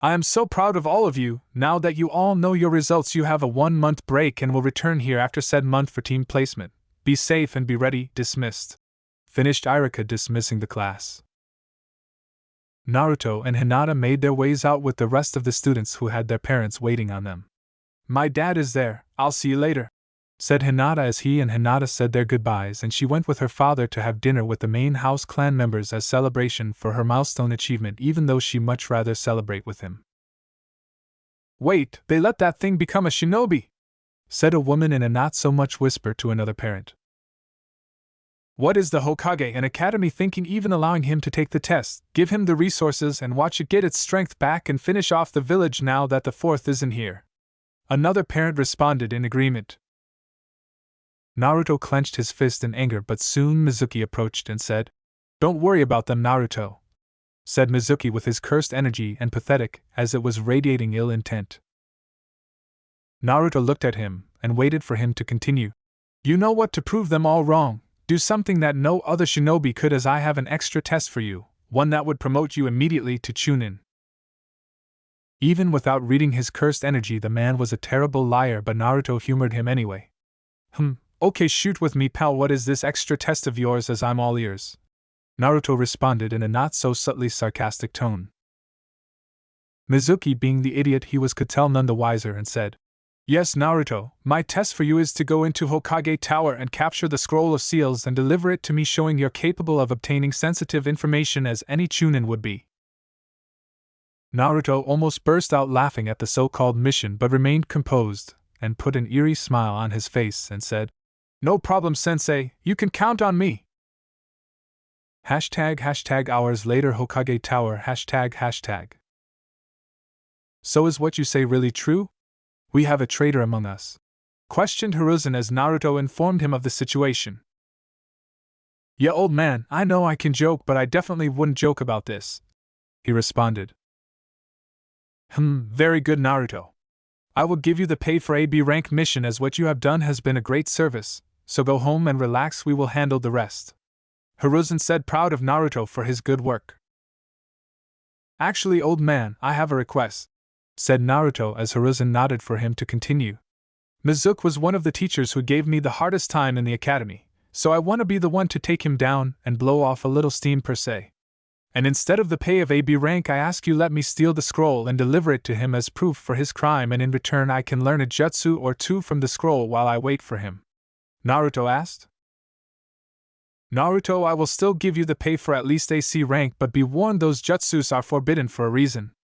I am so proud of all of you. Now that you all know your results, you have a 1-month break and will return here after said month for team placement. Be safe and be ready. Dismissed, finished Irika, dismissing the class. Naruto and Hinata made their ways out with the rest of the students who had their parents waiting on them. My dad is there, I'll see you later, said Hinata as he and Hinata said their goodbyes, and she went with her father to have dinner with the main house clan members as celebration for her milestone achievement, even though she much rather celebrate with him. Wait, they let that thing become a shinobi, said a woman in a not-so-much whisper to another parent. What is the Hokage and Academy thinking, even allowing him to take the test? Give him the resources and watch it get its strength back and finish off the village now that the fourth isn't here. Another parent responded in agreement. Naruto clenched his fist in anger, but soon Mizuki approached and said, Don't worry about them, Naruto, said Mizuki with his cursed energy and pathetic, as it was radiating ill intent. Naruto looked at him and waited for him to continue. You know what, to prove them all wrong, do something that no other shinobi could, as I have an extra test for you, one that would promote you immediately to Chunin. Even without reading his cursed energy, the man was a terrible liar, but Naruto humored him anyway. Okay, shoot with me, pal. What is this extra test of yours, as I'm all ears? Naruto responded in a not-so-subtly sarcastic tone. Mizuki, being the idiot he was, could tell none the wiser and said, "Yes, Naruto, my test for you is to go into Hokage Tower and capture the scroll of seals and deliver it to me, showing you're capable of obtaining sensitive information as any chunin would be." Naruto almost burst out laughing at the so-called mission but remained composed and put an eerie smile on his face and said, "No problem, sensei, you can count on me." ##hours later, Hokage Tower ##. "So is what you say really true? We have a traitor among us?" questioned Hiruzen as Naruto informed him of the situation. "Yeah, old man, I know I can joke, but I definitely wouldn't joke about this," he responded. Very good, Naruto. I will give you the pay for AB rank mission, as what you have done has been a great service, so go home and relax, we will handle the rest," Hiruzen said, proud of Naruto for his good work. "Actually, old man, I have a request," said Naruto as Hiruzen nodded for him to continue. "Mizuki was one of the teachers who gave me the hardest time in the academy, so I want to be the one to take him down and blow off a little steam per se. And instead of the pay of AB rank, I ask you let me steal the scroll and deliver it to him as proof for his crime, and in return I can learn a jutsu or two from the scroll while I wait for him," Naruto asked. "Naruto, I will still give you the pay for at least AC rank, but be warned, those jutsus are forbidden for a reason,"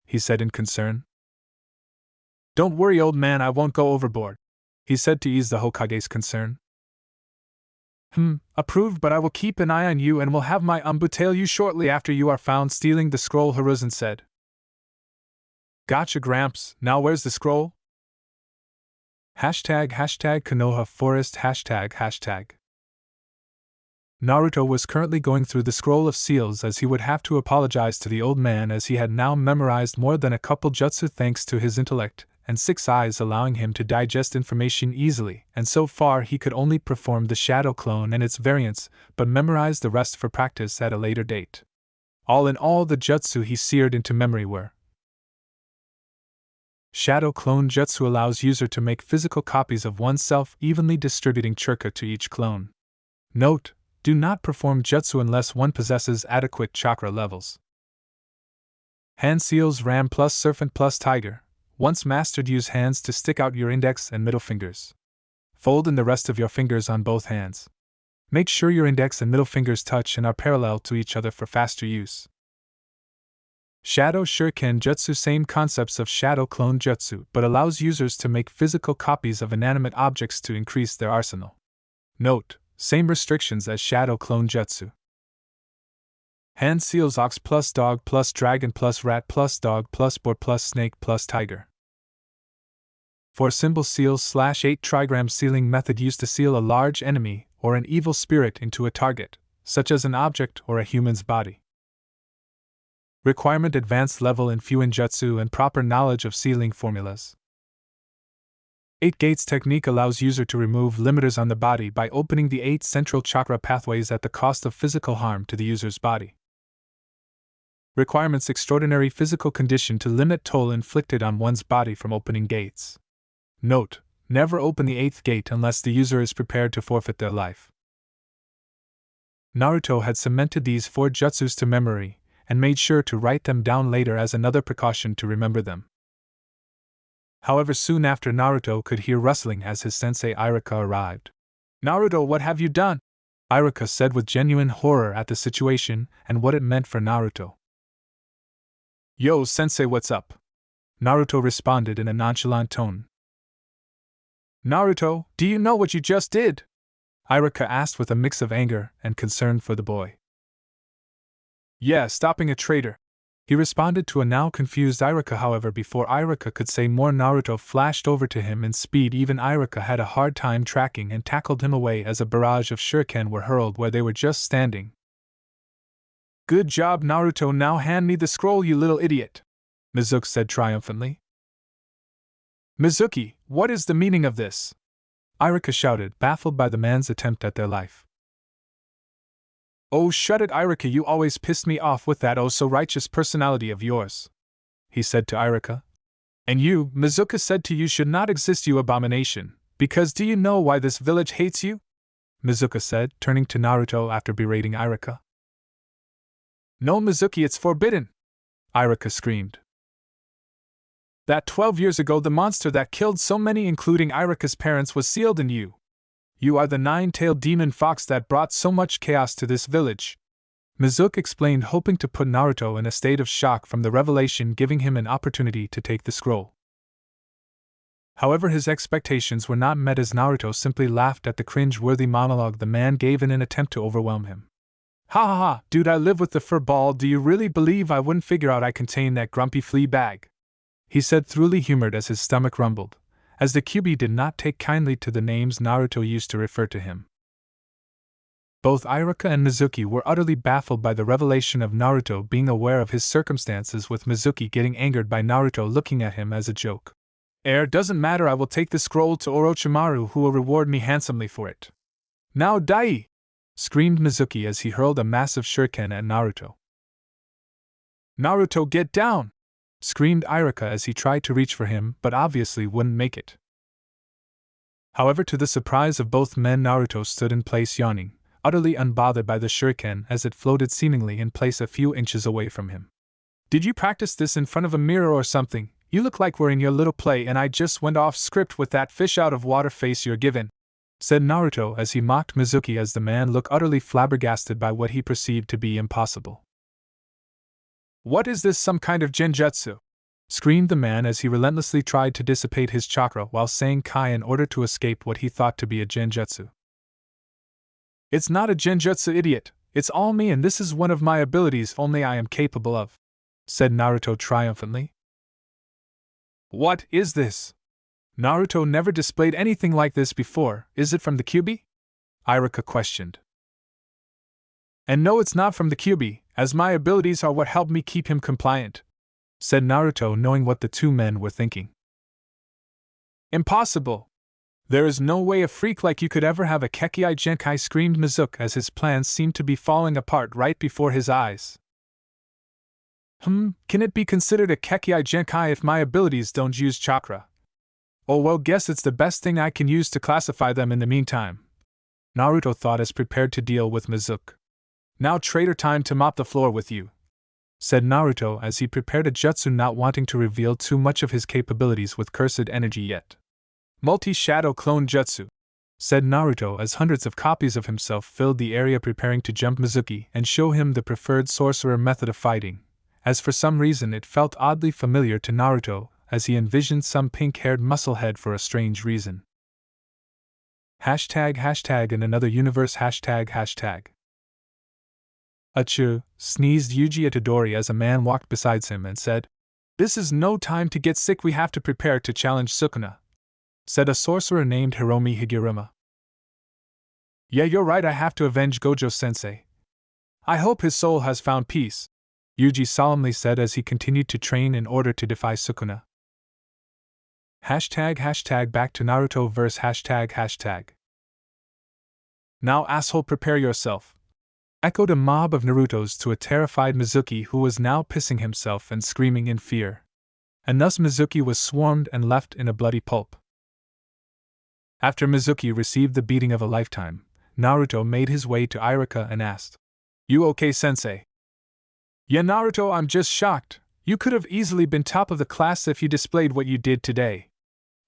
he said in concern. "Don't worry, old man, I won't go overboard," he said to ease the Hokage's concern. Approved, but I will keep an eye on you and will have my Umbu tail you shortly after you are found stealing the scroll," Hiruzen said. "Gotcha, Gramps, now where's the scroll?" #Konoha Forest #. Naruto was currently going through the scroll of seals, as he would have to apologize to the old man as he had now memorized more than a couple jutsu thanks to his intellect and 6 eyes allowing him to digest information easily, and so far he could only perform the shadow clone and its variants, but memorize the rest for practice at a later date. All in all, the jutsu he seared into memory were: Shadow Clone Jutsu allows user to make physical copies of oneself, evenly distributing chakra to each clone. Note: do not perform jutsu unless one possesses adequate chakra levels. Hand Seals Ram plus Serpent plus Tiger. Once mastered, use hands to stick out your index and middle fingers. Fold in the rest of your fingers on both hands. Make sure your index and middle fingers touch and are parallel to each other for faster use. Shadow Shuriken Jutsu, same concepts of Shadow Clone Jutsu, but allows users to make physical copies of inanimate objects to increase their arsenal. Note: same restrictions as Shadow Clone Jutsu. Hand Seals Ox plus Dog plus Dragon plus Rat plus Dog plus Boar plus Snake plus Tiger. 4 Symbol Seals /8 Trigram Sealing method used to seal a large enemy or an evil spirit into a target, such as an object or a human's body. Requirement: advanced level in Fuin Jutsu and proper knowledge of sealing formulas. 8 Gates technique allows user to remove limiters on the body by opening the 8 central chakra pathways at the cost of physical harm to the user's body. Requirements: extraordinary physical condition to limit toll inflicted on one's body from opening gates. Note: never open the 8th gate unless the user is prepared to forfeit their life. Naruto had cemented these 4 jutsus to memory, and made sure to write them down later as another precaution to remember them. However, soon after, Naruto could hear rustling as his sensei Iruka arrived. "Naruto, what have you done?" Iruka said with genuine horror at the situation and what it meant for Naruto. "Yo, sensei, what's up?" Naruto responded in a nonchalant tone. "Naruto, do you know what you just did?" Iruka asked with a mix of anger and concern for the boy. "Yeah, stopping a traitor," he responded to a now confused Iruka. However, before Iruka could say more, Naruto flashed over to him in speed. Even Iruka had a hard time tracking and tackled him away as a barrage of shuriken were hurled where they were just standing. "Good job, Naruto, now hand me the scroll, you little idiot," Mizuki said triumphantly. "Mizuki, what is the meaning of this?" Iruka shouted, baffled by the man's attempt at their life. "Oh, shut it, Iruka, you always pissed me off with that oh-so-righteous personality of yours," he said to Iruka. "And you," Mizuki said to you, "should not exist, you abomination, because do you know why this village hates you?" Mizuki said, turning to Naruto after berating Iruka. "No, Mizuki, it's forbidden!" Iruka screamed. That 12 years ago the monster that killed so many including Irika's parents was sealed in you. You are the nine-tailed demon fox that brought so much chaos to this village. Mizuki explained, hoping to put Naruto in a state of shock from the revelation, giving him an opportunity to take the scroll. However, his expectations were not met as Naruto simply laughed at the cringe-worthy monologue the man gave in an attempt to overwhelm him. Ha ha ha, dude, I live with the fur ball. Do you really believe I wouldn't figure out I contain that grumpy flea bag? He said, thoroughly humored as his stomach rumbled, as the Kyuubi did not take kindly to the names Naruto used to refer to him. Both Irika and Mizuki were utterly baffled by the revelation of Naruto being aware of his circumstances, with Mizuki getting angered by Naruto looking at him as a joke. Doesn't matter, I will take the scroll to Orochimaru, who will reward me handsomely for it. Now Dai! Screamed Mizuki as he hurled a massive shuriken at Naruto. Naruto, get down! Screamed Irika as he tried to reach for him but obviously wouldn't make it. However, to the surprise of both men, Naruto stood in place yawning, utterly unbothered by the shuriken as it floated seemingly in place a few inches away from him. Did you practice this in front of a mirror or something? You look like we're in your little play and I just went off script with that fish out of water face you're given, said Naruto as he mocked Mizuki as the man looked utterly flabbergasted by what he perceived to be impossible. What is this, some kind of genjutsu? Screamed the man as he relentlessly tried to dissipate his chakra while saying kai in order to escape what he thought to be a genjutsu. It's not a genjutsu, idiot, it's all me and this is one of my abilities only I am capable of, said Naruto triumphantly. What is this? Naruto never displayed anything like this before. Is it from the Kyuubi? Irika questioned. And no, it's not from the Kyuubi, as my abilities are what helped me keep him compliant, said Naruto, knowing what the two men were thinking. Impossible! There is no way a freak like you could ever have a Kekkai Genkai, screamed Mizuki as his plans seemed to be falling apart right before his eyes. Can it be considered a Kekkai Genkai if my abilities don't use chakra? Oh well, guess it's the best thing I can use to classify them in the meantime, Naruto thought as prepared to deal with Mizuki. Now traitor, time to mop the floor with you, said Naruto as he prepared a jutsu, not wanting to reveal too much of his capabilities with cursed energy yet. Multi-shadow clone jutsu, said Naruto as hundreds of copies of himself filled the area preparing to jump Mizuki and show him the preferred sorcerer method of fighting, as for some reason it felt oddly familiar to Naruto as he envisioned some pink-haired musclehead for a strange reason. ## in another universe ##. Achoo, sneezed Yuji Itadori as a man walked beside him and said, This is no time to get sick, we have to prepare to challenge Sukuna, said a sorcerer named Hiromi Higuruma. Yeah, you're right, I have to avenge Gojo-sensei. I hope his soul has found peace, Yuji solemnly said as he continued to train in order to defy Sukuna. ### back to Naruto verse ###. Now asshole, prepare yourself, echoed a mob of Narutos to a terrified Mizuki who was now pissing himself and screaming in fear. And thus Mizuki was swarmed and left in a bloody pulp. After Mizuki received the beating of a lifetime, Naruto made his way to Irika and asked, You okay, sensei? Yeah, Naruto, I'm just shocked. You could have easily been top of the class if you displayed what you did today,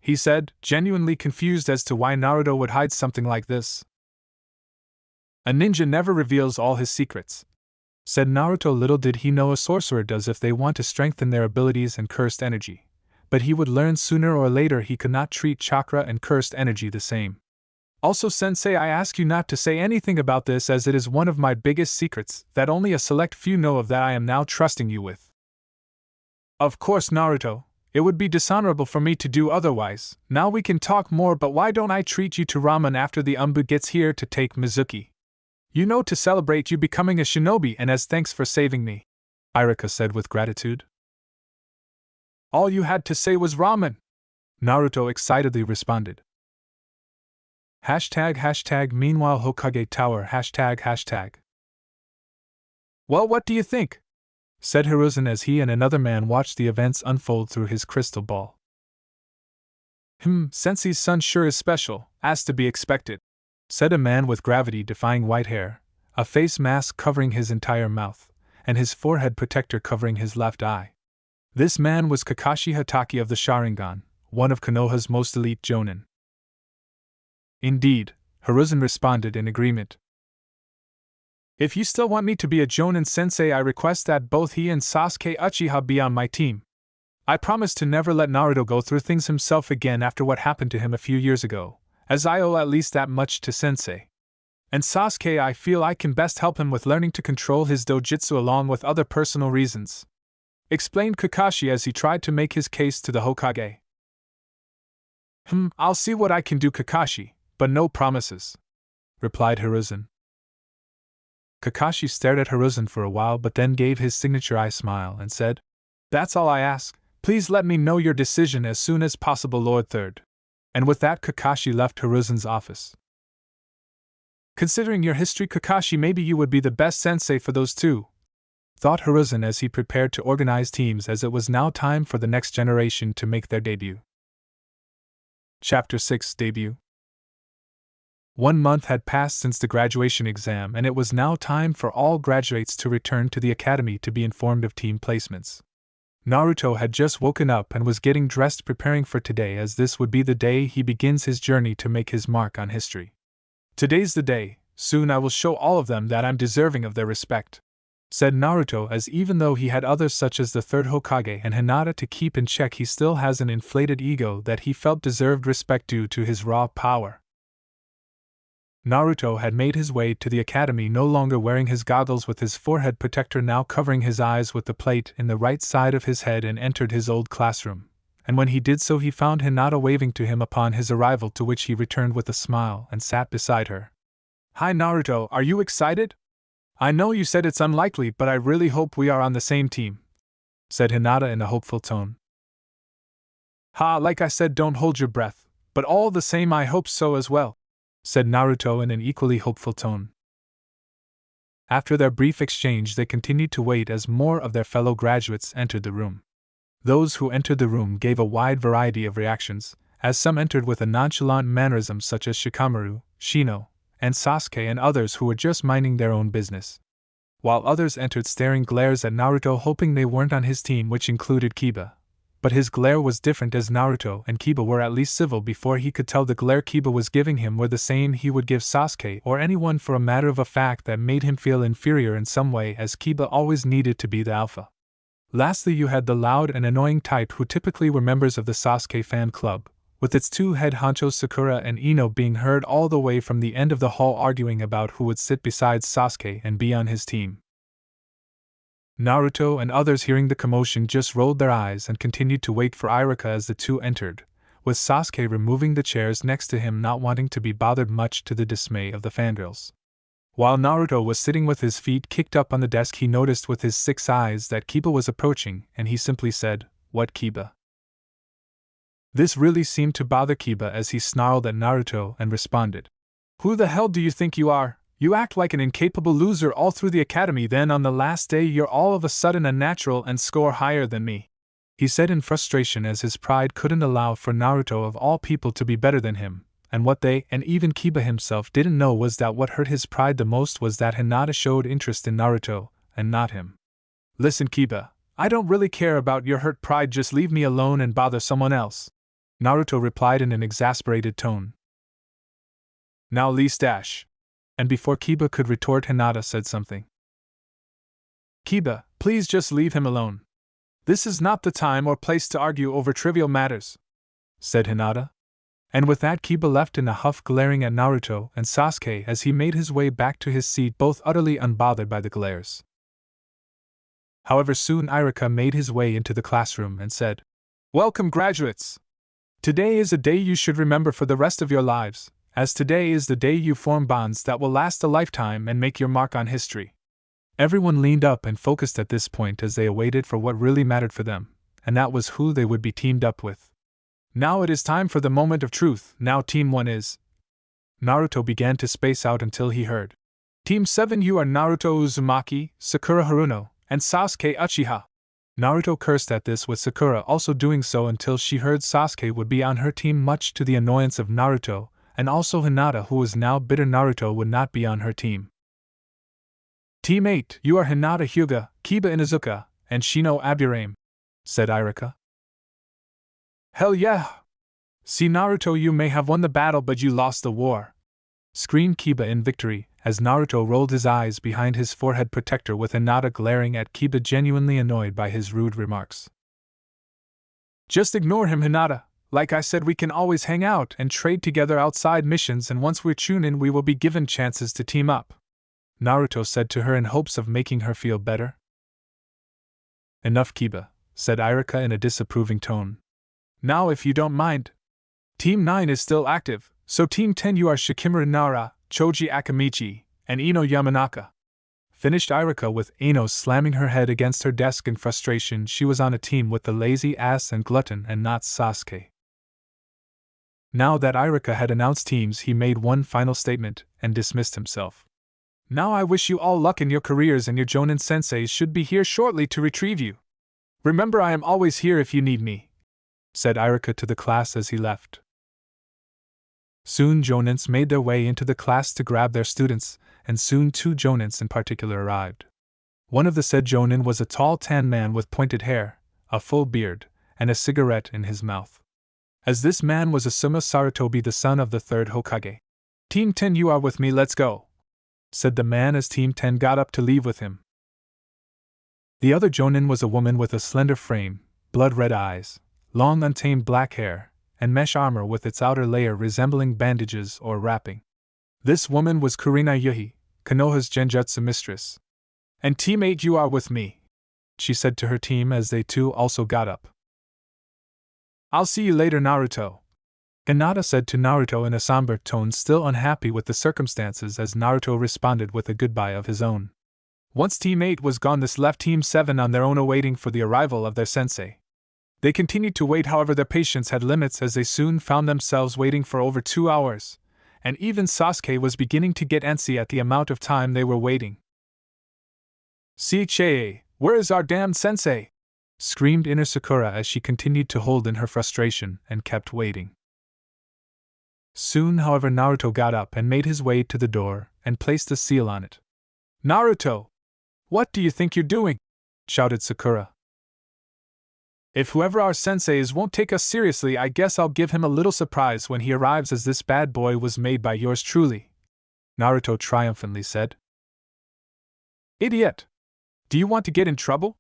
he said, genuinely confused as to why Naruto would hide something like this. A ninja never reveals all his secrets, said Naruto. Little did he know a sorcerer does if they want to strengthen their abilities and cursed energy, but he would learn sooner or later he could not treat chakra and cursed energy the same. Also, sensei, I ask you not to say anything about this as it is one of my biggest secrets that only a select few know of that I am now trusting you with. Of course, Naruto, it would be dishonorable for me to do otherwise. Now we can talk more, but why don't I treat you to ramen after the Umbu gets here to take Mizuki? You know, to celebrate you becoming a shinobi and as thanks for saving me, Irika said with gratitude. All you had to say was ramen, Naruto excitedly responded. ###. Meanwhile, Hokage Tower ###. Well, what do you think? Said Hiruzen as he and another man watched the events unfold through his crystal ball. Sensei's son sure is special, as to be expected, said a man with gravity-defying white hair, a face mask covering his entire mouth, and his forehead protector covering his left eye. This man was Kakashi Hatake of the Sharingan, one of Konoha's most elite jonin. Indeed, Hiruzen responded in agreement. If you still want me to be a jonin sensei, I request that both he and Sasuke Uchiha be on my team. I promise to never let Naruto go through things himself again after what happened to him a few years ago, as I owe at least that much to sensei. And Sasuke, I feel I can best help him with learning to control his dojutsu along with other personal reasons, explained Kakashi as he tried to make his case to the Hokage. I'll see what I can do, Kakashi, but no promises, replied Hiruzen. Kakashi stared at Hiruzen for a while but then gave his signature eye smile and said, That's all I ask. Please let me know your decision as soon as possible, Lord Third. And with that, Kakashi left Hiruzen's office. Considering your history, Kakashi, maybe you would be the best sensei for those two, thought Hiruzen as he prepared to organize teams, as it was now time for the next generation to make their debut. Chapter 6 Debut. 1 month had passed since the graduation exam, and it was now time for all graduates to return to the academy to be informed of team placements. Naruto had just woken up and was getting dressed, preparing for today, as this would be the day he begins his journey to make his mark on history. Today's the day. Soon I will show all of them that I'm deserving of their respect, said Naruto, as even though he had others such as the third Hokage and Hinata to keep in check, he still has an inflated ego that he felt deserved respect due to his raw power. Naruto had made his way to the academy, no longer wearing his goggles, with his forehead protector now covering his eyes with the plate in the right side of his head, and entered his old classroom. And when he did so, he found Hinata waving to him upon his arrival, to which he returned with a smile and sat beside her. Hi Naruto, are you excited? I know you said it's unlikely, but I really hope we are on the same team, said Hinata in a hopeful tone. Like I said, don't hold your breath, but all the same I hope so as well, said Naruto in an equally hopeful tone. After their brief exchange, they continued to wait as more of their fellow graduates entered the room. Those who entered the room gave a wide variety of reactions, as some entered with a nonchalant mannerism such as Shikamaru, Shino, and Sasuke, and others who were just minding their own business, while others entered staring glares at Naruto, hoping they weren't on his team, which included Kiba. But his glare was different, as Naruto and Kiba were at least civil before he could tell the glare Kiba was giving him were the same he would give Sasuke or anyone, for a matter of a fact that made him feel inferior in some way, as Kiba always needed to be the alpha. Lastly, you had the loud and annoying type who typically were members of the Sasuke fan club, with its two head honchos Sakura and Ino being heard all the way from the end of the hall arguing about who would sit beside Sasuke and be on his team. Naruto and others, hearing the commotion, just rolled their eyes and continued to wait for Iruka as the two entered, with Sasuke removing the chairs next to him, not wanting to be bothered, much to the dismay of the fangirls. While Naruto was sitting with his feet kicked up on the desk, he noticed with his 6 eyes that Kiba was approaching, and he simply said, "What, Kiba?" This really seemed to bother Kiba, as he snarled at Naruto and responded, "Who the hell do you think you are? You act like an incapable loser all through the academy, then on the last day you're all of a sudden a natural and score higher than me," he said in frustration, as his pride couldn't allow for Naruto of all people to be better than him. And what they, and even Kiba himself, didn't know was that what hurt his pride the most was that Hinata showed interest in Naruto, and not him. "Listen, Kiba, I don't really care about your hurt pride, just leave me alone and bother someone else," Naruto replied in an exasperated tone. "Now Lee Stash." And before Kiba could retort, Hinata said something. "Kiba, please just leave him alone. This is not the time or place to argue over trivial matters," said Hinata. And with that, Kiba left in a huff, glaring at Naruto and Sasuke as he made his way back to his seat, both utterly unbothered by the glares. However, soon Iruka made his way into the classroom and said, "Welcome, graduates! Today is a day you should remember for the rest of your lives, as today is the day you form bonds that will last a lifetime and make your mark on history." Everyone leaned up and focused at this point as they awaited for what really mattered for them, and that was who they would be teamed up with. "Now it is time for the moment of truth. Now Team 1 is..." Naruto began to space out until he heard, "Team 7, you are Naruto Uzumaki, Sakura Haruno, and Sasuke Uchiha." Naruto cursed at this, with Sakura also doing so, until she heard Sasuke would be on her team, much to the annoyance of Naruto, and also Hinata, who was now bitter Naruto would not be on her team. "Team 8, you are Hinata Hyuga, Kiba Inuzuka, and Shino Aburame." said Irika. Hell yeah! See, Naruto, you may have won the battle, but you lost the war, screamed Kiba in victory, as Naruto rolled his eyes behind his forehead protector with Hinata glaring at Kiba, genuinely annoyed by his rude remarks. Just ignore him, Hinata. Like I said, we can always hang out and trade together outside missions, and once we're Chunin we will be given chances to team up, Naruto said to her in hopes of making her feel better. Enough, Kiba, said Irika in a disapproving tone. Now, if you don't mind. Team 9 is still active, so Team 10 you are Shikimura Nara, Choji Akamichi, and Ino Yamanaka. Finished Irika with Ino slamming her head against her desk in frustration. She was on a team with the lazy ass and glutton and not Sasuke. Now that Irika had announced teams, he made one final statement and dismissed himself. Now I wish you all luck in your careers, and your Jonin senseis should be here shortly to retrieve you. Remember, I am always here if you need me, said Irika to the class as he left. Soon Jonins made their way into the class to grab their students, and soon 2 Jonins in particular arrived. One of the said Jonin was a tall tan man with pointed hair, a full beard, and a cigarette in his mouth. As this man was Asuma Sarutobi, the son of the 3rd Hokage. Team 10, you are with me, let's go, said the man as Team 10 got up to leave with him. The other Jonin was a woman with a slender frame, blood-red eyes, long untamed black hair, and mesh armor with its outer layer resembling bandages or wrapping. This woman was Kurina Yuhi, Konoha's genjutsu mistress. And Team 8, you are with me, she said to her team as they too also got up. I'll see you later, Naruto, Hinata said to Naruto in a somber tone, still unhappy with the circumstances, as Naruto responded with a goodbye of his own. Once Team 8 was gone, this left Team 7 on their own, awaiting for the arrival of their sensei. They continued to wait, however their patience had limits, as they soon found themselves waiting for over 2 hours, and even Sasuke was beginning to get antsy at the amount of time they were waiting. "CHA, where is our damned sensei?" screamed inner Sakura as she continued to hold in her frustration and kept waiting. Soon, however, Naruto got up and made his way to the door and placed a seal on it. "Naruto! What do you think you're doing?" shouted Sakura. "If whoever our sensei is won't take us seriously, I guess I'll give him a little surprise when he arrives, as this bad boy was made by yours truly," Naruto triumphantly said. "Idiot! Do you want to get in trouble?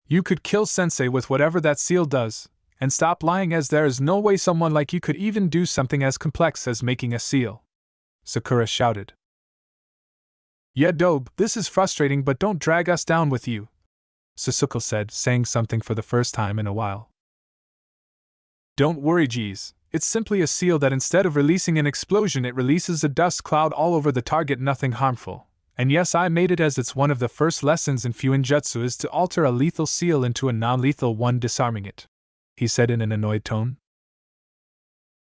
You could kill sensei with whatever that seal does, and stop lying, as there is no way someone like you could even do something as complex as making a seal," Sakura shouted. "Yeah, Dobe, this is frustrating, but don't drag us down with you," Sasuke said, saying something for the first time in a while. "Don't worry, geez. It's simply a seal that instead of releasing an explosion, it releases a dust cloud all over the target, nothing harmful. And yes, I made it, as it's one of the first lessons in Fuinjutsu is to alter a lethal seal into a non-lethal one, disarming it," he said in an annoyed tone.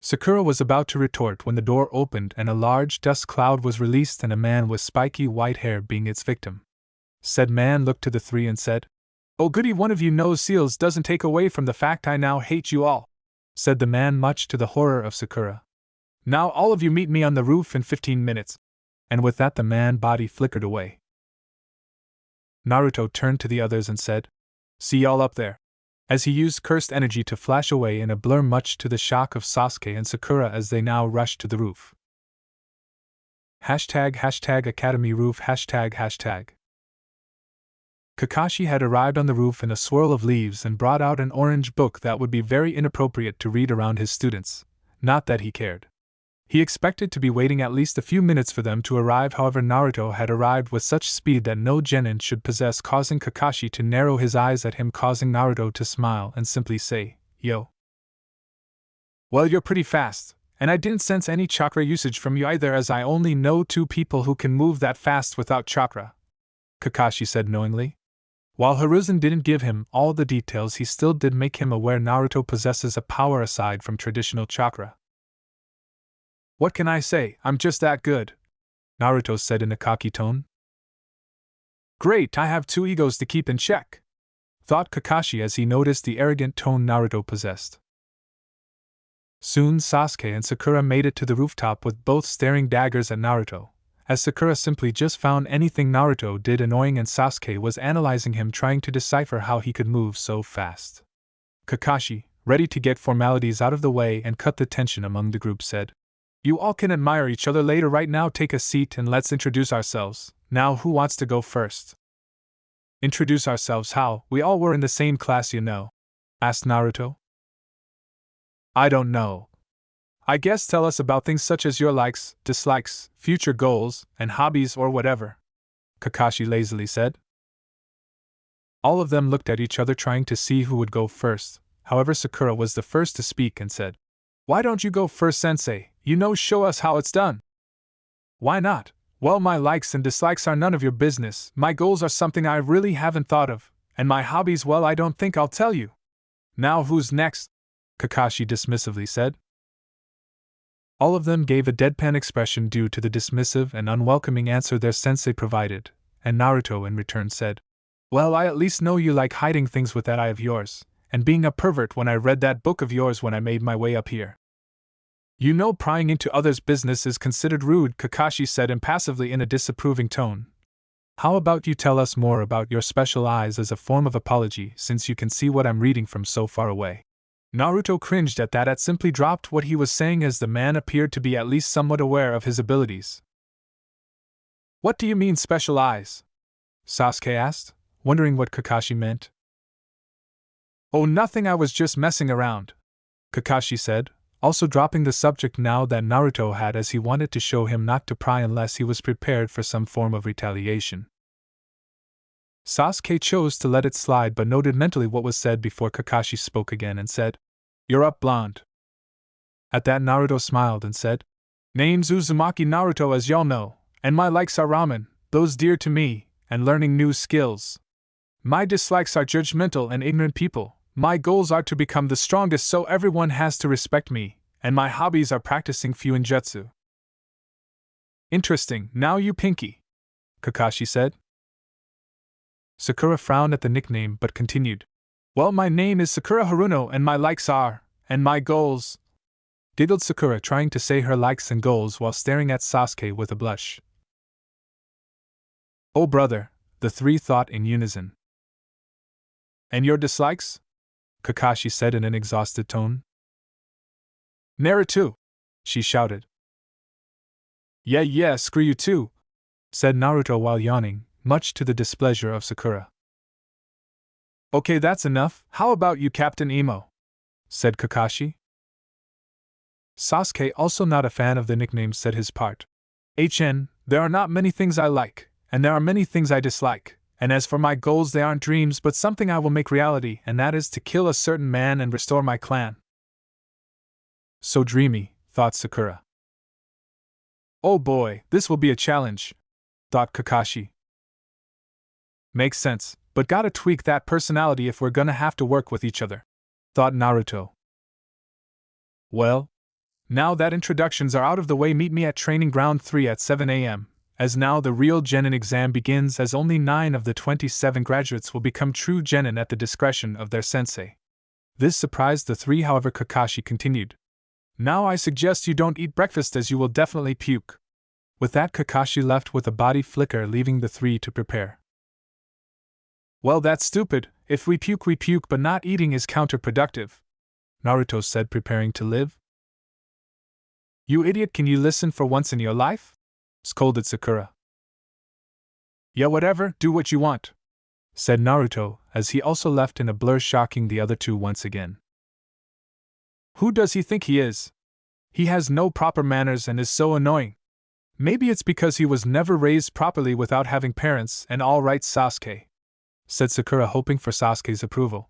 Sakura was about to retort when the door opened and a large dust cloud was released, and a man with spiky white hair being its victim. Said man looked to the 3 and said, "Oh goody, one of you knows seals doesn't take away from the fact I now hate you all," said the man, much to the horror of Sakura. "Now all of you meet me on the roof in 15 minutes. And with that the man body flickered away. Naruto turned to the others and said, "See y'all up there," as he used cursed energy to flash away in a blur, much to the shock of Sasuke and Sakura as they now rushed to the roof. ## Academy Roof ##. Kakashi had arrived on the roof in a swirl of leaves and brought out an orange book that would be very inappropriate to read around his students. Not that he cared. He expected to be waiting at least a few minutes for them to arrive, however Naruto had arrived with such speed that no genin should possess, causing Kakashi to narrow his eyes at him, causing Naruto to smile and simply say, "Yo." "Well, you're pretty fast, and I didn't sense any chakra usage from you either, as I only know 2 people who can move that fast without chakra," Kakashi said knowingly. While Hiruzen didn't give him all the details, he still did make him aware Naruto possesses a power aside from traditional chakra. "What can I say, I'm just that good," Naruto said in a cocky tone. "Great, I have 2 egos to keep in check," thought Kakashi as he noticed the arrogant tone Naruto possessed. Soon Sasuke and Sakura made it to the rooftop with both staring daggers at Naruto, as Sakura simply just found anything Naruto did annoying and Sasuke was analyzing him, trying to decipher how he could move so fast. Kakashi, ready to get formalities out of the way and cut the tension among the group, said. You all can admire each other later. Right now take a seat and let's introduce ourselves. Now who wants to go first? Introduce ourselves how? We all were in the same class, you know, asked Naruto. I don't know. I guess tell us about things such as your likes, dislikes, future goals, and hobbies or whatever, Kakashi lazily said. All of them looked at each other trying to see who would go first. However, Sakura was the first to speak and said, Why don't you go first, sensei? Show us how it's done. Why not? Well, my likes and dislikes are none of your business. My goals are something I really haven't thought of, and my hobbies, well, I don't think I'll tell you. Now who's next? Kakashi dismissively said. All of them gave a deadpan expression due to the dismissive and unwelcoming answer their sensei provided, and Naruto in return said, Well, I at least know you like hiding things with that eye of yours, and being a pervert when I read that book of yours when I made my way up here. Prying into others' business is considered rude, Kakashi said impassively in a disapproving tone. How about you tell us more about your special eyes as a form of apology, since you can see what I'm reading from so far away. Naruto cringed at that and simply dropped what he was saying as the man appeared to be at least somewhat aware of his abilities. What do you mean special eyes? Sasuke asked, wondering what Kakashi meant. Oh, nothing, I was just messing around, Kakashi said, also dropping the subject now that Naruto had, as he wanted to show him not to pry unless he was prepared for some form of retaliation. Sasuke chose to let it slide but noted mentally what was said before Kakashi spoke again and said, You're up, blonde. At that Naruto smiled and said, Name's Uzumaki Naruto, as y'all know, and my likes are ramen, those dear to me, and learning new skills. My dislikes are judgmental and ignorant people. My goals are to become the strongest so everyone has to respect me, and my hobbies are practicing Fuinjutsu. Interesting, now you Pinky, Kakashi said. Sakura frowned at the nickname but continued. Well, my name is Sakura Haruno and my likes are, and my goals, giggled Sakura, trying to say her likes and goals while staring at Sasuke with a blush. Oh brother, the three thought in unison. And your dislikes? Kakashi said in an exhausted tone. Naruto! She shouted. Yeah, screw you too, said Naruto while yawning, much to the displeasure of Sakura. Okay, that's enough. How about you, Captain Emo? Said Kakashi. Sasuke, also not a fan of the nickname, said his part. There are not many things I like, and there are many things I dislike. And as for my goals, they aren't dreams but something I will make reality, and that is to kill a certain man and restore my clan. So dreamy, thought Sakura. Oh boy, this will be a challenge, thought Kakashi. Makes sense, but gotta tweak that personality if we're gonna have to work with each other, thought Naruto. Well, now that introductions are out of the way, meet me at Training Ground 3 at 7 a.m. As now the real Genin exam begins, as only 9 of the 27 graduates will become true Genin at the discretion of their sensei. This surprised the three, however Kakashi continued. Now I suggest you don't eat breakfast as you will definitely puke. With that Kakashi left with a body flicker, leaving the three to prepare. Well, that's stupid. If we puke, but not eating is counterproductive, Naruto said, preparing to live. You idiot, can you listen for once in your life? Scolded Sakura. Yeah, whatever, do what you want, said Naruto, as he also left in a blur, shocking the other two once again. Who does he think he is? He has no proper manners and is so annoying. Maybe it's because he was never raised properly without having parents, and all right, Sasuke, said Sakura, hoping for Sasuke's approval.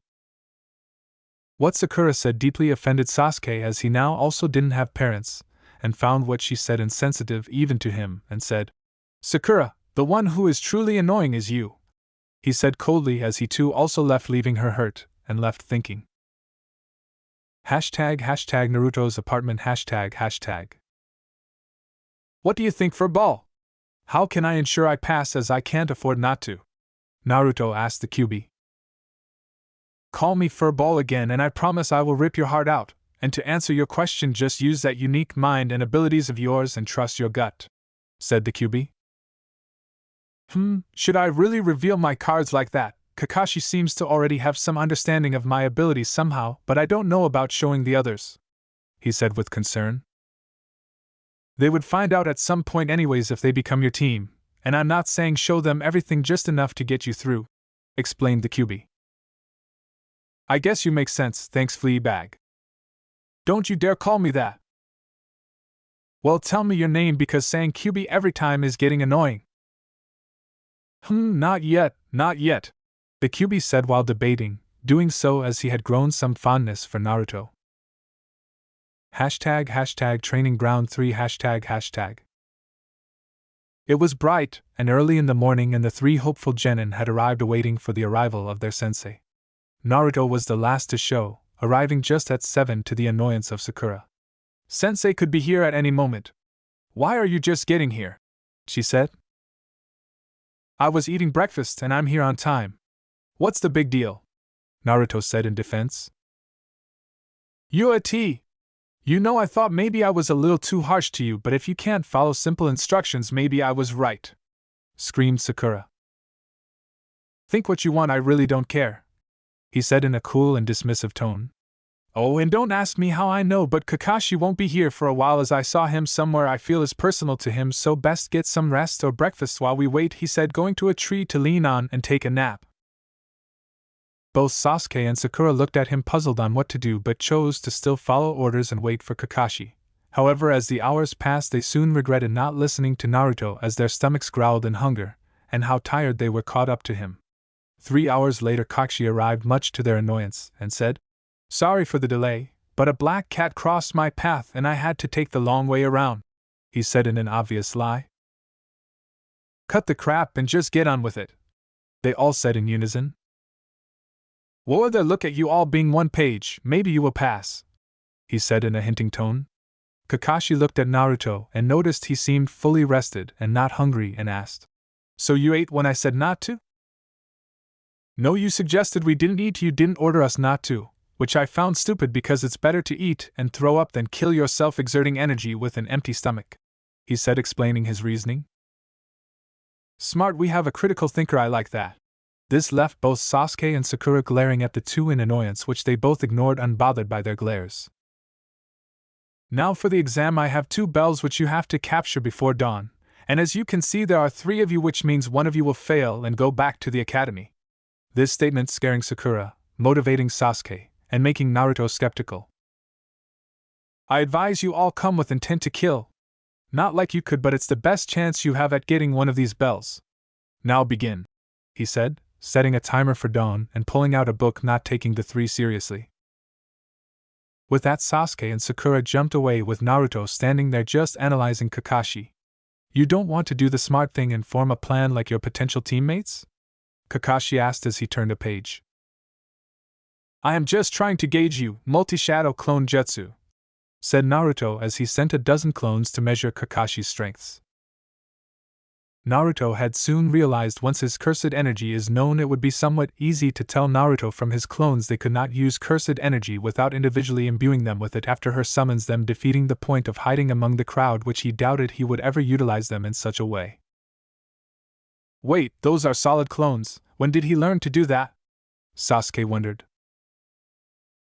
What Sakura said deeply offended Sasuke, as he now also didn't have parents, and found what she said insensitive even to him, and said, Sakura, the one who is truly annoying is you, he said coldly, as he too also left, leaving her hurt, and left thinking. Hashtag Naruto's apartment hashtag. What do you think for ball? How can I ensure I pass, as I can't afford not to? Naruto asked the QB. Call me furball again and I promise I will rip your heart out. And to answer your question, just use that unique mind and abilities of yours and trust your gut, said the QB. Should I really reveal my cards like that? Kakashi seems to already have some understanding of my abilities somehow, but I don't know about showing the others," he said with concern. "They would find out at some point anyways if they become your team, and I'm not saying show them everything, just enough to get you through," explained the QB. "I guess you make sense, thanks, Fleabag." "Don't you dare call me that." "Well, tell me your name, because saying QB every time is getting annoying." Not yet, not yet," the QB said while debating, doing so as he had grown some fondness for Naruto. #training ground 3 #. It was bright and early in the morning, and the three hopeful genin had arrived awaiting for the arrival of their sensei. Naruto was the last to show, arriving just at 7 to the annoyance of Sakura. "Sensei could be here at any moment. Why are you just getting here?" she said. "I was eating breakfast and I'm here on time. What's the big deal?" Naruto said in defense. "UAT! You know, I thought maybe I was a little too harsh to you, but if you can't follow simple instructions, maybe I was right," screamed Sakura. "Think what you want, I really don't care," he said in a cool and dismissive tone. "Oh, and don't ask me how I know, but Kakashi won't be here for a while, as I saw him somewhere I feel is personal to him, so best get some rest or breakfast while we wait," he said, going to a tree to lean on and take a nap. Both Sasuke and Sakura looked at him, puzzled on what to do, but chose to still follow orders and wait for Kakashi. However, as the hours passed, they soon regretted not listening to Naruto, as their stomachs growled in hunger, and how tired they were caught up to him. 3 hours later, Kakashi arrived, much to their annoyance, and said, "Sorry for the delay, but a black cat crossed my path and I had to take the long way around," he said in an obvious lie. "Cut the crap and just get on with it," they all said in unison. "Whoa there, look at you all being one page, maybe you will pass," he said in a hinting tone. Kakashi looked at Naruto and noticed he seemed fully rested and not hungry, and asked, "So you ate when I said not to?" "No, you suggested we didn't eat, you didn't order us not to, which I found stupid because it's better to eat and throw up than kill yourself exerting energy with an empty stomach," he said, explaining his reasoning. "Smart, we have a critical thinker, I like that." This left both Sasuke and Sakura glaring at the two in annoyance, which they both ignored, unbothered by their glares. "Now for the exam, I have 2 bells which you have to capture before dawn, and as you can see there are 3 of you, which means 1 of you will fail and go back to the academy." This statement scaring Sakura, motivating Sasuke, and making Naruto skeptical. "I advise you all come with intent to kill. Not like you could, but it's the best chance you have at getting 1 of these bells. Now begin," he said, setting a timer for dawn and pulling out a book, not taking the 3 seriously. With that, Sasuke and Sakura jumped away, with Naruto standing there just analyzing Kakashi. "You don't want to do the smart thing and form a plan like your potential teammates?" Kakashi asked as he turned a page. "I am just trying to gauge you, multi-shadow clone jutsu," said Naruto as he sent a dozen clones to measure Kakashi's strengths. Naruto had soon realized once his cursed energy is known, it would be somewhat easy to tell Naruto from his clones they could not use cursed energy without individually imbuing them with it after her summons them, defeating the point of hiding among the crowd, which he doubted he would ever utilize them in such a way. "Wait, those are solid clones, when did he learn to do that?" Sasuke wondered.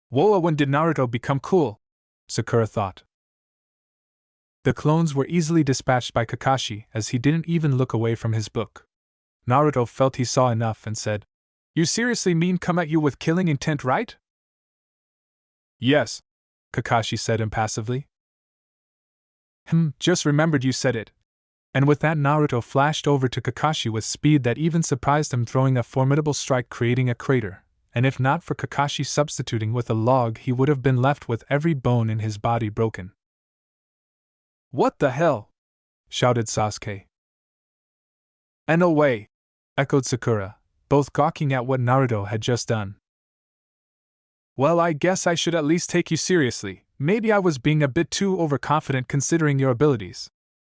"Whoa, when did Naruto become cool?" Sakura thought. The clones were easily dispatched by Kakashi, as he didn't even look away from his book. Naruto felt he saw enough and said, "You seriously mean come at you with killing intent, right?" "Yes," Kakashi said impassively. Just remembered you said it." And with that, Naruto flashed over to Kakashi with speed that even surprised him, throwing a formidable strike, creating a crater, and if not for Kakashi substituting with a log, he would have been left with every bone in his body broken. "What the hell?" shouted Sasuke. "And no way!" echoed Sakura, both gawking at what Naruto had just done. "Well, I guess I should at least take you seriously. Maybe I was being a bit too overconfident considering your abilities,"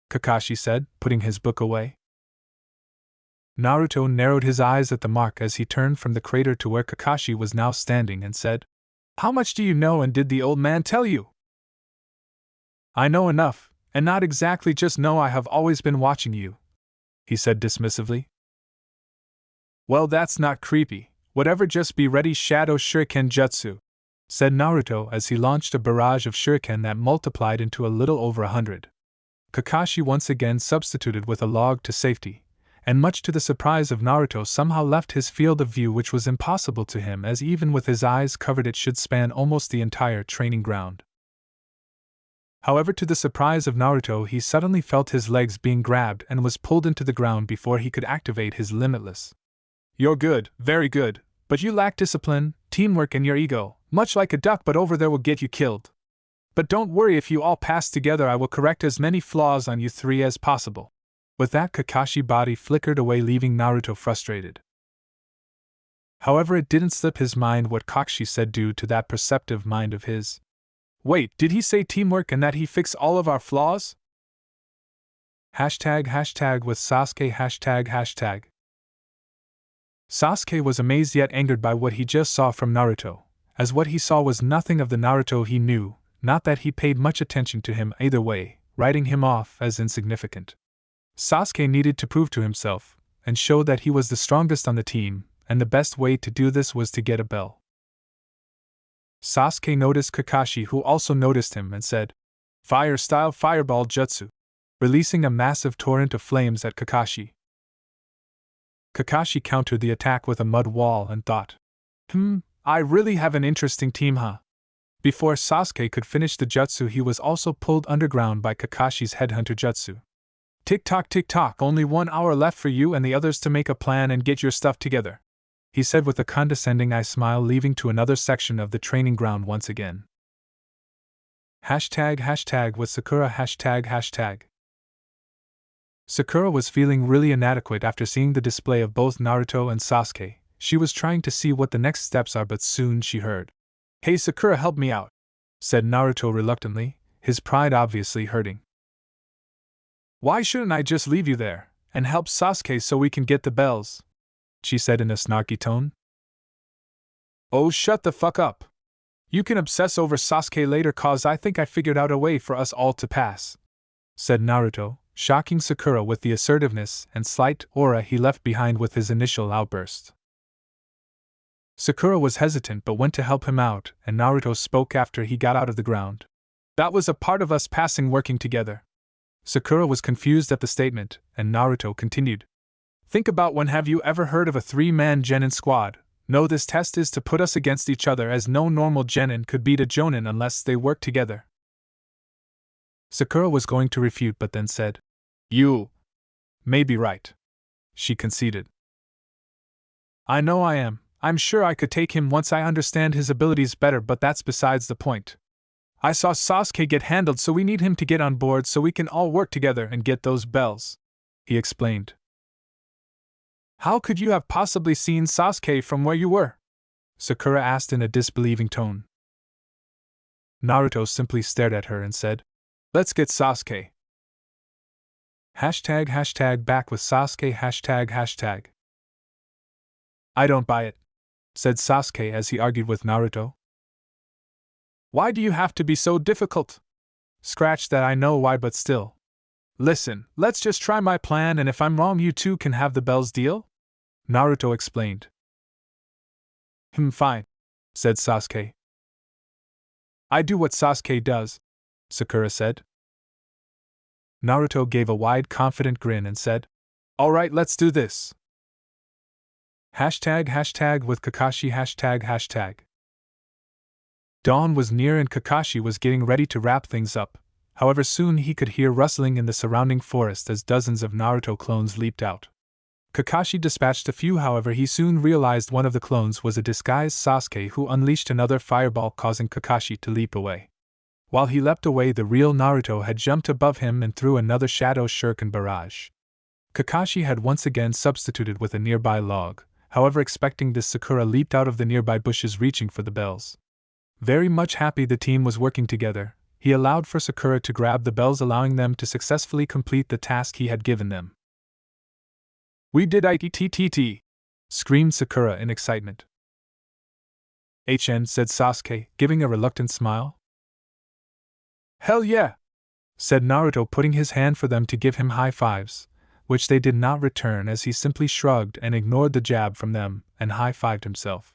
Kakashi said, putting his book away. Naruto narrowed his eyes at the mark as he turned from the crater to where Kakashi was now standing and said, "How much do you know, and did the old man tell you?" "I know enough. And not exactly just know, I have always been watching you," he said dismissively. Well, that's not creepy. Whatever, just be ready. Shadow Shuriken Jutsu, said Naruto as he launched a barrage of shuriken that multiplied into a little over 100. Kakashi once again substituted with a log to safety, and much to the surprise of Naruto somehow left his field of view, which was impossible to him, as even with his eyes covered it should span almost the entire training ground. However, to the surprise of Naruto, he suddenly felt his legs being grabbed and was pulled into the ground before he could activate his limitless. You're good, very good, but you lack discipline, teamwork, and your ego, much like a duck, but over there will get you killed. But don't worry, if you all pass together, I will correct as many flaws on you three as possible. With that, Kakashi's body flickered away, leaving Naruto frustrated. However, it didn't slip his mind what Kakashi said due to that perceptive mind of his. Wait, did he say teamwork and that he fix all of our flaws? Hashtag with Sasuke hashtag. Sasuke was amazed yet angered by what he just saw from Naruto, as what he saw was nothing of the Naruto he knew, not that he paid much attention to him either way, writing him off as insignificant. Sasuke needed to prove to himself, and show that he was the strongest on the team, and the best way to do this was to get a bell. Sasuke noticed Kakashi, who also noticed him, and said, "Fire-style fireball jutsu," releasing a massive torrent of flames at Kakashi. Kakashi countered the attack with a mud wall and thought, I really have an interesting team, huh? Before Sasuke could finish the jutsu, he was also pulled underground by Kakashi's headhunter jutsu. Tick-tock, only 1 hour left for you and the others to make a plan and get your stuff together," he said with a condescending eye smile, leaving to another section of the training ground once again. Hashtag with Sakura hashtag. Sakura was feeling really inadequate after seeing the display of both Naruto and Sasuke. She was trying to see what the next steps are, but soon she heard. "Hey Sakura, help me out," said Naruto reluctantly, his pride obviously hurting. "Why shouldn't I just leave you there and help Sasuke so we can get the bells?" she said in a snarky tone. "Oh, shut the fuck up. You can obsess over Sasuke later, cause I think I figured out a way for us all to pass," said Naruto, shocking Sakura with the assertiveness and slight aura he left behind with his initial outburst. Sakura was hesitant but went to help him out, and Naruto spoke after he got out of the ground. "That was a part of us passing working together." Sakura was confused at the statement, and Naruto continued. "Think about when have you ever heard of a 3-man genin squad? No, this test is to put us against each other, as no normal genin could beat a jonin unless they work together." Sakura was going to refute but then said, "You may be right," she conceded. "I know I am. I'm sure I could take him once I understand his abilities better, but that's besides the point. I saw Sasuke get handled, so we need him to get on board so we can all work together and get those bells," he explained. "How could you have possibly seen Sasuke from where you were?" Sakura asked in a disbelieving tone. Naruto simply stared at her and said, "Let's get Sasuke." Hashtag back with Sasuke hashtag. "I don't buy it," said Sasuke as he argued with Naruto. "Why do you have to be so difficult?" "Scratch that, I know why, but still. Listen, let's just try my plan, and if I'm wrong you two can have the bells, deal?" Naruto explained. Fine," said Sasuke. "I do what Sasuke does," Sakura said. Naruto gave a wide, confident grin and said, "Alright, let's do this." Hashtag with Kakashi hashtag. Dawn was near and Kakashi was getting ready to wrap things up. However, soon he could hear rustling in the surrounding forest as dozens of Naruto clones leaped out. Kakashi dispatched a few, however he soon realized one of the clones was a disguised Sasuke, who unleashed another fireball, causing Kakashi to leap away. While he leapt away, the real Naruto had jumped above him and threw another shadow shuriken barrage. Kakashi had once again substituted with a nearby log. However, expecting this, Sakura leaped out of the nearby bushes, reaching for the bells. Very much happy the team was working together, he allowed for Sakura to grab the bells, allowing them to successfully complete the task he had given them. "We did it!" screamed Sakura in excitement. "HN," said Sasuke, giving a reluctant smile. "Hell yeah!" said Naruto, putting his hand for them to give him high fives, which they did not return as he simply shrugged and ignored the jab from them and high-fived himself.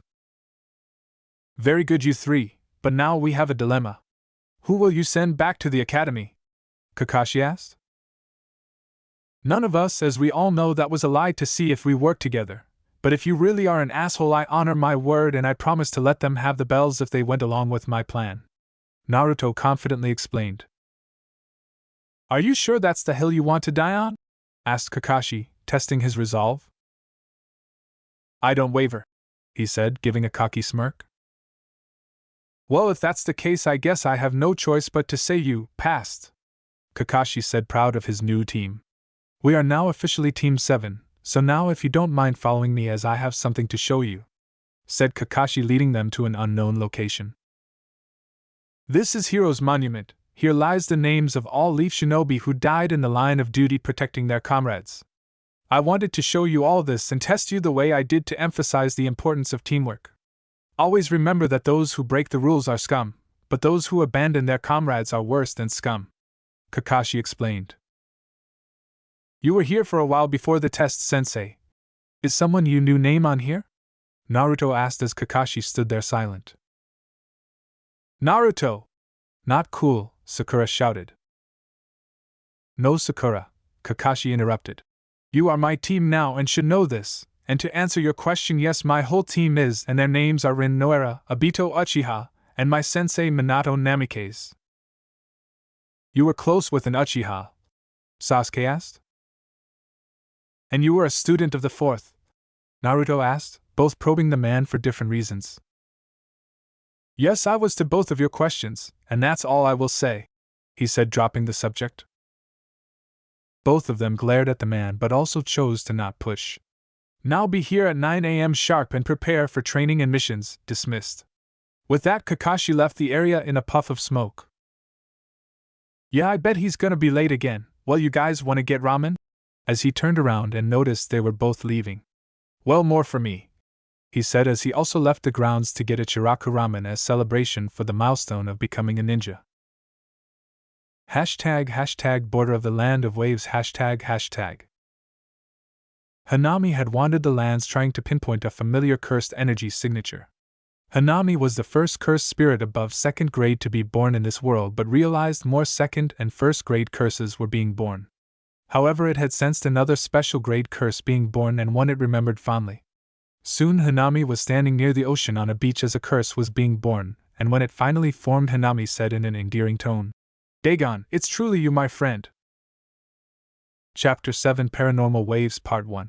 Very good, you three, but now we have a dilemma. Who will you send back to the academy? Kakashi asked. None of us, as we all know that was a lie to see if we work together. But if you really are an asshole, I honor my word and I promise to let them have the bells if they went along with my plan. Naruto confidently explained. Are you sure that's the hill you want to die on? Asked Kakashi, testing his resolve. I don't waver, he said, giving a cocky smirk. Well, if that's the case, I guess I have no choice but to say you passed, Kakashi said, proud of his new team. We are now officially Team 7, so now if you don't mind following me as I have something to show you, said Kakashi, leading them to an unknown location. This is Heroes Monument. Here lies the names of all Leaf Shinobi who died in the line of duty protecting their comrades. I wanted to show you all this and test you the way I did to emphasize the importance of teamwork. Always remember that those who break the rules are scum, but those who abandon their comrades are worse than scum, Kakashi explained. You were here for a while before the test, Sensei. Is someone you knew name on here? Naruto asked as Kakashi stood there silent. Naruto! Not cool, Sakura shouted. No, Sakura, Kakashi interrupted. You are my team now and should know this, and to answer your question, yes, my whole team is, and their names are Rin Noera, Obito Uchiha, and my sensei Minato Namikaze. You were close with an Uchiha? Sasuke asked. And you were a student of the 4th? Naruto asked, both probing the man for different reasons. Yes, I was to both of your questions, and that's all I will say, he said, dropping the subject. Both of them glared at the man but also chose to not push. Now be here at 9 a.m. sharp and prepare for training and missions, dismissed. With that, Kakashi left the area in a puff of smoke. Yeah, I bet he's gonna be late again. Well, you guys wanna get ramen? As he turned around and noticed they were both leaving. Well, more for me, he said as he also left the grounds to get a Chiraku ramen as celebration for the milestone of becoming a ninja. ## border of the land of waves ##. Hanami had wandered the lands trying to pinpoint a familiar cursed energy signature. Hanami was the first cursed spirit above 2nd grade to be born in this world, but realized more 2nd and 1st grade curses were being born. However, it had sensed another special grade curse being born and one it remembered fondly. Soon Hanami was standing near the ocean on a beach as a curse was being born, and when it finally formed, Hanami said in an endearing tone, Dagon, it's truly you, my friend. Chapter 7 Paranormal Waves Part 1.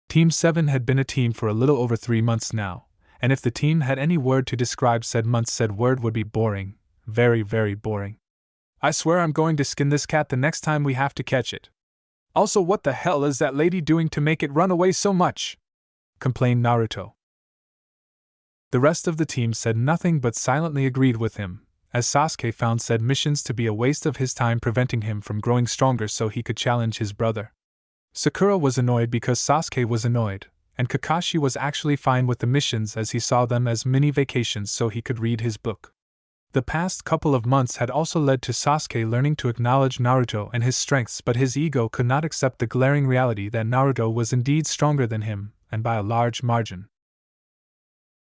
Team 7 had been a team for a little over 3 months now, and if the team had any word to describe said months, said word would be boring. Very, very boring. I swear I'm going to skin this cat the next time we have to catch it. Also, what the hell is that lady doing to make it run away so much? Complained Naruto. The rest of the team said nothing but silently agreed with him, as Sasuke found said missions to be a waste of his time, preventing him from growing stronger so he could challenge his brother. Sakura was annoyed because Sasuke was annoyed, and Kakashi was actually fine with the missions as he saw them as mini vacations so he could read his book. The past couple of months had also led to Sasuke learning to acknowledge Naruto and his strengths, but his ego could not accept the glaring reality that Naruto was indeed stronger than him, and by a large margin.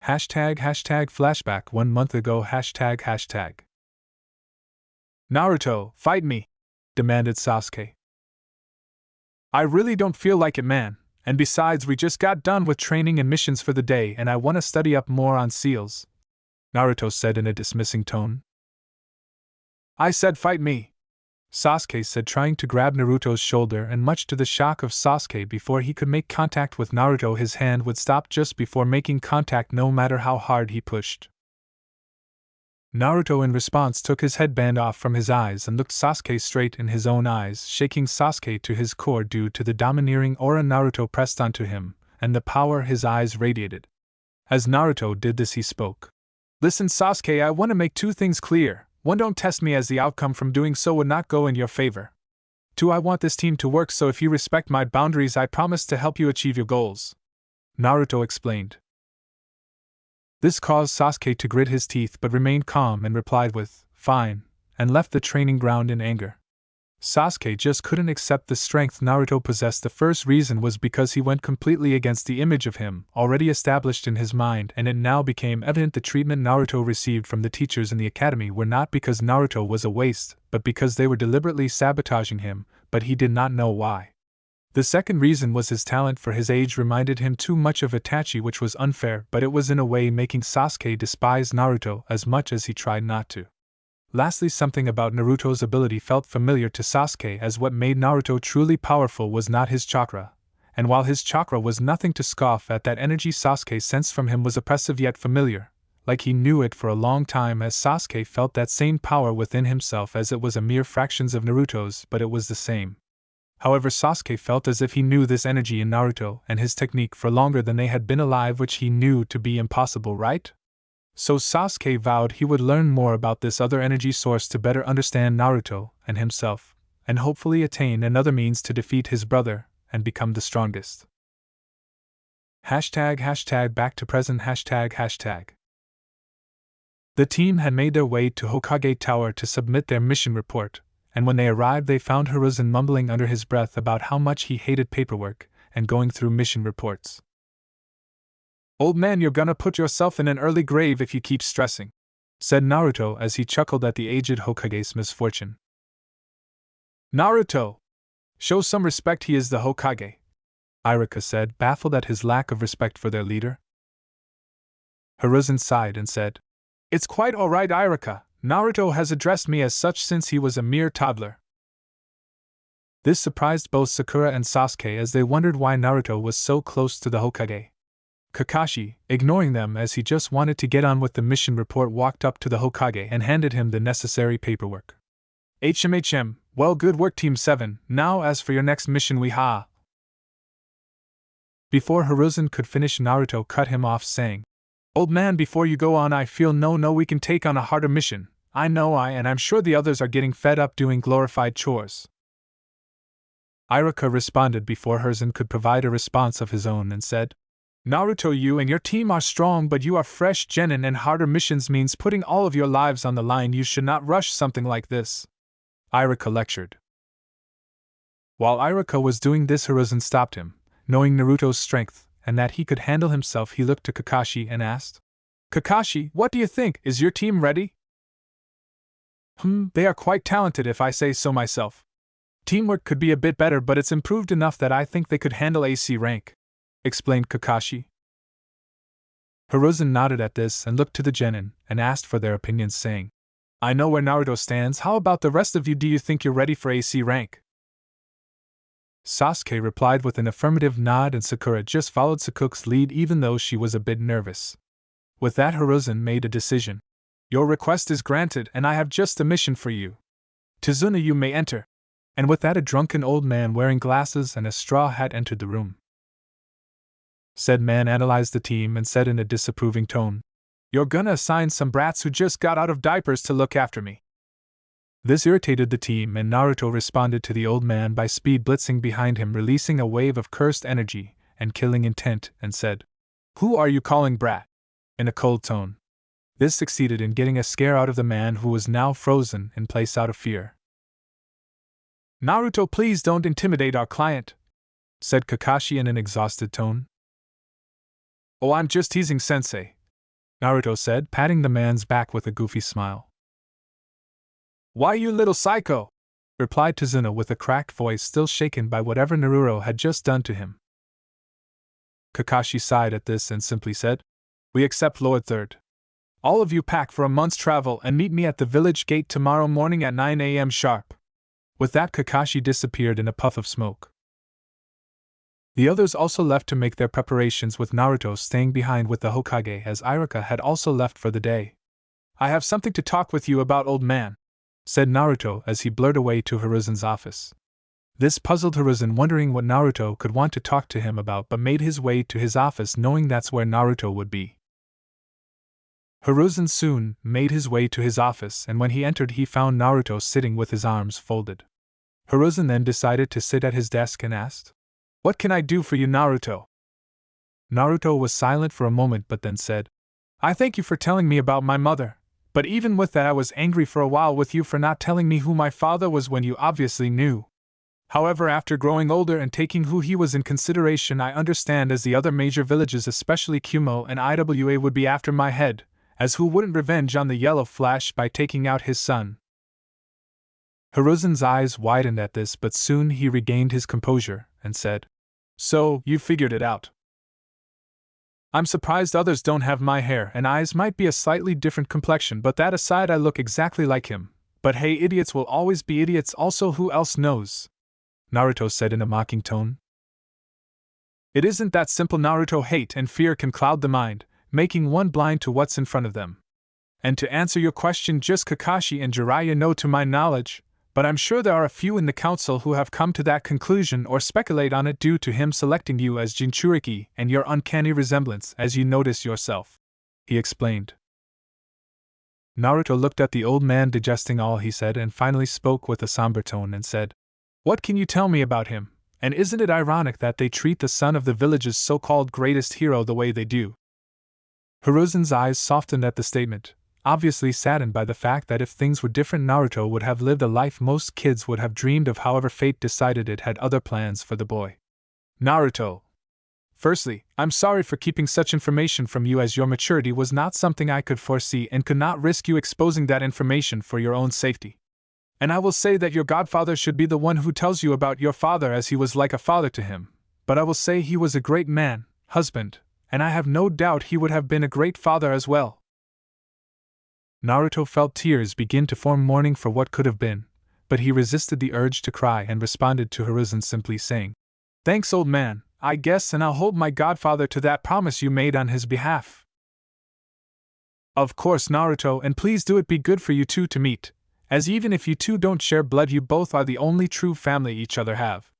## flashback 1 month ago ##. Naruto, fight me! Demanded Sasuke. I really don't feel like it, man, and besides we just got done with training and missions for the day and I want to study up more on seals, Naruto said in a dismissing tone. I said fight me! Sasuke said, trying to grab Naruto's shoulder, and much to the shock of Sasuke, before he could make contact with Naruto his hand would stop just before making contact no matter how hard he pushed. Naruto in response took his headband off from his eyes and looked Sasuke straight in his own eyes, shaking Sasuke to his core due to the domineering aura Naruto pressed onto him, and the power his eyes radiated. As Naruto did this he spoke. Listen Sasuke, I want to make 2 things clear. 1, don't test me as the outcome from doing so would not go in your favor. 2, I want this team to work, so if you respect my boundaries I promise to help you achieve your goals. Naruto explained. This caused Sasuke to grit his teeth but remained calm and replied with, fine, and left the training ground in anger. Sasuke just couldn't accept the strength Naruto possessed. The first reason was because he went completely against the image of him already established in his mind, and it now became evident the treatment Naruto received from the teachers in the academy were not because Naruto was a waste, but because they were deliberately sabotaging him, but he did not know why. The second reason was his talent for his age reminded him too much of Itachi, which was unfair, but it was in a way making Sasuke despise Naruto as much as he tried not to. Lastly, something about Naruto's ability felt familiar to Sasuke, as what made Naruto truly powerful was not his chakra, and while his chakra was nothing to scoff at, that energy Sasuke sensed from him was oppressive yet familiar, like he knew it for a long time, as Sasuke felt that same power within himself as it was a mere fractions of Naruto's, but it was the same. However, Sasuke felt as if he knew this energy in Naruto and his technique for longer than they had been alive, which he knew to be impossible, right? So Sasuke vowed he would learn more about this other energy source to better understand Naruto and himself, and hopefully attain another means to defeat his brother and become the strongest. Back to present. The team had made their way to Hokage Tower to submit their mission report, and when they arrived they found Hiruzen mumbling under his breath about how much he hated paperwork and going through mission reports. "Old man, you're gonna put yourself in an early grave if you keep stressing," said Naruto as he chuckled at the aged Hokage's misfortune. "Naruto! Show some respect, he is the Hokage," Iruka said, baffled at his lack of respect for their leader. Hiruzen sighed and said, "It's quite alright, Iruka. Naruto has addressed me as such since he was a mere toddler." This surprised both Sakura and Sasuke as they wondered why Naruto was so close to the Hokage. Kakashi, ignoring them as he just wanted to get on with the mission report, walked up to the Hokage and handed him the necessary paperwork. "HMHM, well, good work Team 7, now as for your next mission Before Hiruzen could finish, Naruto cut him off saying, "Old man, before you go on, I feel we can take on a harder mission. And I'm sure the others are getting fed up doing glorified chores." Iruka responded before Hiruzen could provide a response of his own and said, "Naruto, you and your team are strong, but you are fresh genin, and harder missions means putting all of your lives on the line. You should not rush something like this," Iruka lectured. While Iruka was doing this, Hiruzen stopped him. Knowing Naruto's strength and that he could handle himself, he looked to Kakashi and asked, "Kakashi, what do you think? Is your team ready?" They are quite talented if I say so myself. Teamwork could be a bit better, but it's improved enough that I think they could handle AC rank," explained Kakashi. Hiruzen nodded at this and looked to the genin and asked for their opinions, saying, "I know where Naruto stands. How about the rest of you? Do you think you're ready for AC rank?" Sasuke replied with an affirmative nod, and Sakura just followed Sakuke's lead even though she was a bit nervous. With that, Hiruzen made a decision. "Your request is granted, and I have just a mission for you. Tizuna, you may enter." And with that, a drunken old man wearing glasses and a straw hat entered the room. Said man analyzed the team and said in a disapproving tone, "You're gonna assign some brats who just got out of diapers to look after me." This irritated the team, and Naruto responded to the old man by speed blitzing behind him, releasing a wave of cursed energy and killing intent, and said, "Who are you calling brat?" in a cold tone. This succeeded in getting a scare out of the man, who was now frozen in place out of fear. "Naruto, please don't intimidate our client," said Kakashi in an exhausted tone. "Oh, I'm just teasing, sensei," Naruto said, patting the man's back with a goofy smile. "Why, you little psycho!" replied Tizuna with a cracked voice, still shaken by whatever Naruto had just done to him. Kakashi sighed at this and simply said, "We accept, Lord Third. All of you pack for a month's travel and meet me at the village gate tomorrow morning at 9 a.m. sharp." With that, Kakashi disappeared in a puff of smoke. The others also left to make their preparations, with Naruto staying behind with the Hokage, as Iruka had also left for the day. "I have something to talk with you about, old man," said Naruto as he blurred away to Hiruzen's office. This puzzled Hiruzen, wondering what Naruto could want to talk to him about, but made his way to his office knowing that's where Naruto would be. Hiruzen soon made his way to his office, and when he entered he found Naruto sitting with his arms folded. Hiruzen then decided to sit at his desk and asked, "What can I do for you, Naruto?" Naruto was silent for a moment but then said, "I thank you for telling me about my mother, But even with that, I was angry for a while with you for not telling me who my father was when you obviously knew. However, after growing older and taking who he was in consideration, I understand as the other major villages, especially Kumo and Iwa, would be after my head, as who wouldn't revenge on the Yellow Flash by taking out his son. Hiruzen's eyes widened at this, but soon he regained his composure and said, "So, you figured it out. I'm surprised others don't have my hair and eyes, might be a slightly different complexion, but that aside, I look exactly like him. But hey, idiots will always be idiots, also who else knows?" Naruto said in a mocking tone. "It isn't that simple, Naruto. Hate and fear can cloud the mind, making one blind to what's in front of them. And to answer your question, just Kakashi and Jiraiya know to my knowledge, but I'm sure there are a few in the council who have come to that conclusion or speculate on it due to him selecting you as Jinchuriki and your uncanny resemblance, as you notice yourself," he explained. Naruto looked at the old man, digesting all he said, and finally spoke with a somber tone and said, "What can you tell me about him? And isn't it ironic that they treat the son of the village's so-called greatest hero the way they do?" Hiruzen's eyes softened at the statement, obviously saddened by the fact that if things were different, Naruto would have lived a life most kids would have dreamed of. However, fate decided it had other plans for the boy. "Naruto, firstly, I'm sorry for keeping such information from you, as your maturity was not something I could foresee and could not risk you exposing that information for your own safety. And I will say that your godfather should be the one who tells you about your father, as he was like a father to him. But I will say he was a great man, husband, and I have no doubt he would have been a great father as well." Naruto felt tears begin to form, mourning for what could have been, but he resisted the urge to cry and responded to Hiruzen, simply saying, "Thanks, old man, I guess, and I'll hold my godfather to that promise you made on his behalf." "Of course, Naruto, and please do it be good for you two to meet, as even if you two don't share blood, you both are the only true family each other have.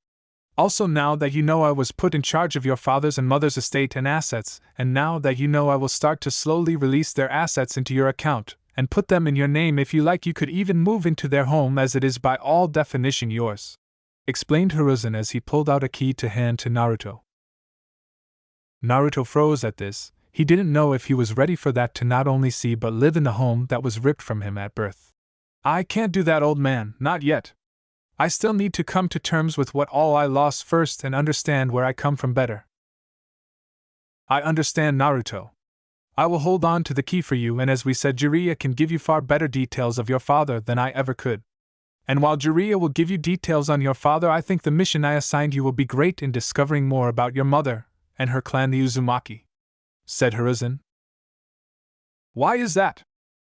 Also, now that you know I was put in charge of your father's and mother's estate and assets, and now that you know I will start to slowly release their assets into your account, and put them in your name, if you like you could even move into their home, as it is by all definition yours," explained Hiruzen as he pulled out a key to hand to Naruto. Naruto froze at this. He didn't know if he was ready for that, to not only see but live in the home that was ripped from him at birth. "I can't do that, old man, not yet. I still need to come to terms with what all I lost first and understand where I come from better." "I understand, Naruto. I will hold on to the key for you, and as we said, Jiraiya can give you far better details of your father than I ever could. And while Jiraiya will give you details on your father, I think the mission I assigned you will be great in discovering more about your mother and her clan, the Uzumaki," said Hiruzen. "Why is that?"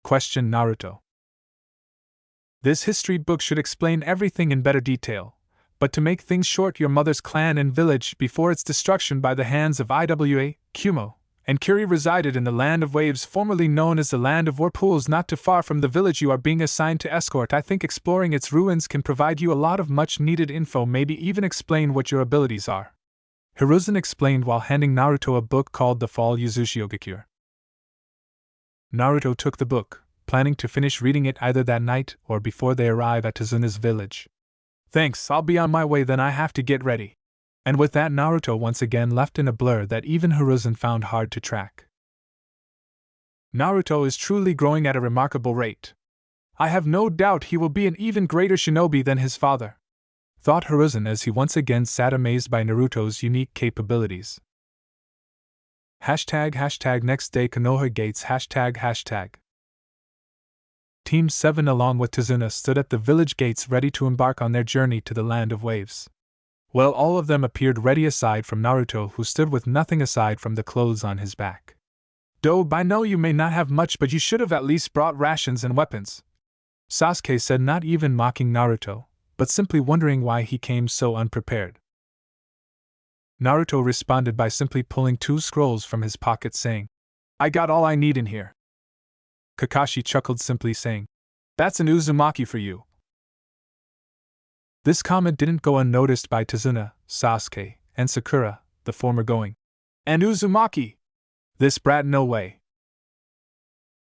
questioned Naruto. "This history book should explain everything in better detail, but to make things short, your mother's clan and village, before its destruction by the hands of Iwa, Kumo, and Kiri, resided in the Land of Waves, formerly known as the Land of Whirlpools, not too far from the village you are being assigned to escort. I think exploring its ruins can provide you a lot of much needed info, maybe even explain what your abilities are," Hiruzen explained while handing Naruto a book called The Fall Yuzushiyogakure. Naruto took the book, planning to finish reading it either that night or before they arrive at Tazuna's village. "Thanks, I'll be on my way then, I have to get ready." And with that, Naruto once again left in a blur that even Hiruzen found hard to track. Naruto is truly growing at a remarkable rate. I have no doubt he will be an even greater shinobi than his father, thought Hiruzen as he once again sat amazed by Naruto's unique capabilities. ## next day, Konoha Gates ##. Team 7 along with Tazuna stood at the village gates ready to embark on their journey to the Land of Waves. Well, all of them appeared ready aside from Naruto, who stood with nothing aside from the clothes on his back. "Dobe, I know you may not have much, but you should have at least brought rations and weapons," Sasuke said, not even mocking Naruto, but simply wondering why he came so unprepared. Naruto responded by simply pulling 2 scrolls from his pocket, saying, "I got all I need in here." Kakashi chuckled, simply saying, "That's an Uzumaki for you." This comment didn't go unnoticed by Tazuna, Sasuke, and Sakura, the former going, "And Uzumaki? This brat, no way."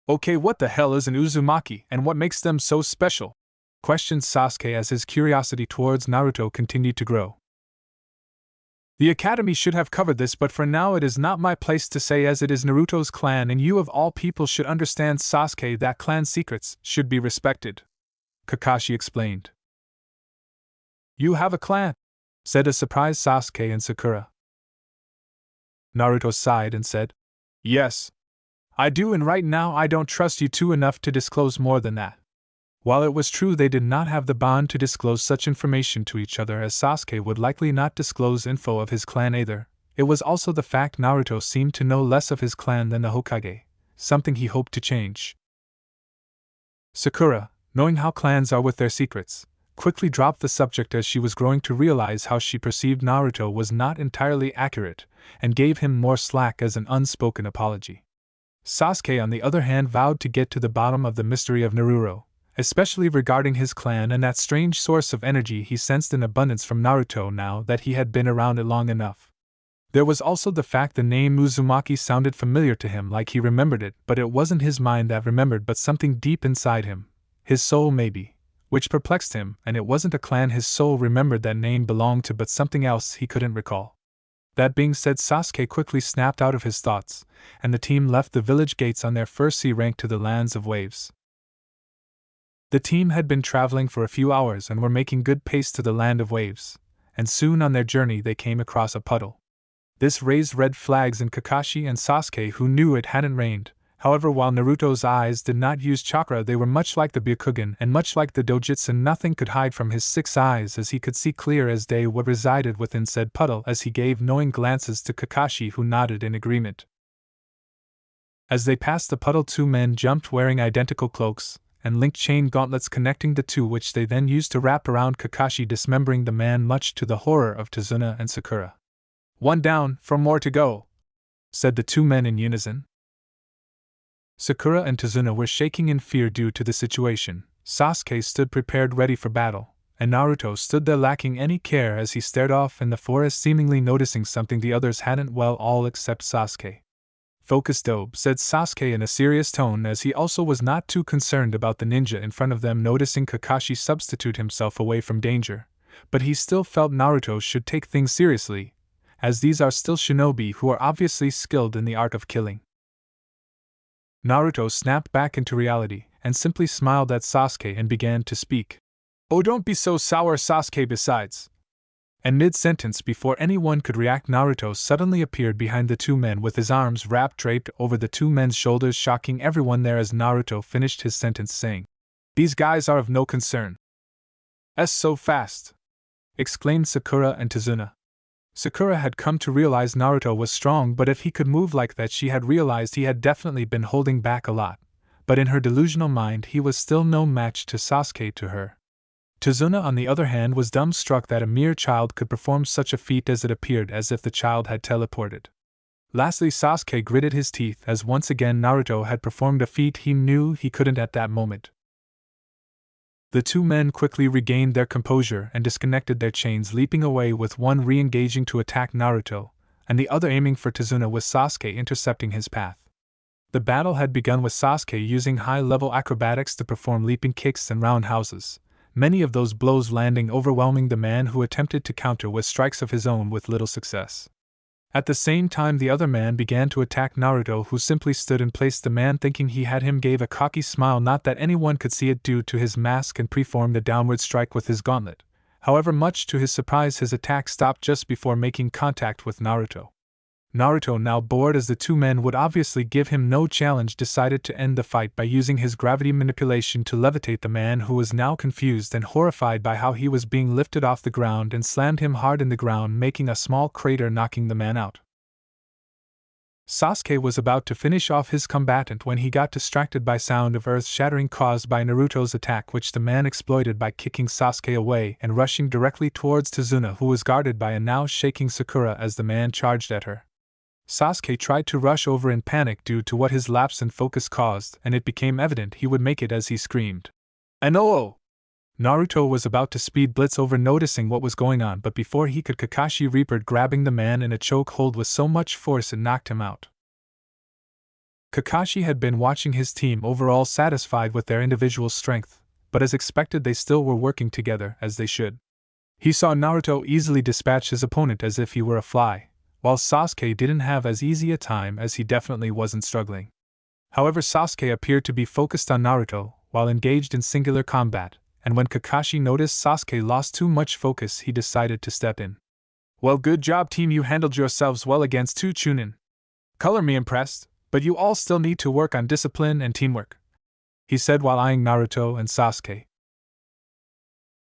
"Okay, what the hell is an Uzumaki, and what makes them so special?" questioned Sasuke as his curiosity towards Naruto continued to grow. The Academy should have covered this, but for now it is not my place to say, as it is Naruto's clan and you of all people should understand, Sasuke, that clan secrets should be respected," Kakashi explained. "You have a clan?" said a surprised Sasuke and Sakura. Naruto sighed and said, "Yes, I do, and right now I don't trust you two enough to disclose more than that." While it was true they did not have the bond to disclose such information to each other, as Sasuke would likely not disclose info of his clan either, it was also the fact Naruto seemed to know less of his clan than the Hokage, something he hoped to change. Sakura, knowing how clans are with their secrets, quickly dropped the subject as she was growing to realize how she perceived Naruto was not entirely accurate, and gave him more slack as an unspoken apology. Sasuke, on the other hand, vowed to get to the bottom of the mystery of Naruto, especially regarding his clan and that strange source of energy he sensed in abundance from Naruto now that he had been around it long enough. There was also the fact the name Uzumaki sounded familiar to him, like he remembered it, but it wasn't his mind that remembered but something deep inside him, his soul maybe, which perplexed him, and it wasn't a clan his soul remembered that name belonged to but something else he couldn't recall. That being said, Sasuke quickly snapped out of his thoughts, and the team left the village gates on their first sea rank to the lands of waves. The team had been traveling for a few hours and were making good pace to the land of waves, and soon on their journey they came across a puddle. This raised red flags in Kakashi and Sasuke, who knew it hadn't rained. However, while Naruto's eyes did not use chakra, they were much like the Byakugan and much like the Dojutsu. Nothing could hide from his 6 eyes, as he could see clear as day what resided within said puddle, as he gave knowing glances to Kakashi, who nodded in agreement. As they passed the puddle, 2 men jumped wearing identical cloaks and linked chain gauntlets connecting the two, which they then used to wrap around Kakashi, dismembering the man much to the horror of Tazuna and Sakura. "One down, 4 more to go," said the 2 men in unison. Sakura and Tazuna were shaking in fear due to the situation. Sasuke stood prepared ready for battle, and Naruto stood there lacking any care as he stared off in the forest, seemingly noticing something the others hadn't, well, all except Sasuke. "Focus, dope," said Sasuke in a serious tone, as he also was not too concerned about the ninja in front of them, noticing Kakashi substitute himself away from danger, but he still felt Naruto should take things seriously, as these are still shinobi who are obviously skilled in the art of killing. Naruto snapped back into reality and simply smiled at Sasuke and began to speak. "Oh, don't be so sour, Sasuke, besides." And mid-sentence, before anyone could react, Naruto suddenly appeared behind the 2 men with his arms wrapped draped over the 2 men's shoulders, shocking everyone there as Naruto finished his sentence, saying, "These guys are of no concern." "So fast!" exclaimed Sakura and Tazuna. Sakura had come to realize Naruto was strong, but if he could move like that, she had realized he had definitely been holding back a lot. But in her delusional mind, he was still no match to Sasuke to her. Tazuna, on the other hand, was dumbstruck that a mere child could perform such a feat, as it appeared as if the child had teleported. Lastly, Sasuke gritted his teeth as once again Naruto had performed a feat he knew he couldn't at that moment. The 2 men quickly regained their composure and disconnected their chains, leaping away, with one re-engaging to attack Naruto, and the other aiming for Tazuna, with Sasuke intercepting his path. The battle had begun with Sasuke using high-level acrobatics to perform leaping kicks and roundhouses, many of those blows landing, overwhelming the man who attempted to counter with strikes of his own with little success. At the same time, the other man began to attack Naruto, who simply stood in place. The man, thinking he had him, gave a cocky smile, not that anyone could see it due to his mask, and performed a downward strike with his gauntlet. However, much to his surprise, his attack stopped just before making contact with Naruto. Naruto, now bored as the 2 men would obviously give him no challenge, decided to end the fight by using his gravity manipulation to levitate the man, who was now confused and horrified by how he was being lifted off the ground, and slammed him hard in the ground, making a small crater, knocking the man out. Sasuke was about to finish off his combatant when he got distracted by sound of earth shattering caused by Naruto's attack, which the man exploited by kicking Sasuke away and rushing directly towards Tazuna, who was guarded by a now shaking Sakura as the man charged at her. Sasuke tried to rush over in panic due to what his lapse in focus caused, and it became evident he would make it as he screamed, "An-oh!" Naruto was about to speed blitz over, noticing what was going on, but before he could, Kakashi reapered, grabbing the man in a choke hold with so much force it knocked him out. Kakashi had been watching his team, overall satisfied with their individual strength, but as expected they still were working together as they should. He saw Naruto easily dispatch his opponent as if he were a fly, while Sasuke didn't have as easy a time as he definitely wasn't struggling. However, Sasuke appeared to be focused on Naruto while engaged in singular combat, and when Kakashi noticed Sasuke lost too much focus, he decided to step in. Well, good job team, you handled yourselves well against two Chunin. Color me impressed, but you all still need to work on discipline and teamwork, he said while eyeing Naruto and Sasuke.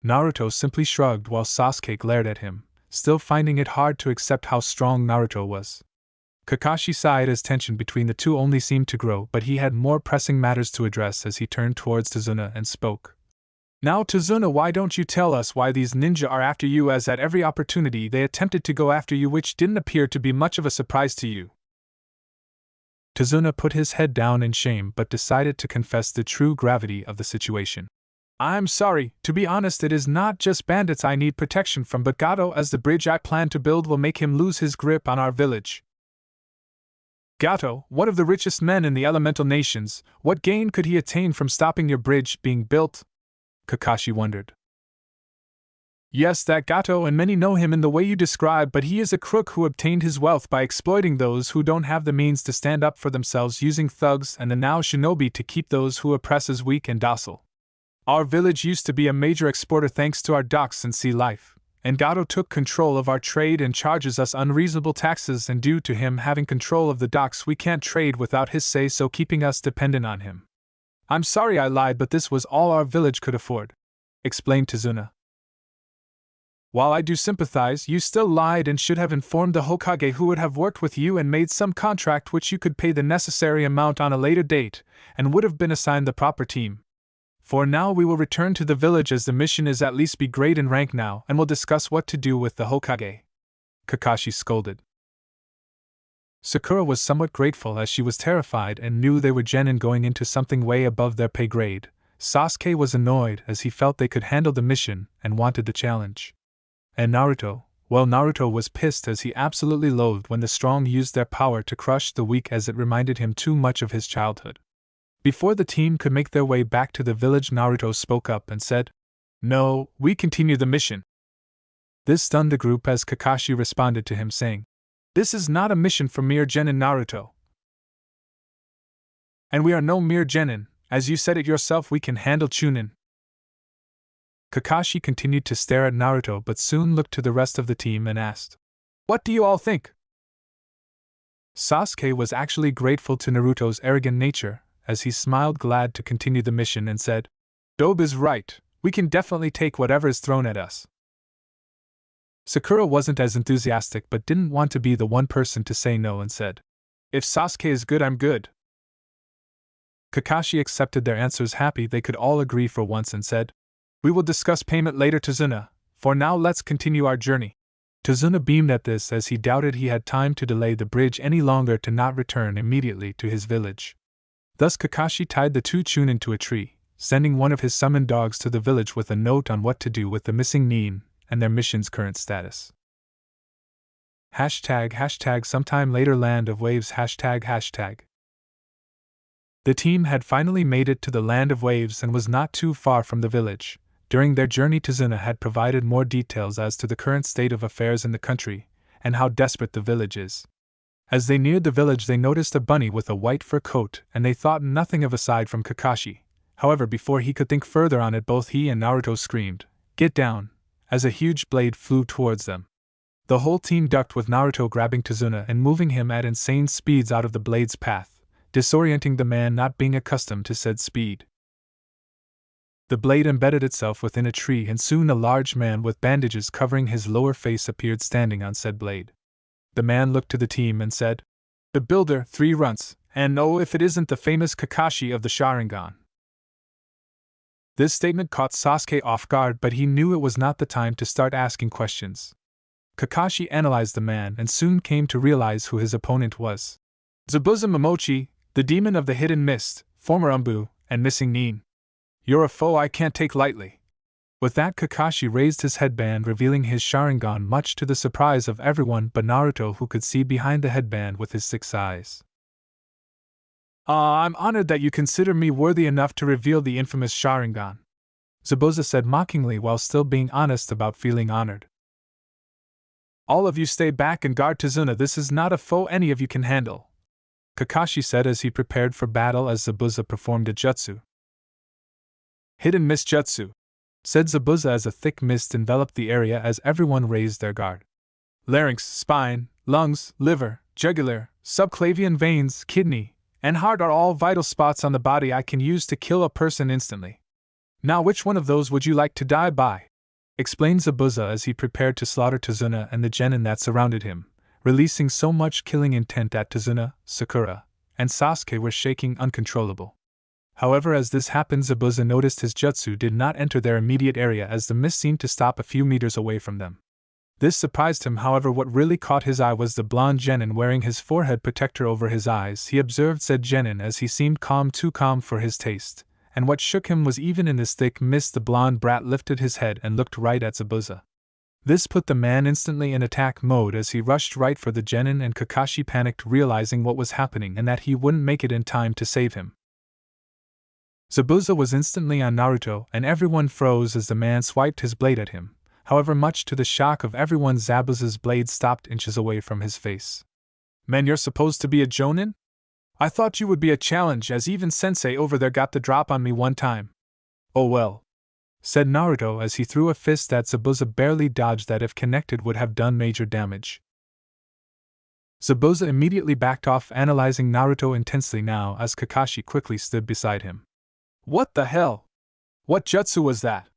Naruto simply shrugged while Sasuke glared at him, still finding it hard to accept how strong Naruto was. Kakashi sighed as tension between the two only seemed to grow, but he had more pressing matters to address as he turned towards Tazuna and spoke. Now Tazuna, why don't you tell us why these ninja are after you, as at every opportunity they attempted to go after you, which didn't appear to be much of a surprise to you? Tazuna put his head down in shame but decided to confess the true gravity of the situation. I'm sorry, to be honest, it is not just bandits I need protection from, but Gato, as the bridge I plan to build will make him lose his grip on our village. Gato, one of the richest men in the elemental nations, what gain could he attain from stopping your bridge being built? Kakashi wondered. Yes, that Gato, and many know him in the way you describe, but he is a crook who obtained his wealth by exploiting those who don't have the means to stand up for themselves, using thugs and the now shinobi to keep those who oppress as weak and docile. Our village used to be a major exporter thanks to our docks and sea life, and Gato took control of our trade and charges us unreasonable taxes, and due to him having control of the docks we can't trade without his say-so, keeping us dependent on him. I'm sorry I lied, but this was all our village could afford, explained Tazuna. While I do sympathize, you still lied and should have informed the Hokage, who would have worked with you and made some contract which you could pay the necessary amount on a later date, and would have been assigned the proper team. For now we will return to the village, as the mission is at least be great in rank now, and we'll discuss what to do with the Hokage. Kakashi scolded. Sakura was somewhat grateful as she was terrified and knew they were genin going into something way above their pay grade. Sasuke was annoyed as he felt they could handle the mission and wanted the challenge. And Naruto, well, Naruto was pissed as he absolutely loathed when the strong used their power to crush the weak, as it reminded him too much of his childhood. Before the team could make their way back to the village, Naruto spoke up and said, "No, we continue the mission." This stunned the group as Kakashi responded to him saying, "This is not a mission for mere genin, Naruto. And we are no mere genin, as you said it yourself, we can handle Chunin." Kakashi continued to stare at Naruto but soon looked to the rest of the team and asked, "What do you all think?" Sasuke was actually grateful to Naruto's arrogant nature, as he smiled glad to continue the mission and said, "Dobe is right, we can definitely take whatever is thrown at us." Sakura wasn't as enthusiastic but didn't want to be the one person to say no and said, "If Sasuke is good, I'm good." Kakashi accepted their answers, happy they could all agree for once, and said, "We will discuss payment later, Tazuna. For now, let's continue our journey." Tazuna beamed at this as he doubted he had time to delay the bridge any longer to not return immediately to his village. Thus Kakashi tied the two Chunin to a tree, sending one of his summoned dogs to the village with a note on what to do with the missing Nin and their mission's current status. ## sometime later, Land of Waves ##. The team had finally made it to the Land of Waves and was not too far from the village. During their journey, Tazuna had provided more details as to the current state of affairs in the country, and how desperate the village is. As they neared the village, they noticed a bunny with a white fur coat, and they thought nothing of aside from Kakashi. However, before he could think further on it, both he and Naruto screamed, "Get down!" as a huge blade flew towards them. The whole team ducked, with Naruto grabbing Tazuna and moving him at insane speeds out of the blade's path, disorienting the man not being accustomed to said speed. The blade embedded itself within a tree, and soon a large man with bandages covering his lower face appeared standing on said blade. The man looked to the team and said, "The builder, 3 runts, and oh, if it isn't the famous Kakashi of the Sharingan." This statement caught Sasuke off guard, but he knew it was not the time to start asking questions. Kakashi analyzed the man and soon came to realize who his opponent was. Zabuza Momochi, the demon of the hidden mist, former Umbu, and missing Nin. You're a foe I can't take lightly. With that, Kakashi raised his headband, revealing his Sharingan, much to the surprise of everyone but Naruto, who could see behind the headband with his 6 eyes. I'm honored that you consider me worthy enough to reveal the infamous Sharingan. Zabuza said mockingly while still being honest about feeling honored. All of you stay back and guard Tazuna, this is not a foe any of you can handle, Kakashi said as he prepared for battle as Zabuza performed a jutsu. Hidden mist jutsu, said Zabuza as a thick mist enveloped the area as everyone raised their guard. Larynx, spine, lungs, liver, jugular, subclavian veins, kidney, and heart are all vital spots on the body I can use to kill a person instantly. Now which one of those would you like to die by? Explained Zabuza as he prepared to slaughter Tazuna and the genin that surrounded him, releasing so much killing intent that Tazuna, Sakura, and Sasuke were shaking uncontrollable. However, as this happened, Zabuza noticed his jutsu did not enter their immediate area as the mist seemed to stop a few meters away from them. This surprised him. However, what really caught his eye was the blonde genin wearing his forehead protector over his eyes. He observed said genin as he seemed calm, too calm for his taste, and what shook him was even in this thick mist the blonde brat lifted his head and looked right at Zabuza. This put the man instantly in attack mode as he rushed right for the genin, and Kakashi panicked realizing what was happening and that he wouldn't make it in time to save him. Zabuza was instantly on Naruto and everyone froze as the man swiped his blade at him. However, much to the shock of everyone, Zabuza's blade stopped inches away from his face. Man, you're supposed to be a jonin? I thought you would be a challenge, as even Sensei over there got the drop on me one time. Oh well, said Naruto as he threw a fist that Zabuza barely dodged that if connected would have done major damage. Zabuza immediately backed off, analyzing Naruto intensely now as Kakashi quickly stood beside him. What the hell? What jutsu was that?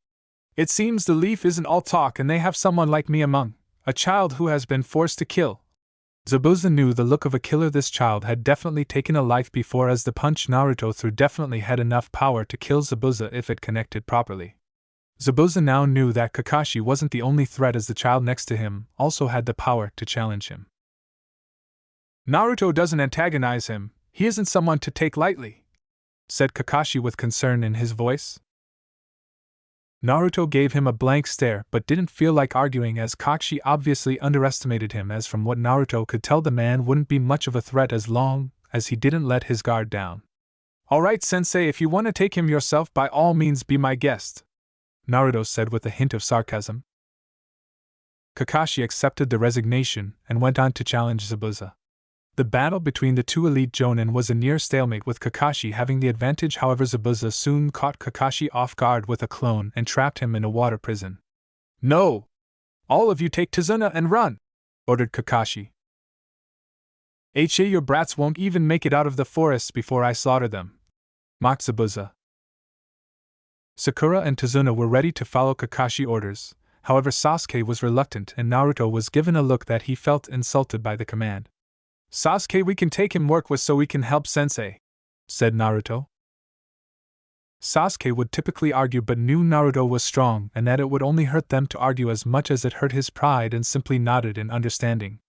It seems the leaf isn't all talk and they have someone like me among, a child who has been forced to kill. Zabuza knew the look of a killer. This child had definitely taken a life before, as the punch Naruto threw definitely had enough power to kill Zabuza if it connected properly. Zabuza now knew that Kakashi wasn't the only threat, as the child next to him also had the power to challenge him. Naruto doesn't antagonize him, he isn't someone to take lightly, said Kakashi with concern in his voice. Naruto gave him a blank stare but didn't feel like arguing, as Kakashi obviously underestimated him, as from what Naruto could tell the man wouldn't be much of a threat as long as he didn't let his guard down. Alright sensei, if you want to take him yourself, by all means be my guest, Naruto said with a hint of sarcasm. Kakashi accepted the resignation and went on to challenge Zabuza. The battle between the two elite jonin was a near stalemate, with Kakashi having the advantage. However, Zabuza soon caught Kakashi off guard with a clone and trapped him in a water prison. No! All of you take Tazuna and run! Ordered Kakashi. Your brats won't even make it out of the forests before I slaughter them, mocked Zabuza. Sakura and Tazuna were ready to follow Kakashi orders. However, Sasuke was reluctant and Naruto was given a look that he felt insulted by the command. Sasuke, we can take him work with so we can help sensei, said Naruto. Sasuke would typically argue but knew Naruto was strong and that it would only hurt them to argue as much as it hurt his pride, and simply nodded in understanding.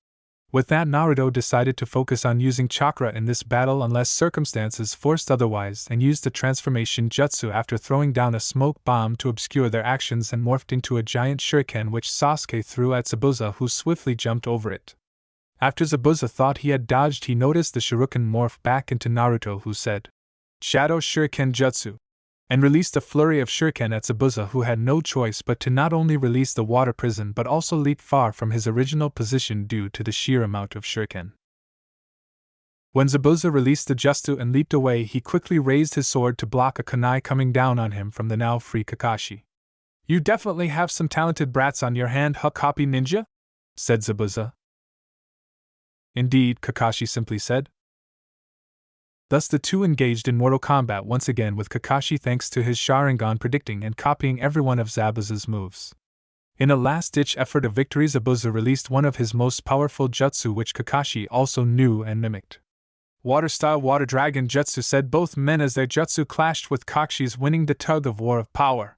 With that, Naruto decided to focus on using chakra in this battle unless circumstances forced otherwise, and used the transformation jutsu after throwing down a smoke bomb to obscure their actions, and morphed into a giant shuriken which Sasuke threw at Zabuza, who swiftly jumped over it. After Zabuza thought he had dodged, he noticed the shuriken morph back into Naruto, who said, "Shadow Shuriken Jutsu," and released a flurry of shuriken at Zabuza, who had no choice but to not only release the water prison but also leap far from his original position due to the sheer amount of shuriken. When Zabuza released the jutsu and leaped away, he quickly raised his sword to block a kunai coming down on him from the now free Kakashi. "You definitely have some talented brats on your hand, huh, copy ninja?" said Zabuza. "Indeed," Kakashi simply said. Thus the two engaged in mortal combat once again, with Kakashi thanks to his Sharingan predicting and copying every one of Zabuza's moves. In a last-ditch effort of victory, Zabuza released one of his most powerful jutsu, which Kakashi also knew and mimicked. "Water-style Water Dragon Jutsu," said both men as their jutsu clashed, with Kakashi's winning the tug-of-war of power.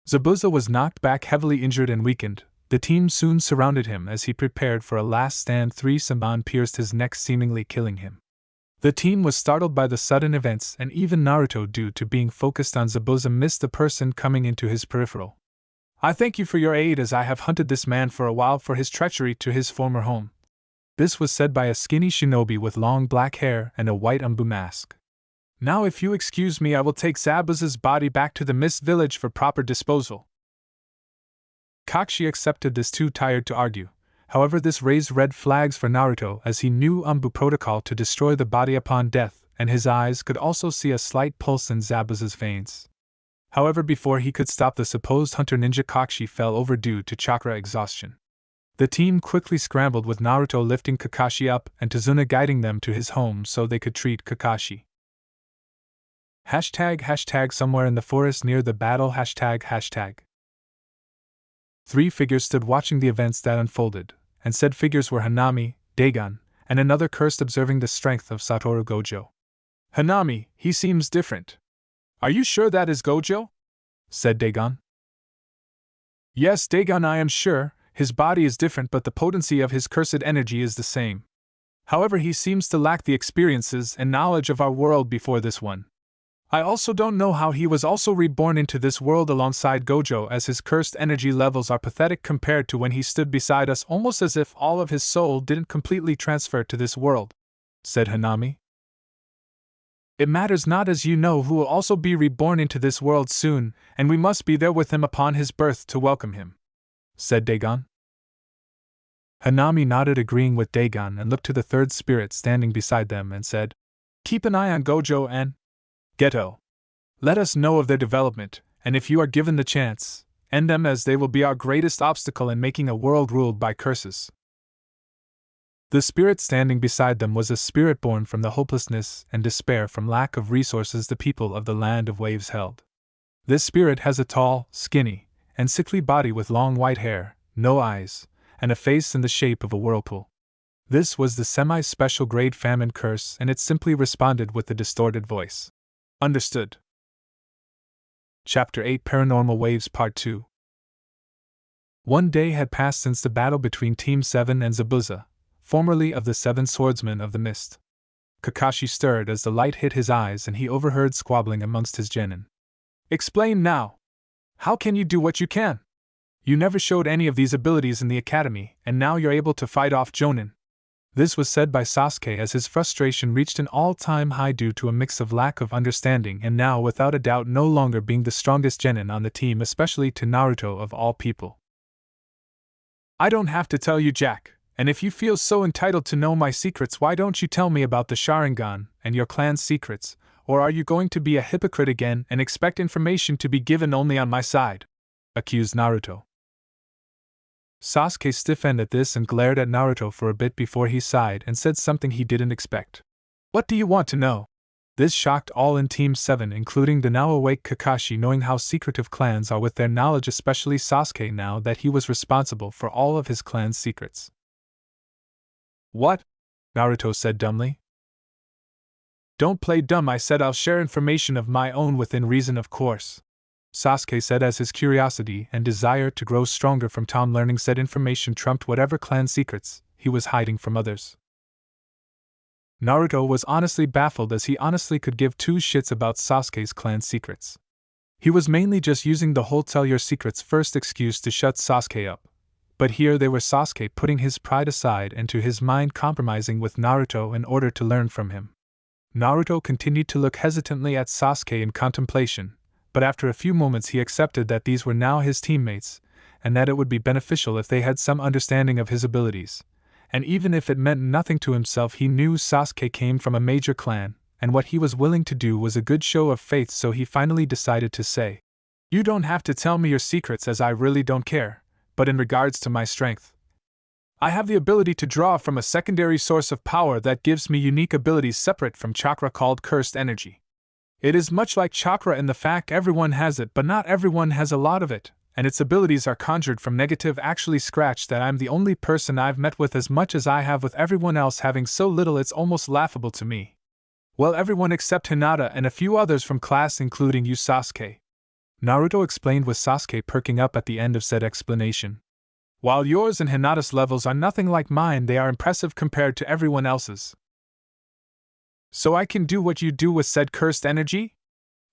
Zabuza was knocked back, heavily injured and weakened. The team soon surrounded him as he prepared for a last stand. 3 Samban pierced his neck, seemingly killing him. The team was startled by the sudden events, and even Naruto, due to being focused on Zabuza, missed the person coming into his peripheral. "I thank you for your aid, as I have hunted this man for a while for his treachery to his former home." This was said by a skinny shinobi with long black hair and a white umbu mask. Now if you excuse me, I will take Zabuza's body back to the Mist Village for proper disposal. Kakashi accepted this, too tired to argue. However, this raised red flags for Naruto, as he knew Umbu protocol to destroy the body upon death, and his eyes could also see a slight pulse in Zabuza's veins. However, before he could stop the supposed hunter ninja, Kakashi fell over due to chakra exhaustion. The team quickly scrambled, with Naruto lifting Kakashi up and Tazuna guiding them to his home so they could treat Kakashi. ### somewhere in the forest near the battle ###. Three figures stood watching the events that unfolded, and said figures were Hanami, Dagon, and another cursed, observing the strength of SATORU Gojo. Hanami, he seems different. Are you sure that is Gojo? Said Dagon. Yes, Dagon, I am sure. His body is different, but the potency of his cursed energy is the same. However, he seems to lack the experiences and knowledge of our world before this one. I also don't know how he was also reborn into this world alongside Gojo, as his cursed energy levels are pathetic compared to when he stood beside us, almost as if all of his soul didn't completely transfer to this world, said Hanami. It matters not, as you know who will also be reborn into this world soon, and we must be there with him upon his birth to welcome him, said Dagon. Hanami nodded, agreeing with Dagon, and looked to the third spirit standing beside them and said, Keep an eye on Gojo and Geto. Let us know of their development, and if you are given the chance, end them, as they will be our greatest obstacle in making a world ruled by curses. The spirit standing beside them was a spirit born from the hopelessness and despair from lack of resources the people of the Land of Waves held. This spirit has a tall, skinny, and sickly body with long white hair, no eyes, and a face in the shape of a whirlpool. This was the semi-special grade famine curse, and it simply responded with a distorted voice. Understood. Chapter 8, Paranormal Waves Part 2. One day had passed since the battle between Team 7 and Zabuza, formerly of the Seven Swordsmen of the Mist. Kakashi stirred as the light hit his eyes, and he overheard squabbling amongst his genin. Explain now. How can you do what you can? You never showed any of these abilities in the academy, and now you're able to fight off Jonin. This was said by Sasuke as his frustration reached an all-time high due to a mix of lack of understanding and now without a doubt no longer being the strongest genin on the team, especially to Naruto of all people. I don't have to tell you, Jack, and if you feel so entitled to know my secrets, why don't you tell me about the Sharingan and your clan's secrets, or are you going to be a hypocrite again and expect information to be given only on my side? Accused Naruto. Sasuke stiffened at this and glared at Naruto for a bit before he sighed and said something he didn't expect. What do you want to know? This shocked all in Team 7, including the now awake Kakashi, knowing how secretive clans are with their knowledge, especially Sasuke now that he was responsible for all of his clan's secrets. What? Naruto said dumbly. Don't play dumb, I said I'll share information of my own within reason, of course, Sasuke said as his curiosity and desire to grow stronger from Tom learning said information trumped whatever clan secrets he was hiding from others. Naruto was honestly baffled, as he honestly could give two shits about Sasuke's clan secrets. He was mainly just using the whole tell your secrets first excuse to shut Sasuke up, but here they were Sasuke putting his pride aside and to his mind compromising with Naruto in order to learn from him. Naruto continued to look hesitantly at Sasuke in contemplation, but after a few moments he accepted that these were now his teammates, and that it would be beneficial if they had some understanding of his abilities. And even if it meant nothing to himself, he knew Sasuke came from a major clan, and what he was willing to do was a good show of faith, so he finally decided to say, You don't have to tell me your secrets, as I really don't care, but in regards to my strength, I have the ability to draw from a secondary source of power that gives me unique abilities separate from chakra called cursed energy. It is much like chakra in the fact everyone has it, but not everyone has a lot of it, and its abilities are conjured from negative. Actually, scratch that, I'm the only person I've met with as much as I have, with everyone else having so little it's almost laughable to me. Well, everyone except Hinata and a few others from class, including you, Sasuke, Naruto explained, with Sasuke perking up at the end of said explanation. While yours and Hinata's levels are nothing like mine, they are impressive compared to everyone else's. So I can do what you do with said cursed energy?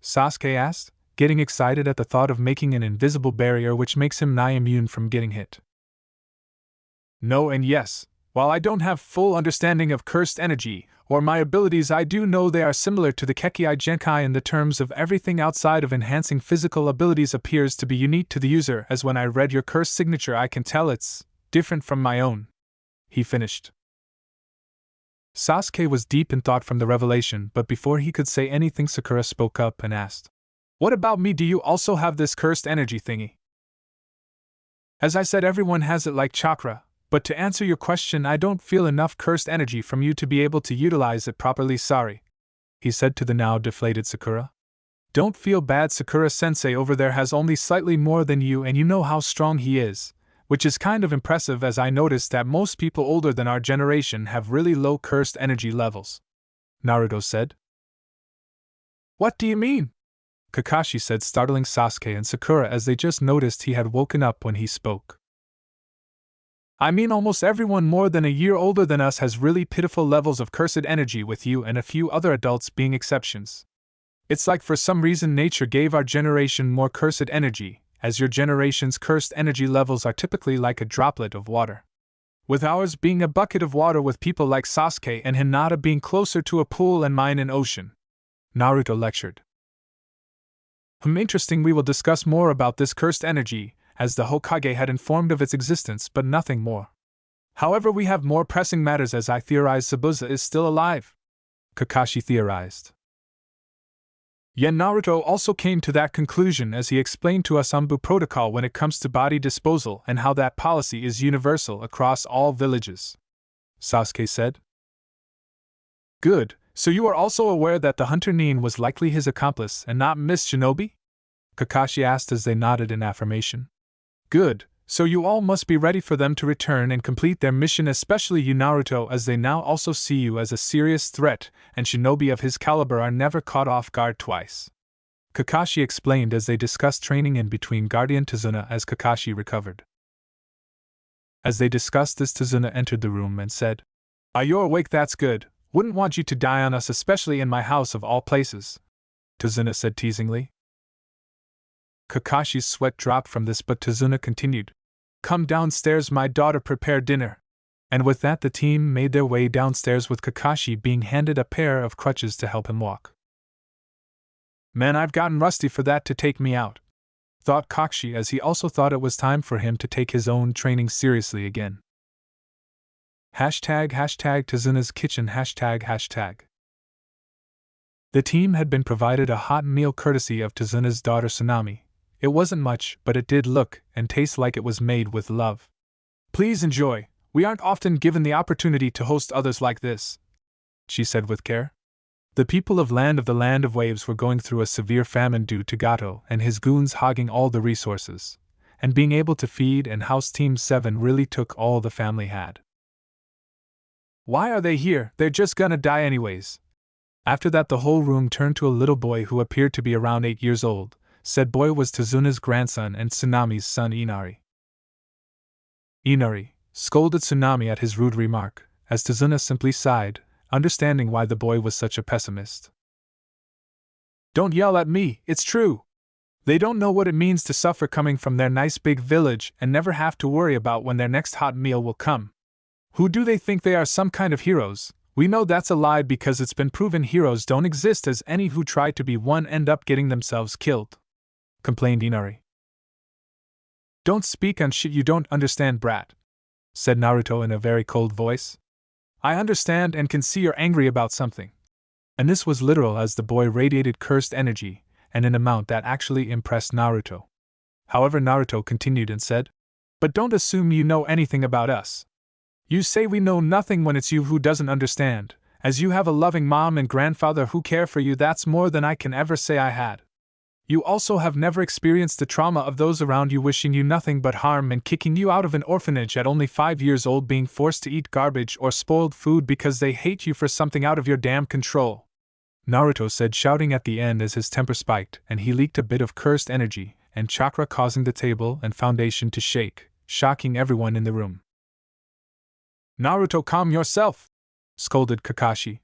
Sasuke asked, getting excited at the thought of making an invisible barrier which makes him nigh immune from getting hit. No and yes, While I don't have full understanding of cursed energy, or my abilities, I do know they are similar to the Kekkei Genkai in the terms of everything outside of enhancing physical abilities appears to be unique to the user, as when I read your cursed signature I can tell it's different from my own. He finished. Sasuke was deep in thought from the revelation, but before he could say anything Sakura spoke up and asked, "What about me? Do you also have this cursed energy thingy?" "As I said, everyone has it like chakra, but to answer your question, I don't feel enough cursed energy from you to be able to utilize it properly, sorry," he said to the now deflated Sakura. "Don't feel bad, Sakura-sensei over there has only slightly more than you and you know how strong he is, which is kind of impressive as I noticed that most people older than our generation have really low cursed energy levels," Naruto said. "What do you mean?" Kakashi said, startling Sasuke and Sakura as they just noticed he had woken up when he spoke. "I mean almost everyone more than a year older than us has really pitiful levels of cursed energy, with you and a few other adults being exceptions. It's like for some reason nature gave our generation more cursed energy, as your generation's cursed energy levels are typically like a droplet of water, with ours being a bucket of water, with people like Sasuke and Hinata being closer to a pool and mine an ocean," Naruto lectured. Interesting. We will discuss more about this cursed energy, as the Hokage had informed of its existence but nothing more. However, we have more pressing matters, as I theorize Zabuza is still alive," Kakashi theorized. Yet Naruto also came to that conclusion as he explained to us Anbu protocol when it comes to body disposal and how that policy is universal across all villages, Sasuke said. "Good, so you are also aware that the Hunter Nin was likely his accomplice and not Miss Shinobi?" Kakashi asked as they nodded in affirmation. "Good, so you all must be ready for them to return and complete their mission, especially you, Naruto, as they now also see you as a serious threat, and shinobi of his caliber are never caught off guard twice," Kakashi explained as they discussed training in between Guardian Tazuna as Kakashi recovered. As they discussed this, Tazuna entered the room and said, "Are you awake? That's good. Wouldn't want you to die on us, especially in my house of all places," Tazuna said teasingly. Kakashi's sweat dropped from this, but Tazuna continued, "Come downstairs, my daughter, prepare dinner." And with that the team made their way downstairs, with Kakashi being handed a pair of crutches to help him walk. "Man, I've gotten rusty for that to take me out," thought Kakashi as he also thought it was time for him to take his own training seriously again. Hashtag Tazuna's Kitchen hashtag. The team had been provided a hot meal courtesy of Tazuna's daughter Tsunami. It wasn't much, but it did look and taste like it was made with love. "Please enjoy, we aren't often given the opportunity to host others like this," she said with care. The people of the Land of Waves were going through a severe famine due to Gato and his goons hogging all the resources, and being able to feed and house Team 7 really took all the family had. "Why are they here? They're just gonna die anyways." After that the whole room turned to a little boy who appeared to be around 8 years old. Said boy was Tazuna's grandson and Tsunami's son Inari. Inari scolded Tsunami at his rude remark, as Tazuna simply sighed, understanding why the boy was such a pessimist. "Don't yell at me, it's true. They don't know what it means to suffer coming from their nice big village and never have to worry about when their next hot meal will come. Who do they think they are, some kind of heroes? We know that's a lie because it's been proven heroes don't exist, as any who try to be one end up getting themselves killed," complained Inari. "Don't speak on shit you don't understand, brat," said Naruto in a very cold voice. "I understand and can see you're angry about something." And this was literal, as the boy radiated cursed energy, and an amount that actually impressed Naruto. However, Naruto continued and said, "But don't assume you know anything about us. You say we know nothing when it's you who doesn't understand, as you have a loving mom and grandfather who care for you. That's more than I can ever say I had. You also have never experienced the trauma of those around you wishing you nothing but harm and kicking you out of an orphanage at only 5 years old, being forced to eat garbage or spoiled food because they hate you for something out of your damn control," Naruto said, shouting at the end as his temper spiked and he leaked a bit of cursed energy and chakra, causing the table and foundation to shake, shocking everyone in the room. "Naruto, calm yourself!" scolded Kakashi.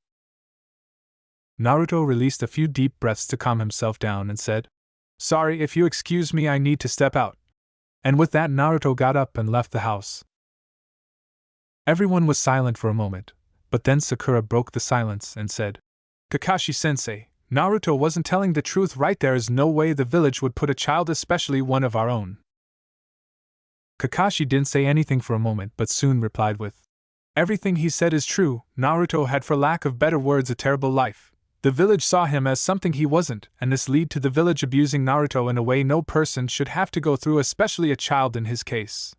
Naruto released a few deep breaths to calm himself down and said, "Sorry, if you excuse me, I need to step out." And with that, Naruto got up and left the house. Everyone was silent for a moment, but then Sakura broke the silence and said, Kakashi-sensei, Naruto wasn't telling the truth, right? There is no way the village would put a child, especially one of our own. Kakashi didn't say anything for a moment but soon replied with, everything he said is true. Naruto had, for lack of better words, a terrible life. The village saw him as something he wasn't, and this led to the village abusing Naruto in a way no person should have to go through, especially a child in his case.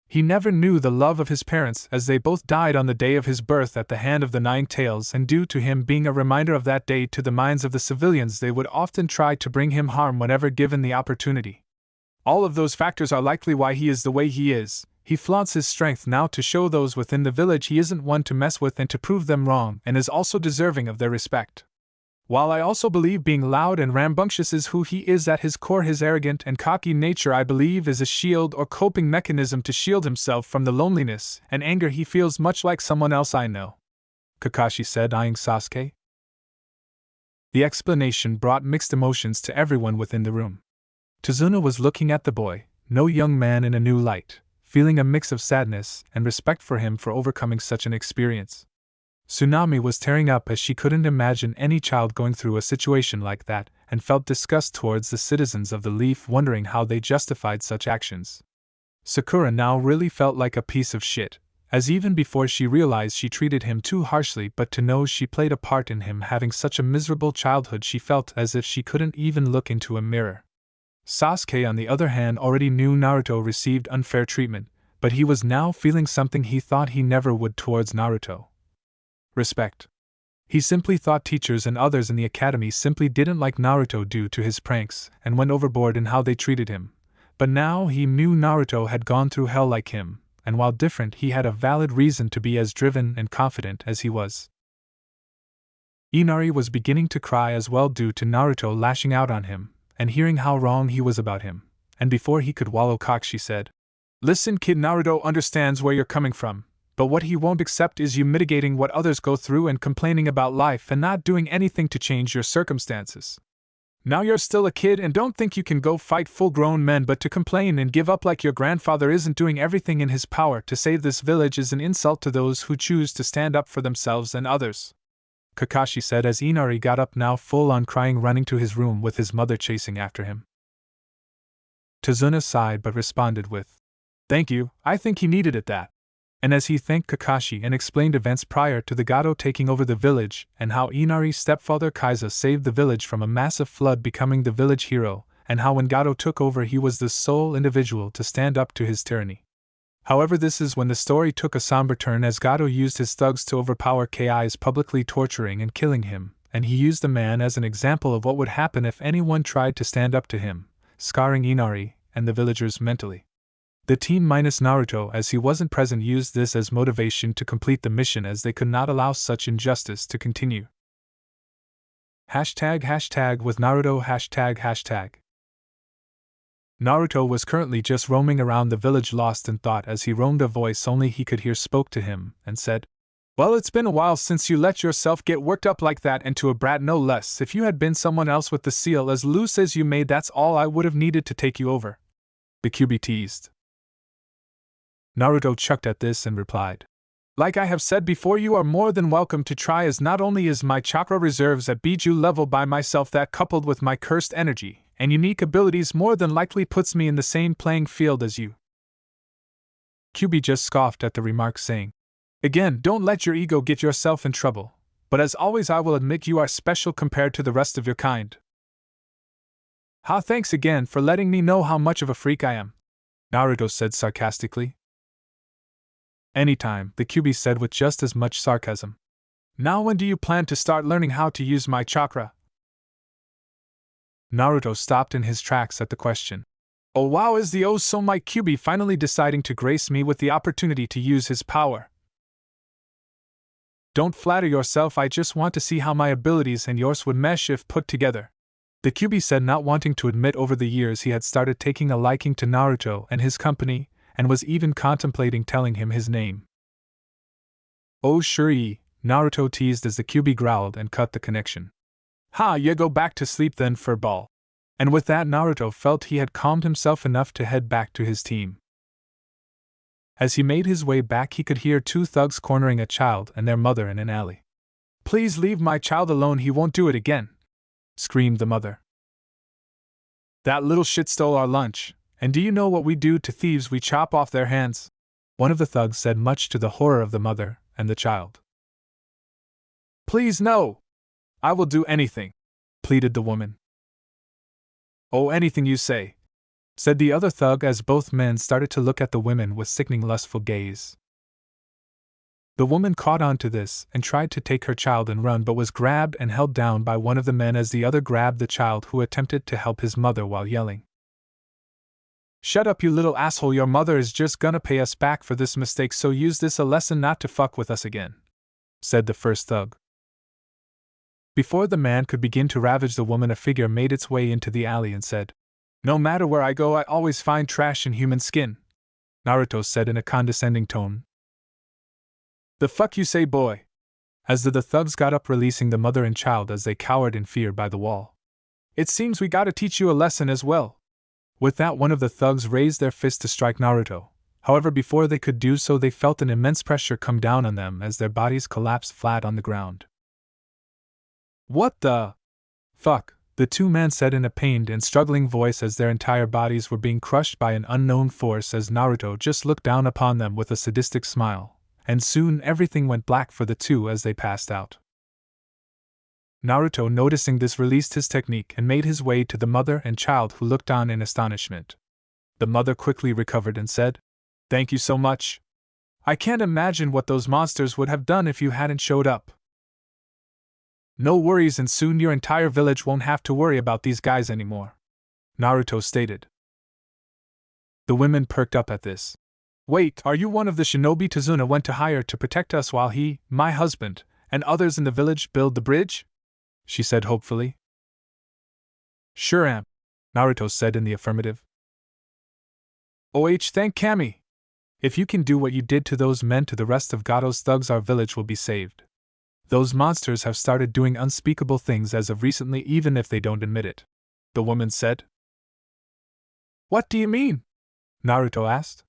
He never knew the love of his parents, as they both died on the day of his birth at the hand of the Nine Tails, and due to him being a reminder of that day to the minds of the civilians, they would often try to bring him harm whenever given the opportunity. All of those factors are likely why he is the way he is. He flaunts his strength now to show those within the village he isn't one to mess with and to prove them wrong, and is also deserving of their respect. While I also believe being loud and rambunctious is who he is at his core, his arrogant and cocky nature, I believe, is a shield or coping mechanism to shield himself from the loneliness and anger he feels, much like someone else I know, Kakashi said, eyeing Sasuke. The explanation brought mixed emotions to everyone within the room. Tazuna was looking at the boy, no young man, in a new light, feeling a mix of sadness and respect for him for overcoming such an experience. Tsunami was tearing up as she couldn't imagine any child going through a situation like that, and felt disgust towards the citizens of the Leaf, wondering how they justified such actions. Sakura now really felt like a piece of shit, as even before she realized she treated him too harshly, but to know she played a part in him having such a miserable childhood, she felt as if she couldn't even look into a mirror. Sasuke, on the other hand, already knew Naruto received unfair treatment, but he was now feeling something he thought he never would towards Naruto. Respect. He simply thought teachers and others in the academy simply didn't like Naruto due to his pranks and went overboard in how they treated him. But now he knew Naruto had gone through hell like him, and while different, he had a valid reason to be as driven and confident as he was. Inari was beginning to cry as well due to Naruto lashing out on him and hearing how wrong he was about him, and before he could wallow cock, she said, "Listen, kid, Naruto understands where you're coming from, but what he won't accept is you mitigating what others go through and complaining about life and not doing anything to change your circumstances. Now you're still a kid and don't think you can go fight full-grown men, but to complain and give up like your grandfather isn't doing everything in his power to save this village is an insult to those who choose to stand up for themselves and others," Kakashi said as Inari got up, now full-on crying, running to his room with his mother chasing after him. Tazuna sighed but responded with, "Thank you, I think he needed it that." And as he thanked Kakashi and explained events prior to the Gato taking over the village, and how Inari's stepfather Kaiza saved the village from a massive flood, becoming the village hero, and how when Gato took over he was the sole individual to stand up to his tyranny. However, this is when the story took a somber turn, as Gato used his thugs to overpower Ki's, publicly torturing and killing him, and he used the man as an example of what would happen if anyone tried to stand up to him, scarring Inari and the villagers mentally. The team minus Naruto, as he wasn't present, used this as motivation to complete the mission, as they could not allow such injustice to continue. ### with Naruto ###. Naruto was currently just roaming around the village, lost in thought, as he roamed. A voice only he could hear spoke to him and said, "Well, it's been a while since you let yourself get worked up like that, and to a brat no less. If you had been someone else with the seal as loose as you made, that's all I would have needed to take you over," the QB teased. Naruto chucked at this and replied, "Like I have said before, you are more than welcome to try, as not only is my chakra reserves at Biju level by myself, that coupled with my cursed energy and unique abilities more than likely puts me in the same playing field as you." QB just scoffed at the remark, saying, "Again, don't let your ego get yourself in trouble, but as always I will admit you are special compared to the rest of your kind." "Ha, thanks again for letting me know how much of a freak I am," Naruto said sarcastically. "Anytime," the QB said with just as much sarcasm. "Now when do you plan to start learning how to use my chakra?" Naruto stopped in his tracks at the question. "Oh wow, is the oh so my QB finally deciding to grace me with the opportunity to use his power?" "Don't flatter yourself, I just want to see how my abilities and yours would mesh if put together," the QB said, not wanting to admit over the years he had started taking a liking to Naruto and his company, and was even contemplating telling him his name. "Oh sure," Naruto teased as the QB growled and cut the connection. "Ha, you go back to sleep then, furball." And with that, Naruto felt he had calmed himself enough to head back to his team. As he made his way back, he could hear two thugs cornering a child and their mother in an alley. "Please leave my child alone, he won't do it again," screamed the mother. "That little shit stole our lunch, and do you know what we do to thieves? We chop off their hands," one of the thugs said, much to the horror of the mother and the child. "Please, no! I will do anything," pleaded the woman. "Oh, anything you say," said the other thug as both men started to look at the women with sickening, lustful gaze. The woman caught on to this and tried to take her child and run, but was grabbed and held down by one of the men as the other grabbed the child, who attempted to help his mother while yelling, "Shut up, you little asshole, your mother is just gonna pay us back for this mistake, so use this a lesson not to fuck with us again," said the first thug. Before the man could begin to ravage the woman, a figure made its way into the alley and said, "No matter where I go, I always find trash and human skin," Naruto said in a condescending tone. "The fuck you say, boy?" as the thugs got up, releasing the mother and child as they cowered in fear by the wall. "It seems we gotta teach you a lesson as well." With that, one of the thugs raised their fist to strike Naruto. However, before they could do so, they felt an immense pressure come down on them as their bodies collapsed flat on the ground. "What the fuck?" the two men said in a pained and struggling voice as their entire bodies were being crushed by an unknown force, as Naruto just looked down upon them with a sadistic smile. And soon everything went black for the two as they passed out. Naruto, noticing this, released his technique and made his way to the mother and child, who looked on in astonishment. The mother quickly recovered and said, "Thank you so much. I can't imagine what those monsters would have done if you hadn't showed up." "No worries, and soon your entire village won't have to worry about these guys anymore," Naruto stated. The women perked up at this. "Wait, are you one of the shinobi Tazuna went to hire to protect us while he, my husband, and others in the village build the bridge?" she said hopefully. "Sure am," Naruto said in the affirmative. Thank Kami. If you can do what you did to those men to the rest of Gato's thugs, our village will be saved. Those monsters have started doing unspeakable things as of recently, even if they don't admit it," the woman said. "What do you mean?" Naruto asked.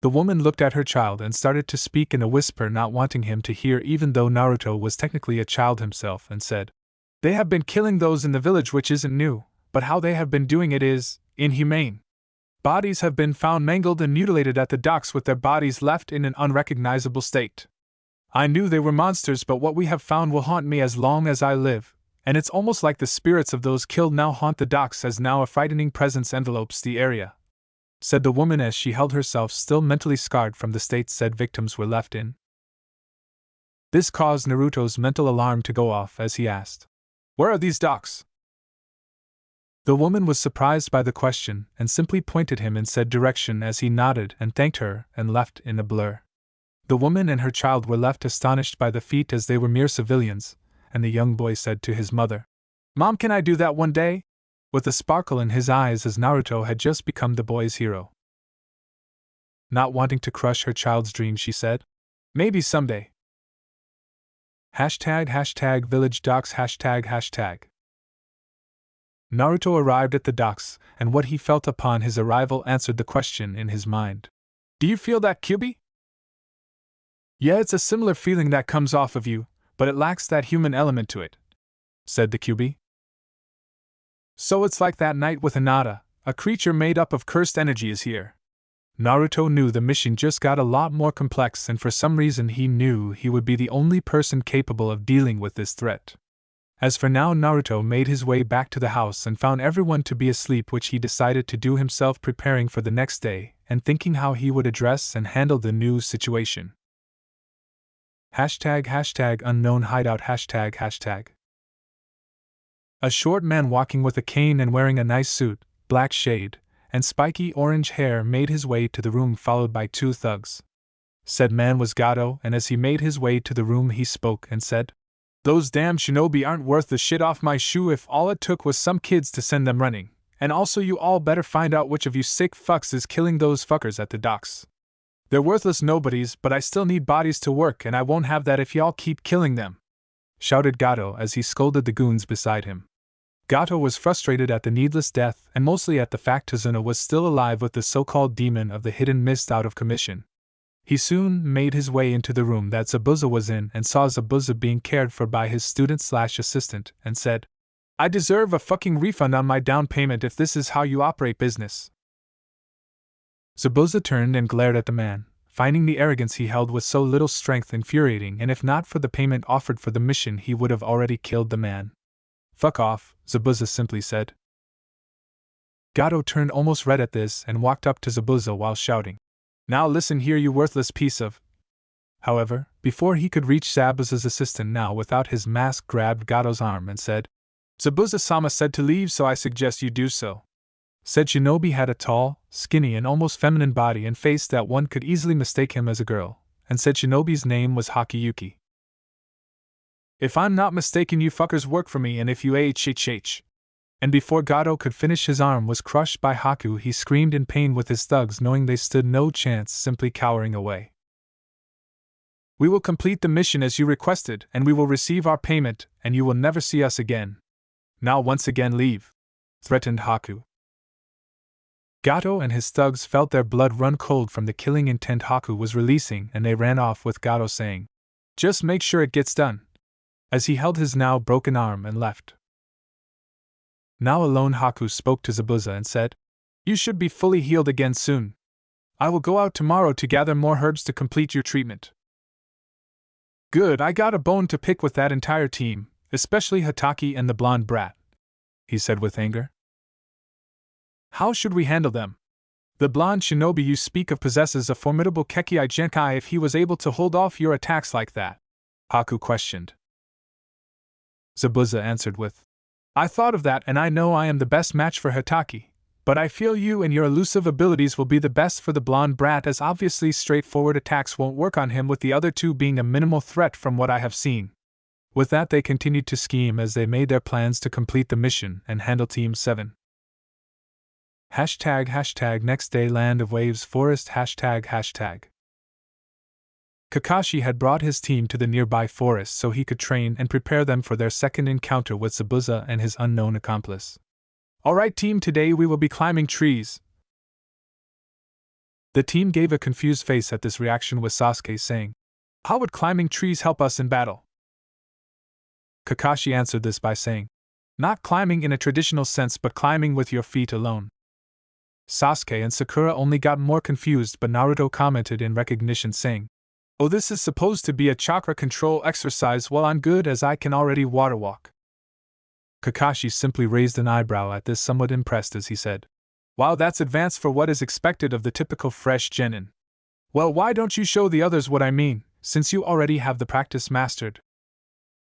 The woman looked at her child and started to speak in a whisper, not wanting him to hear, even though Naruto was technically a child himself, and said, "They have been killing those in the village, which isn't new, but how they have been doing it is inhumane. Bodies have been found mangled and mutilated at the docks, with their bodies left in an unrecognizable state. I knew they were monsters, but what we have found will haunt me as long as I live, and it's almost like the spirits of those killed now haunt the docks, as now a frightening presence envelopes the area," said the woman as she held herself still, mentally scarred from the state said victims were left in. This caused Naruto's mental alarm to go off as he asked, "Where are these docks?" The woman was surprised by the question and simply pointed him in said direction as he nodded and thanked her and left in a blur. The woman and her child were left astonished by the feat, as they were mere civilians, and the young boy said to his mother, "Mom, can I do that one day?" with a sparkle in his eyes, as Naruto had just become the boy's hero. Not wanting to crush her child's dream, she said, "Maybe someday." #village docks #. Naruto arrived at the docks, and what he felt upon his arrival answered the question in his mind. "Do you feel that, Kyubi?" "Yeah, it's a similar feeling that comes off of you, but it lacks that human element to it," said the Kyubi. "So it's like that night with Hinata, a creature made up of cursed energy is here." Naruto knew the mission just got a lot more complex, and for some reason he knew he would be the only person capable of dealing with this threat. As for now, Naruto made his way back to the house and found everyone to be asleep, which he decided to do himself, preparing for the next day and thinking how he would address and handle the new situation. #unknown hideout #. A short man walking with a cane and wearing a nice suit, black shade, and spiky orange hair made his way to the room, followed by two thugs. Said man was Gato, and as he made his way to the room he spoke and said, "Those damn shinobi aren't worth the shit off my shoe if all it took was some kids to send them running, and also you all better find out which of you sick fucks is killing those fuckers at the docks. They're worthless nobodies, but I still need bodies to work, and I won't have that if y'all keep killing them," shouted Gato as he scolded the goons beside him. Gato was frustrated at the needless death and mostly at the fact Tazuna was still alive with the so-called demon of the hidden mist out of commission. He soon made his way into the room that Zabuza was in and saw Zabuza being cared for by his student/assistant and said, "I deserve a fucking refund on my down payment if this is how you operate business." Zabuza turned and glared at the man, finding the arrogance he held with so little strength infuriating, and if not for the payment offered for the mission he would have already killed the man. "Fuck off," Zabuza simply said. Gato turned almost red at this and walked up to Zabuza while shouting, "Now listen here, you worthless piece of—" However, before he could reach Zabuza's assistant now without his mask grabbed Gato's arm and said, "Zabuza-sama said to leave, so I suggest you do so." Said Shinobi had a tall, skinny and almost feminine body and face that one could easily mistake him as a girl, and said Shinobi's name was Hakiyuki. "If I'm not mistaken, you fuckers work for me, and if you HHH." And before Gato could finish, his arm was crushed by Haku. He screamed in pain with his thugs knowing they stood no chance, simply cowering away. "We will complete the mission as you requested, and we will receive our payment, and you will never see us again. Now once again leave," threatened Haku. Gato and his thugs felt their blood run cold from the killing intent Haku was releasing, and they ran off with Gato saying, "Just make sure it gets done," as he held his now broken arm and left. Now alone, Haku spoke to Zabuza and said, "You should be fully healed again soon. I will go out tomorrow to gather more herbs to complete your treatment." "Good, I got a bone to pick with that entire team, especially Hataki and the blonde brat," he said with anger. "How should we handle them? The blonde shinobi you speak of possesses a formidable Kekkei Genkai. If he was able to hold off your attacks like that?" Haku questioned. Zabuza answered with, "I thought of that, and I know I am the best match for Hataki, but I feel you and your elusive abilities will be the best for the blonde brat, as obviously straightforward attacks won't work on him, with the other two being a minimal threat from what I have seen." With that, they continued to scheme as they made their plans to complete the mission and handle Team 7. Next day, Land of Waves Forest ##. Kakashi had brought his team to the nearby forest so he could train and prepare them for their second encounter with Zabuza and his unknown accomplice. "Alright team, today we will be climbing trees." The team gave a confused face at this reaction, with Sasuke saying, "How would climbing trees help us in battle?" Kakashi answered this by saying, "Not climbing in a traditional sense, but climbing with your feet alone." Sasuke and Sakura only got more confused, but Naruto commented in recognition saying, "Oh, this is supposed to be a chakra control exercise. Well, I'm good, as I can already water walk." Kakashi simply raised an eyebrow at this, somewhat impressed, as he said, "Wow, that's advanced for what is expected of the typical fresh genin. Well, why don't you show the others what I mean, since you already have the practice mastered?"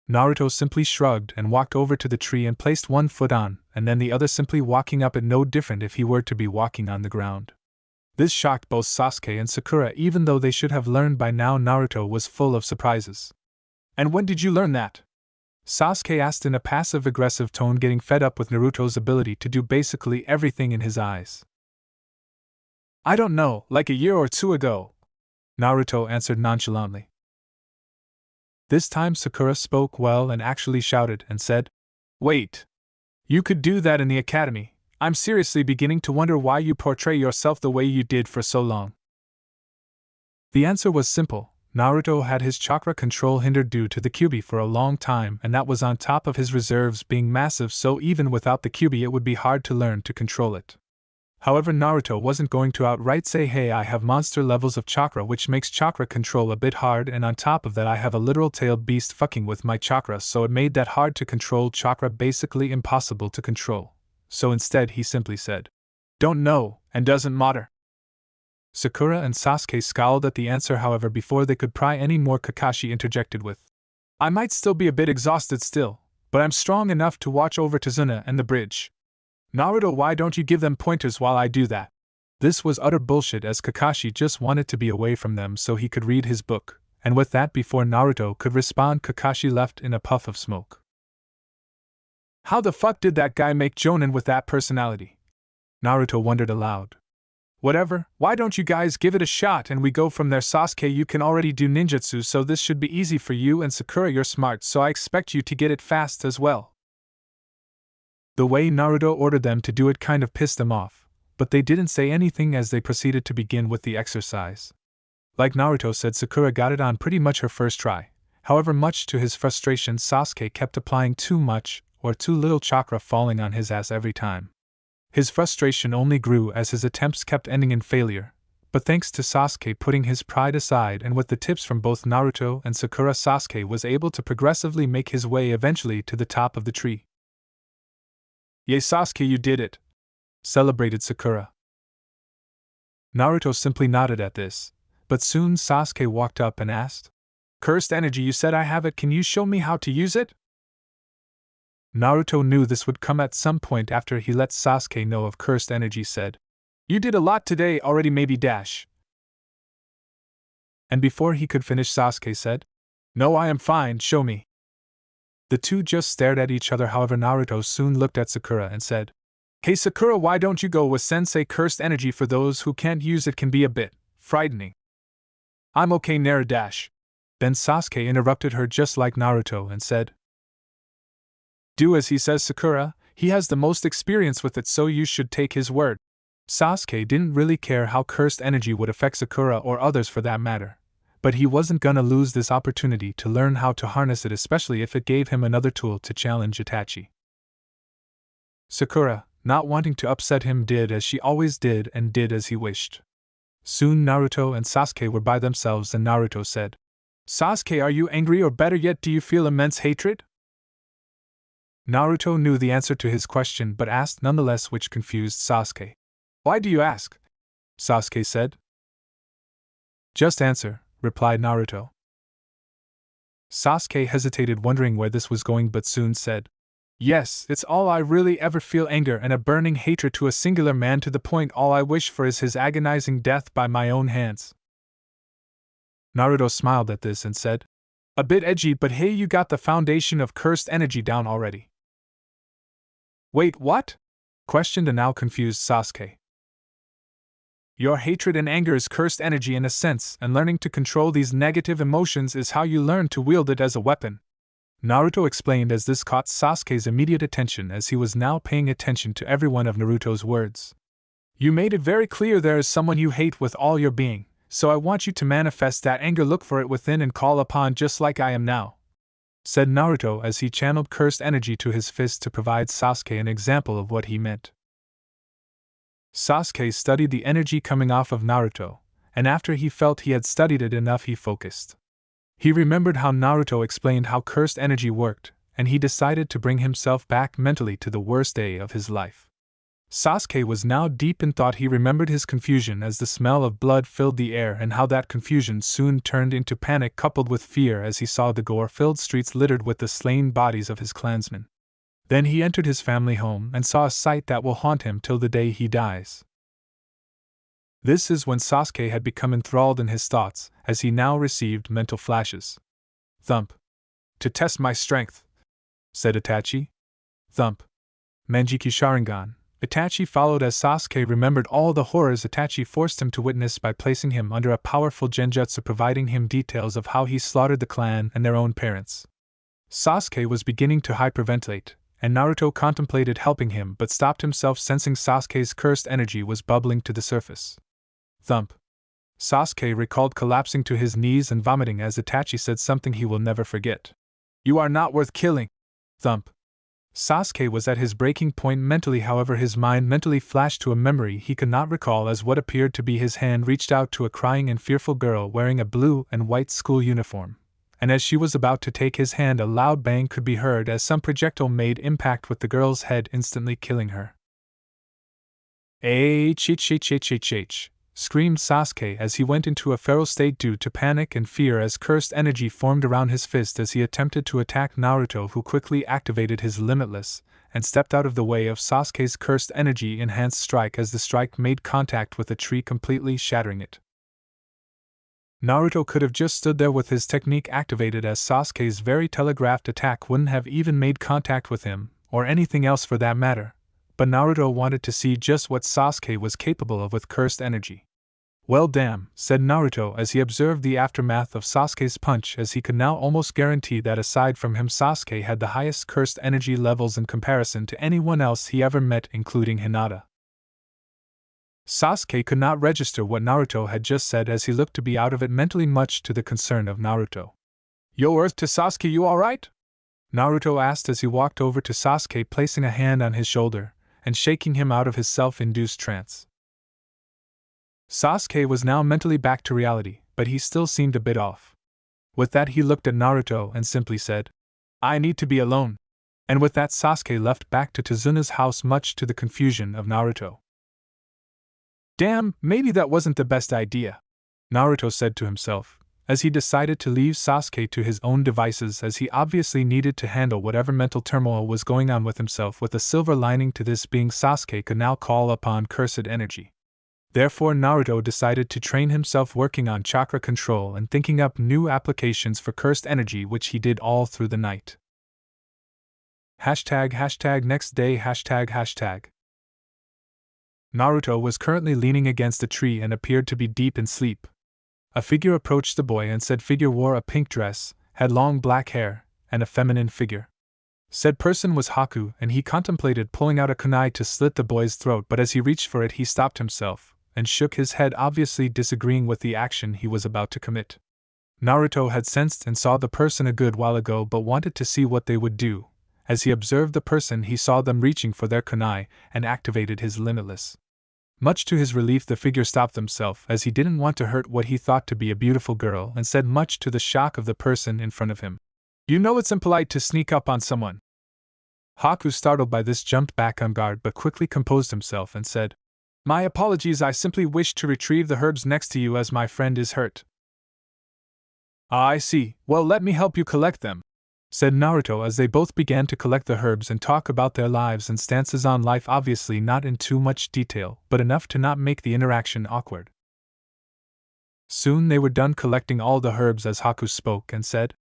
Naruto simply shrugged and walked over to the tree and placed one foot on, and then the other, simply walking up it, no different if he were to be walking on the ground. This shocked both Sasuke and Sakura, even though they should have learned by now. Naruto was full of surprises. "And when did you learn that?" Sasuke asked in a passive-aggressive tone, getting fed up with Naruto's ability to do basically everything in his eyes. "I don't know, like a year or two ago," Naruto answered nonchalantly. This time Sakura spoke well and actually shouted and said, "Wait! You could do that in the academy. I'm seriously beginning to wonder why you portray yourself the way you did for so long." The answer was simple. Naruto had his chakra control hindered due to the Kyuubi for a long time, and that was on top of his reserves being massive, so even without the Kyuubi it would be hard to learn to control it. However, Naruto wasn't going to outright say, "Hey, I have monster levels of chakra, which makes chakra control a bit hard, and on top of that I have a literal tailed beast fucking with my chakra, so it made that hard to control chakra basically impossible to control." So instead he simply said, "Don't know, and doesn't matter." Sakura and Sasuke scowled at the answer. However, before they could pry any more, Kakashi interjected with, "I might still be a bit exhausted still, but I'm strong enough to watch over Tazuna and the bridge. Naruto, why don't you give them pointers while I do that?" This was utter bullshit, as Kakashi just wanted to be away from them so he could read his book, and with that, before Naruto could respond, Kakashi left in a puff of smoke. "How the fuck did that guy make Jonin with that personality?" Naruto wondered aloud. "Whatever, why don't you guys give it a shot and we go from there? Sasuke, you can already do ninjutsu, so this should be easy for you, and Sakura, you're smart, so I expect you to get it fast as well." The way Naruto ordered them to do it kind of pissed them off, but they didn't say anything as they proceeded to begin with the exercise. Like Naruto said, Sakura got it on pretty much her first try. However, much to his frustration, Sasuke kept applying too much or too little chakra, falling on his ass every time. His frustration only grew as his attempts kept ending in failure, but thanks to Sasuke putting his pride aside and with the tips from both Naruto and Sakura, Sasuke was able to progressively make his way eventually to the top of the tree. "Yay, Sasuke, you did it!" celebrated Sakura. Naruto simply nodded at this, but soon Sasuke walked up and asked, "Cursed energy, you said I have it, can you show me how to use it?" Naruto knew this would come at some point after he let Sasuke know of cursed energy, said, "You did a lot today already, maybe dash." And before he could finish, Sasuke said, "No, I am fine, show me." The two just stared at each other. However, Naruto soon looked at Sakura and said, "Hey Sakura, why don't you go with sensei? Cursed energy for those who can't use it can be a bit frightening." "I'm okay, Nara dash." Then Sasuke interrupted her just like Naruto and said, "Do as he says, Sakura, he has the most experience with it, so you should take his word." Sasuke didn't really care how cursed energy would affect Sakura or others for that matter, but he wasn't gonna lose this opportunity to learn how to harness it, especially if it gave him another tool to challenge Itachi. Sakura, not wanting to upset him, did as she always did and did as he wished. Soon Naruto and Sasuke were by themselves and Naruto said, "Sasuke, are you angry, or better yet, do you feel immense hatred?" Naruto knew the answer to his question but asked nonetheless, which confused Sasuke. "Why do you ask?" Sasuke said. "Just answer," replied Naruto. Sasuke hesitated, wondering where this was going, but soon said, "Yes, it's all I really ever feel, anger and a burning hatred to a singular man, to the point all I wish for is his agonizing death by my own hands." Naruto smiled at this and said, "A bit edgy, but hey, you got the foundation of cursed energy down already." "Wait, what?" questioned a now confused Sasuke. "Your hatred and anger is cursed energy in a sense, and learning to control these negative emotions is how you learn to wield it as a weapon," Naruto explained, as this caught Sasuke's immediate attention, as he was now paying attention to every one of Naruto's words. "You made it very clear there is someone you hate with all your being, so I want you to manifest that anger, look for it within and call upon, just like I am now," said Naruto as he channeled cursed energy to his fist to provide Sasuke an example of what he meant. Sasuke studied the energy coming off of Naruto, and after he felt he had studied it enough, he focused. He remembered how Naruto explained how cursed energy worked, and he decided to bring himself back mentally to the worst day of his life. Sasuke was now deep in thought. He remembered his confusion as the smell of blood filled the air, and how that confusion soon turned into panic coupled with fear as he saw the gore-filled streets littered with the slain bodies of his clansmen. Then he entered his family home and saw a sight that will haunt him till the day he dies. This is when Sasuke had become enthralled in his thoughts, as he now received mental flashes. "Thump. To test my strength," said Itachi. "Thump. Manjiki Sharingan." Itachi followed as Sasuke remembered all the horrors Itachi forced him to witness by placing him under a powerful genjutsu, providing him details of how he slaughtered the clan and their own parents. Sasuke was beginning to hyperventilate, and Naruto contemplated helping him but stopped himself, sensing Sasuke's cursed energy was bubbling to the surface. Thump. Sasuke recalled collapsing to his knees and vomiting as Itachi said something he will never forget. "You are not worth killing." Thump. Sasuke was at his breaking point mentally, however his mind mentally flashed to a memory he could not recall as what appeared to be his hand reached out to a crying and fearful girl wearing a blue and white school uniform, and as she was about to take his hand, a loud bang could be heard as some projectile made impact with the girl's head, instantly killing her. "H, screamed Sasuke as he went into a feral state due to panic and fear as cursed energy formed around his fist as he attempted to attack Naruto, who quickly activated his Limitless and stepped out of the way of Sasuke's cursed energy enhanced strike as the strike made contact with a tree, completely shattering it. Naruto could have just stood there with his technique activated, as Sasuke's very telegraphed attack wouldn't have even made contact with him, or anything else for that matter, but Naruto wanted to see just what Sasuke was capable of with cursed energy. Well damn, said Naruto as he observed the aftermath of Sasuke's punch, as he could now almost guarantee that aside from him Sasuke had the highest cursed energy levels in comparison to anyone else he ever met, including Hinata. Sasuke could not register what Naruto had just said as he looked to be out of it mentally, much to the concern of Naruto. Yo Earth to Sasuke, you alright? Naruto asked as he walked over to Sasuke, placing a hand on his shoulder and shaking him out of his self-induced trance. Sasuke was now mentally back to reality, but he still seemed a bit off. With that he looked at Naruto and simply said, I need to be alone. And with that Sasuke left back to Tazuna's house, much to the confusion of Naruto. Damn, maybe that wasn't the best idea, Naruto said to himself, as he decided to leave Sasuke to his own devices, as he obviously needed to handle whatever mental turmoil was going on with himself, with a silver lining to this being Sasuke could now call upon cursed energy. Therefore Naruto decided to train himself, working on chakra control and thinking up new applications for cursed energy, which he did all through the night. Next day. Naruto was currently leaning against a tree and appeared to be deep in sleep. A figure approached the boy and said figure wore a pink dress, had long black hair, and a feminine figure. Said person was Haku, and he contemplated pulling out a kunai to slit the boy's throat, but as he reached for it he stopped himself and shook his head, obviously disagreeing with the action he was about to commit. Naruto had sensed and saw the person a good while ago, but wanted to see what they would do. As he observed the person, he saw them reaching for their kunai and activated his limitless. Much to his relief, the figure stopped himself, as he didn't want to hurt what he thought to be a beautiful girl, and said, much to the shock of the person in front of him, You know it's impolite to sneak up on someone. Haku, startled by this, jumped back on guard but quickly composed himself and said, My apologies, I simply wished to retrieve the herbs next to you as my friend is hurt. Ah, I see, well let me help you collect them, said Naruto as they both began to collect the herbs and talk about their lives and stances on life, obviously not in too much detail, but enough to not make the interaction awkward. Soon they were done collecting all the herbs as Haku spoke and said,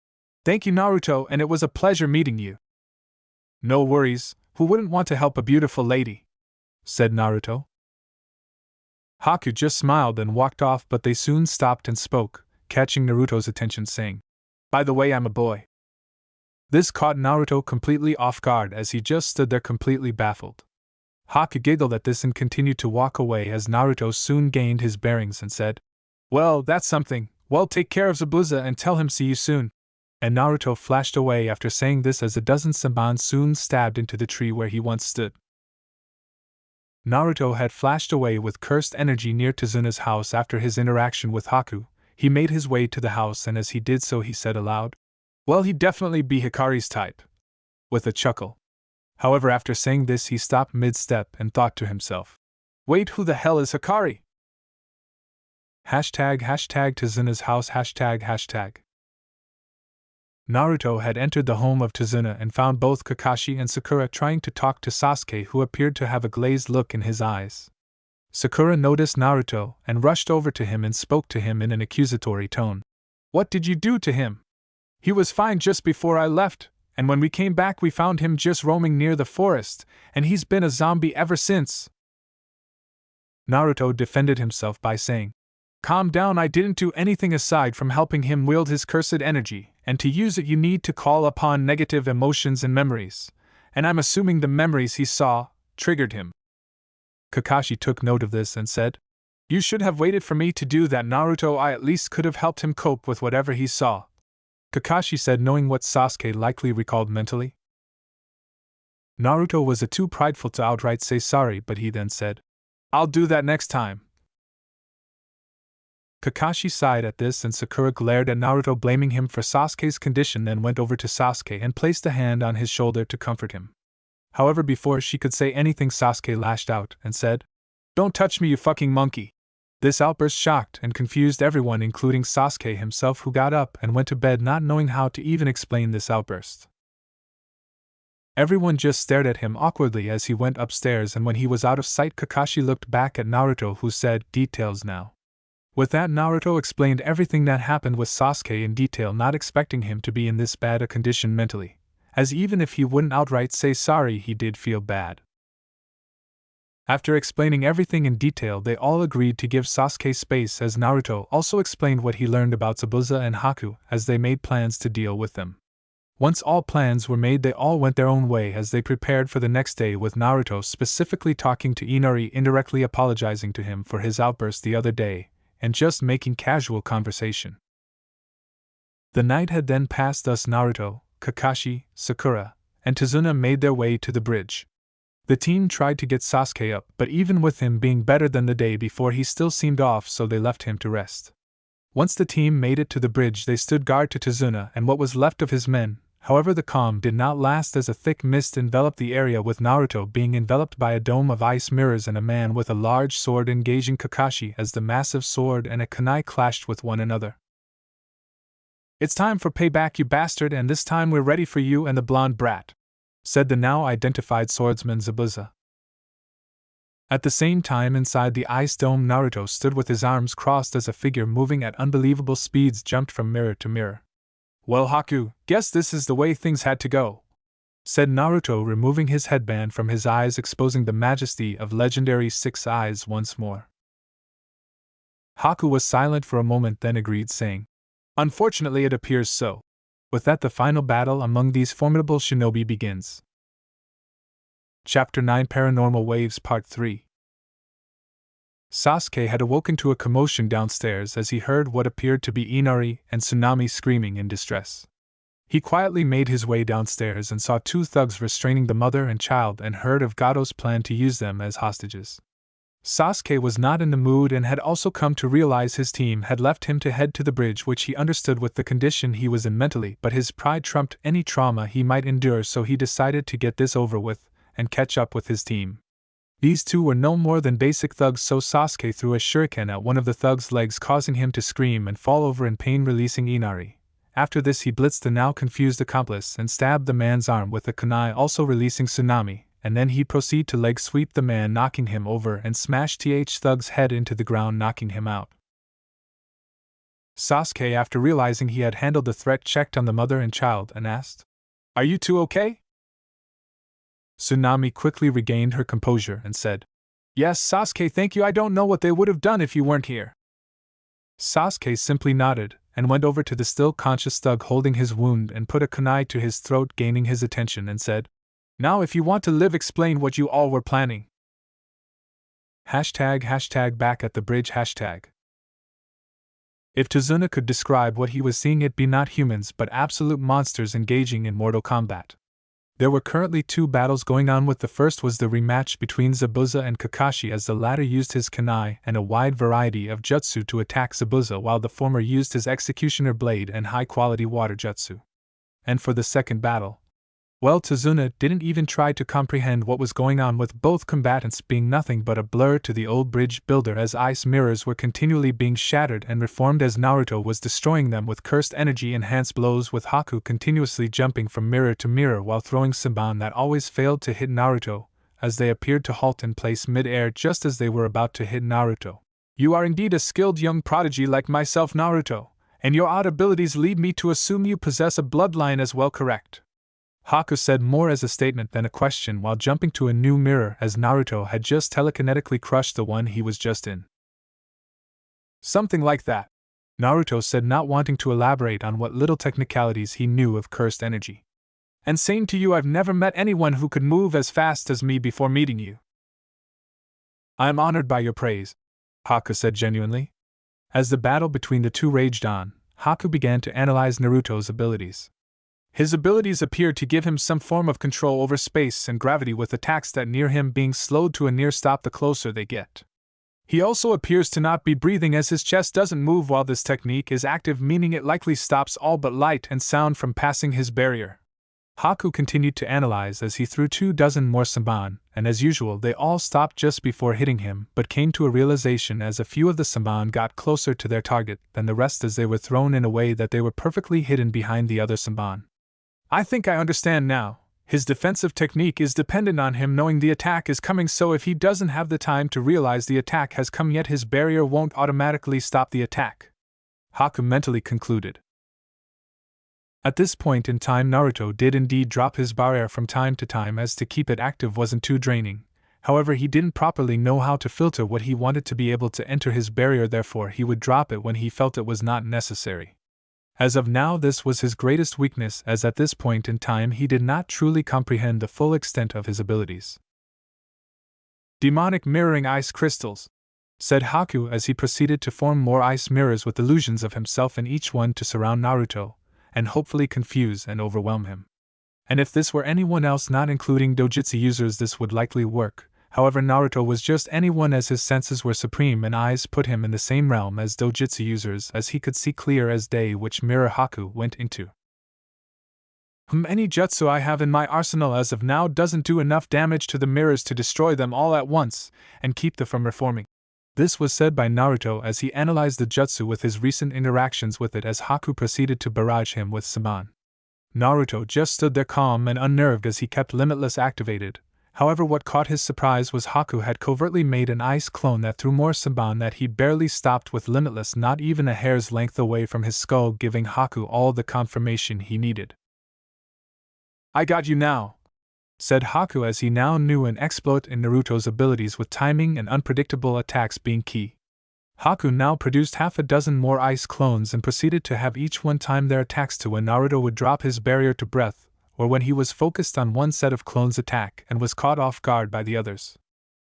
Thank you Naruto, and it was a pleasure meeting you. No worries, who wouldn't want to help a beautiful lady? Said Naruto. Haku just smiled and walked off, but they soon stopped and spoke, catching Naruto's attention, saying, By the way, I'm a boy. This caught Naruto completely off guard as he just stood there completely baffled. Haku giggled at this and continued to walk away as Naruto soon gained his bearings and said, Well, that's something, well take care of Zabuza and tell him see you soon. And Naruto flashed away after saying this as a dozen Saban soon stabbed into the tree where he once stood. Naruto had flashed away with cursed energy near Tazuna's house after his interaction with Haku. He made his way to the house and as he did so he said aloud, Well, he'd definitely be Hikari's type. With a chuckle. However, after saying this he stopped mid-step and thought to himself, Wait, who the hell is Hikari? #Tazuna's house #. Naruto had entered the home of Tazuna and found both Kakashi and Sakura trying to talk to Sasuke, who appeared to have a glazed look in his eyes. Sakura noticed Naruto and rushed over to him and spoke to him in an accusatory tone. What did you do to him? He was fine just before I left, and when we came back we found him just roaming near the forest, and he's been a zombie ever since. Naruto defended himself by saying, Calm down, I didn't do anything aside from helping him wield his cursed energy, and to use it you need to call upon negative emotions and memories, and I'm assuming the memories he saw triggered him. Kakashi took note of this and said, You should have waited for me to do that, Naruto. I at least could have helped him cope with whatever he saw. Kakashi said, knowing what Sasuke likely recalled mentally. Naruto was too prideful to outright say sorry, but he then said, I'll do that next time. Kakashi sighed at this and Sakura glared at Naruto, blaming him for Sasuke's condition, then went over to Sasuke and placed a hand on his shoulder to comfort him. However, before she could say anything, Sasuke lashed out and said, Don't touch me, you fucking monkey. This outburst shocked and confused everyone, including Sasuke himself, who got up and went to bed not knowing how to even explain this outburst. Everyone just stared at him awkwardly as he went upstairs, and when he was out of sight Kakashi looked back at Naruto, who said, Details now. With that, Naruto explained everything that happened with Sasuke in detail, not expecting him to be in this bad a condition mentally, as even if he wouldn't outright say sorry he did feel bad. After explaining everything in detail, they all agreed to give Sasuke space as Naruto also explained what he learned about Zabuza and Haku as they made plans to deal with them. Once all plans were made, they all went their own way as they prepared for the next day, with Naruto specifically talking to Inari, indirectly apologizing to him for his outburst the other day, and just making casual conversation. The night had then passed, thus Naruto, Kakashi, Sakura, and Tazuna made their way to the bridge. The team tried to get Sasuke up, but even with him being better than the day before, he still seemed off, so they left him to rest. Once the team made it to the bridge, they stood guard to Tazuna and what was left of his men. However, the calm did not last as a thick mist enveloped the area, with Naruto being enveloped by a dome of ice mirrors and a man with a large sword engaging Kakashi as the massive sword and a kunai clashed with one another. "It's time for payback, you bastard, and this time we're ready for you and the blonde brat," said the now identified swordsman Zabuza. At the same time, inside the ice dome, Naruto stood with his arms crossed as a figure moving at unbelievable speeds jumped from mirror to mirror. "Well, Haku, guess this is the way things had to go," said Naruto, removing his headband from his eyes, exposing the majesty of legendary six eyes once more. Haku was silent for a moment, then agreed, saying, "Unfortunately, it appears so." With that, the final battle among these formidable shinobi begins. Chapter 9, Paranormal Waves Part 3. Sasuke had awoken to a commotion downstairs as he heard what appeared to be Inari and Tsunami screaming in distress. He quietly made his way downstairs and saw two thugs restraining the mother and child, and heard of Gato's plan to use them as hostages. Sasuke was not in the mood and had also come to realize his team had left him to head to the bridge, which he understood with the condition he was in mentally, but his pride trumped any trauma he might endure, so he decided to get this over with and catch up with his team. These two were no more than basic thugs, so Sasuke threw a shuriken at one of the thugs' legs, causing him to scream and fall over in pain, releasing Inari. After this, he blitzed the now confused accomplice and stabbed the man's arm with a kunai, also releasing Tsunami, and then he'd proceed to leg sweep the man, knocking him over, and smash TH thug's head into the ground, knocking him out. Sasuke, after realizing he had handled the threat, checked on the mother and child and asked, "Are you two okay?" Tsunami quickly regained her composure and said, "Yes, Sasuke, thank you. I don't know what they would have done if you weren't here." Sasuke simply nodded and went over to the still conscious thug holding his wound and put a kunai to his throat, gaining his attention, and said, "Now if you want to live, explain what you all were planning." ## back at the bridge #. If Tazuna could describe what he was seeing, it'd be not humans but absolute monsters engaging in mortal combat. There were currently two battles going on, with the first was the rematch between Zabuza and Kakashi, as the latter used his kunai and a wide variety of jutsu to attack Zabuza, while the former used his executioner blade and high-quality water jutsu. And for the second battle, well, Tazuna didn't even try to comprehend what was going on, with both combatants being nothing but a blur to the old bridge builder, as ice mirrors were continually being shattered and reformed as Naruto was destroying them with cursed energy-enhanced blows, with Haku continuously jumping from mirror to mirror while throwing Saban that always failed to hit Naruto, as they appeared to halt in place mid-air just as they were about to hit Naruto. "You are indeed a skilled young prodigy like myself, Naruto, and your odd abilities lead me to assume you possess a bloodline as well, correct?" Haku said, more as a statement than a question, while jumping to a new mirror as Naruto had just telekinetically crushed the one he was just in. "Something like that," Naruto said, not wanting to elaborate on what little technicalities he knew of cursed energy. "And saying to you, I've never met anyone who could move as fast as me before meeting you." "I am honored by your praise," Haku said genuinely. As the battle between the two raged on, Haku began to analyze Naruto's abilities. His abilities appeared to give him some form of control over space and gravity, with attacks that near him being slowed to a near stop the closer they get. He also appears to not be breathing, as his chest doesn't move while this technique is active, meaning it likely stops all but light and sound from passing his barrier. Haku continued to analyze as he threw 24 more Saban, and as usual they all stopped just before hitting him, but came to a realization as a few of the Saban got closer to their target than the rest, as they were thrown in a way that they were perfectly hidden behind the other Saban. "I think I understand now. His defensive technique is dependent on him knowing the attack is coming, so if he doesn't have the time to realize the attack has come yet, his barrier won't automatically stop the attack," Haku mentally concluded. At this point in time, Naruto did indeed drop his barrier from time to time, as to keep it active wasn't too draining. However, he didn't properly know how to filter what he wanted to be able to enter his barrier, therefore he would drop it when he felt it was not necessary. As of now, this was his greatest weakness, as at this point in time he did not truly comprehend the full extent of his abilities. Demonic mirroring ice crystals, said Haku as he proceeded to form more ice mirrors with illusions of himself in each one to surround Naruto, and hopefully confuse and overwhelm him. And if this were anyone else not including dojutsu users, this would likely work. However, Naruto was just anyone, as his senses were supreme and eyes put him in the same realm as dojutsu users, as he could see clear as day which mirror Haku went into. Any jutsu I have in my arsenal as of now doesn't do enough damage to the mirrors to destroy them all at once and keep them from reforming. This was said by Naruto as he analyzed the jutsu with his recent interactions with it, as Haku proceeded to barrage him with Saban. Naruto just stood there calm and unnerved as he kept Limitless activated. However, what caught his surprise was Haku had covertly made an ice clone that threw more Saban that he barely stopped with Limitless not even a hair's length away from his skull, giving Haku all the confirmation he needed. I got you now, said Haku as he now knew an exploit in Naruto's abilities with timing and unpredictable attacks being key. Haku now produced half a dozen more ice clones and proceeded to have each one time their attacks to when Naruto would drop his barrier to breath, or when he was focused on one set of clones' attack and was caught off guard by the others.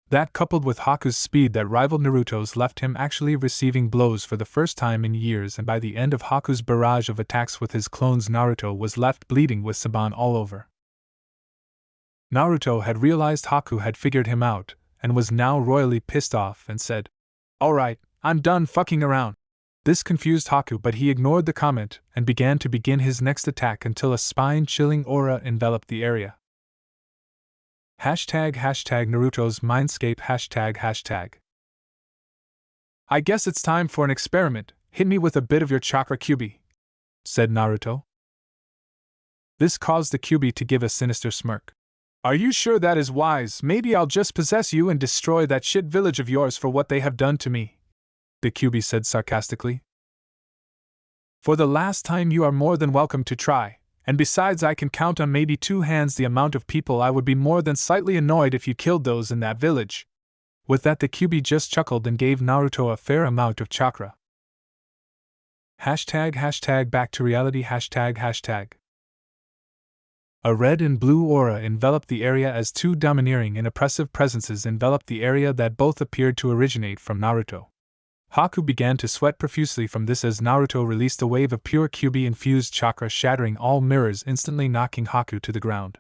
That, coupled with Haku's speed that rivaled Naruto's, left him actually receiving blows for the first time in years, and by the end of Haku's barrage of attacks with his clones, Naruto was left bleeding with Saban all over. Naruto had realized Haku had figured him out, and was now royally pissed off and said, "Alright, I'm done fucking around." This confused Haku, but he ignored the comment and began his next attack until a spine-chilling aura enveloped the area. #Naruto's Mindscape #. I guess it's time for an experiment. Hit me with a bit of your chakra Kyuubi, said Naruto. This caused the Kyuubi to give a sinister smirk. Are you sure that is wise? Maybe I'll just possess you and destroy that shit village of yours for what they have done to me, the Kyuubi said sarcastically. For the last time, you are more than welcome to try, and besides I can count on maybe 2 hands the amount of people I would be more than slightly annoyed if you killed those in that village. With that, the Kyuubi just chuckled and gave Naruto a fair amount of chakra. #Back to reality #. A red and blue aura enveloped the area as 2 domineering and oppressive presences enveloped the area that both appeared to originate from Naruto. Haku began to sweat profusely from this as Naruto released a wave of pure Kyuubi-infused chakra, shattering all mirrors, instantly knocking Haku to the ground.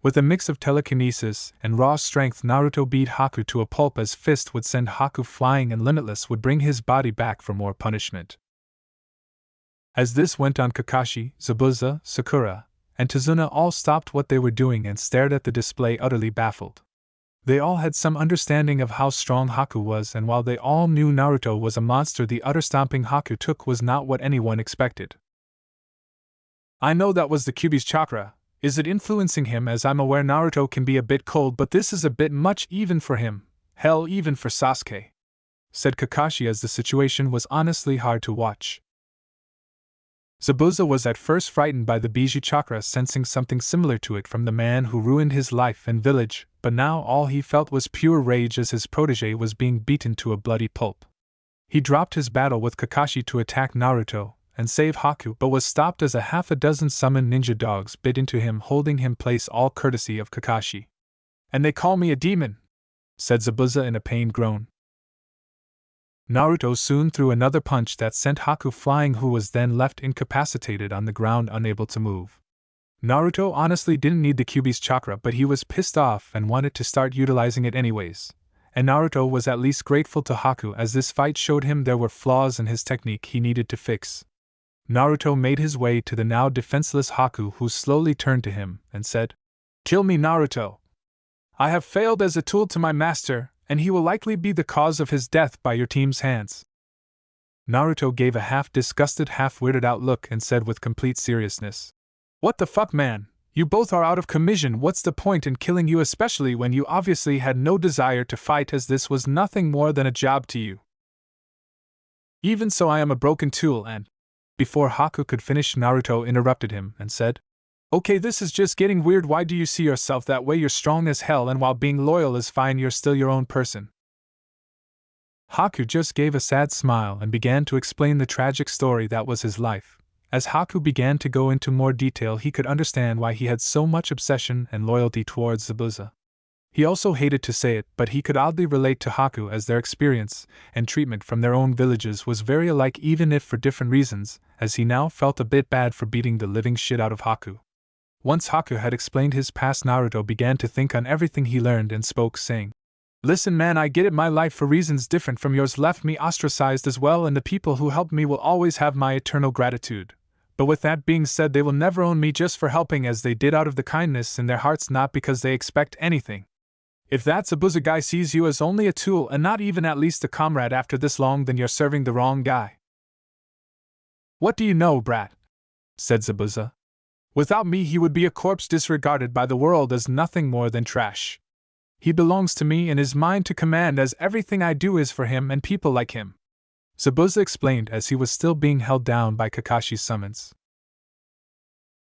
With a mix of telekinesis and raw strength, Naruto beat Haku to a pulp as Fist would send Haku flying and Limitless would bring his body back for more punishment. As this went on, Kakashi, Zabuza, Sakura, and Tazuna all stopped what they were doing and stared at the display, utterly baffled. They all had some understanding of how strong Haku was, and while they all knew Naruto was a monster, the utter stomping Haku took was not what anyone expected. I know that was the Kyuubi's chakra. Is it influencing him? As I'm aware, Naruto can be a bit cold, but this is a bit much even for him. Hell, even for Sasuke, said Kakashi as the situation was honestly hard to watch. Zabuza was at first frightened by the Biju chakra, sensing something similar to it from the man who ruined his life and village, but now all he felt was pure rage as his protege was being beaten to a bloody pulp. He dropped his battle with Kakashi to attack Naruto and save Haku, but was stopped as a half a dozen summoned ninja dogs bit into him, holding him place, all courtesy of Kakashi. And they call me a demon, said Zabuza in a pained groan. Naruto soon threw another punch that sent Haku flying, who was then left incapacitated on the ground, unable to move. Naruto honestly didn't need the Kyuubi's chakra, but he was pissed off and wanted to start utilizing it anyways. And Naruto was at least grateful to Haku, as this fight showed him there were flaws in his technique he needed to fix. Naruto made his way to the now defenseless Haku, who slowly turned to him and said, "Kill me, Naruto. I have failed as a tool to my master, and he will likely be the cause of his death by your team's hands." Naruto gave a half-disgusted, half-weirded-out look and said with complete seriousness, "What the fuck, man? You both are out of commission. What's the point in killing you, especially when you obviously had no desire to fight, as this was nothing more than a job to you? Even so, I am a broken tool and—" Before Haku could finish, Naruto interrupted him and said, Okay, this is just getting weird. Why do you see yourself that way? You're strong as hell, and while being loyal is fine, you're still your own person. Haku just gave a sad smile and began to explain the tragic story that was his life. As Haku began to go into more detail, he could understand why he had so much obsession and loyalty towards Zabuza. He also hated to say it, but he could oddly relate to Haku, as their experience and treatment from their own villages was very alike, even if for different reasons, as he now felt a bit bad for beating the living shit out of Haku. Once Haku had explained his past, Naruto began to think on everything he learned and spoke, saying, "Listen man, I get it, my life for reasons different from yours left me ostracized as well, and the people who helped me will always have my eternal gratitude. But with that being said, they will never own me just for helping, as they did out of the kindness in their hearts, not because they expect anything. If that Zabuza guy sees you as only a tool and not even at least a comrade after this long, then you're serving the wrong guy." "What do you know, brat?" said Zabuza. "Without me he would be a corpse disregarded by the world as nothing more than trash. He belongs to me and is mine to command, as everything I do is for him and people like him," Zabuza explained as he was still being held down by Kakashi's summons.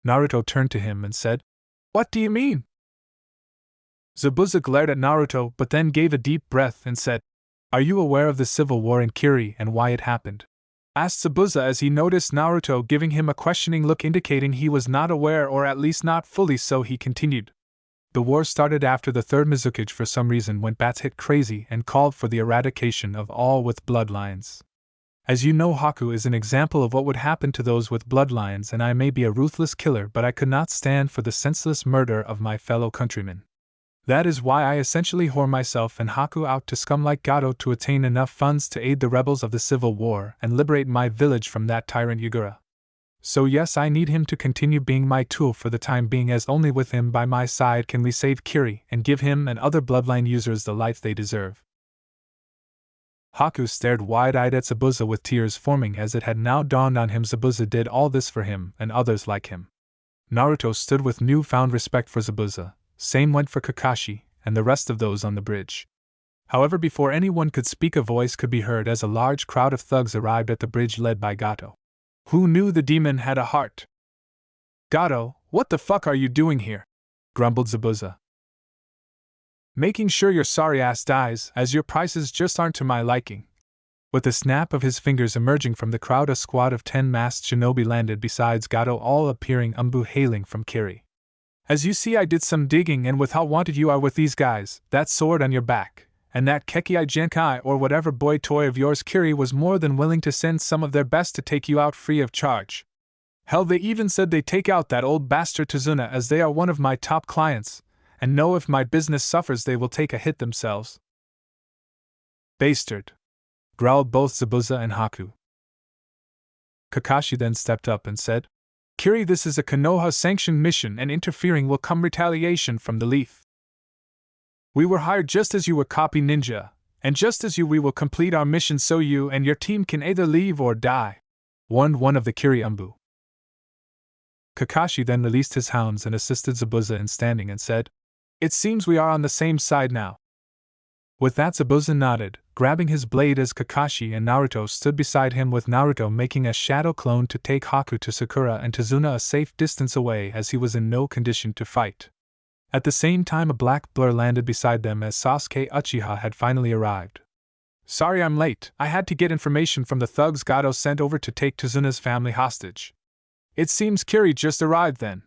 Naruto turned to him and said, "What do you mean?" Zabuza glared at Naruto but then gave a deep breath and said, "Are you aware of the civil war in Kiri and why it happened?" asked Zabuza as he noticed Naruto giving him a questioning look indicating he was not aware, or at least not fully so. He continued, "The war started after the third Mizukage for some reason went bat crazy and called for the eradication of all with bloodlines. As you know, Haku is an example of what would happen to those with bloodlines, and I may be a ruthless killer, but I could not stand for the senseless murder of my fellow countrymen. That is why I essentially whore myself and Haku out to scum like Gato to attain enough funds to aid the rebels of the civil war and liberate my village from that tyrant Yugura. So yes, I need him to continue being my tool for the time being, as only with him by my side can we save Kiri and give him and other bloodline users the life they deserve." Haku stared wide-eyed at Zabuza with tears forming, as it had now dawned on him Zabuza did all this for him and others like him. Naruto stood with newfound respect for Zabuza. Same went for Kakashi and the rest of those on the bridge. However, before anyone could speak, a voice could be heard as a large crowd of thugs arrived at the bridge led by Gato. "Who knew the demon had a heart?" "Gato, what the fuck are you doing here?" grumbled Zabuza. "Making sure your sorry ass dies, as your prices just aren't to my liking." With a snap of his fingers, emerging from the crowd, a squad of 10 masked shinobi landed besides Gato, all appearing umbu hailing from Kiri. "As you see, I did some digging, and with how wanted you are with these guys, that sword on your back, and that Kekei Genkai or whatever boy toy of yours, Kiri was more than willing to send some of their best to take you out free of charge. Hell, they even said they'd take out that old bastard Tazuna, as they are one of my top clients, and know if my business suffers they will take a hit themselves." "Bastard," growled both Zabuza and Haku. Kakashi then stepped up and said, "Kiri, this is a Konoha-sanctioned mission, and interfering will come retaliation from the Leaf. We were hired just as you were, copy ninja, and just as you we will complete our mission, so you and your team can either leave or die," warned one of the Kiri umbu. Kakashi then released his hounds and assisted Zabuza in standing and said, "It seems we are on the same side now." With that, Zabuza nodded, grabbing his blade as Kakashi and Naruto stood beside him, with Naruto making a shadow clone to take Haku to Sakura and Tazuna a safe distance away, as he was in no condition to fight. At the same time, a black blur landed beside them as Sasuke Uchiha had finally arrived. "Sorry I'm late, I had to get information from the thugs Gato sent over to take Tazuna's family hostage. It seems Kiri just arrived then."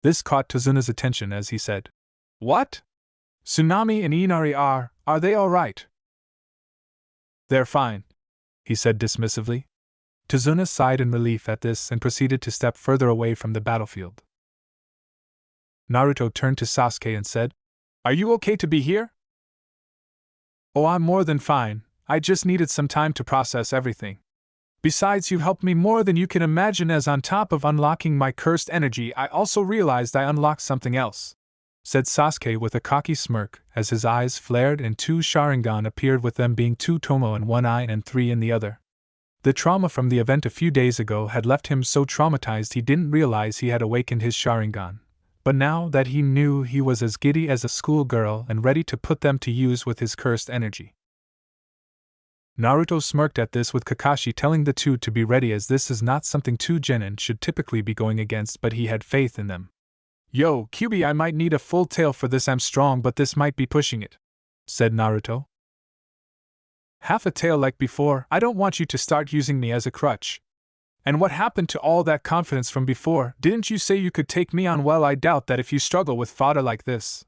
This caught Tazuna's attention as he said, "What? Tsunami and Inari are they all right?" "They're fine," he said dismissively. Tazuna sighed in relief at this and proceeded to step further away from the battlefield. Naruto turned to Sasuke and said, "Are you okay to be here?" "Oh, I'm more than fine, I just needed some time to process everything. Besides, you've helped me more than you can imagine, as on top of unlocking my cursed energy, I also realized I unlocked something else," said Sasuke with a cocky smirk as his eyes flared and 2 Sharingan appeared, with them being 2 Tomo in one eye and 3 in the other. The trauma from the event a few days ago had left him so traumatized he didn't realize he had awakened his Sharingan, but now that he knew, he was as giddy as a schoolgirl and ready to put them to use with his cursed energy. Naruto smirked at this, with Kakashi telling the two to be ready, as this is not something two genin should typically be going against, but he had faith in them. Yo, Kyuubi, I might need a full tail for this, I'm strong, but this might be pushing it, said Naruto. Half a tail like before, I don't want you to start using me as a crutch. And what happened to all that confidence from before? Didn't you say you could take me on? Well, I doubt that if you struggle with fodder like this,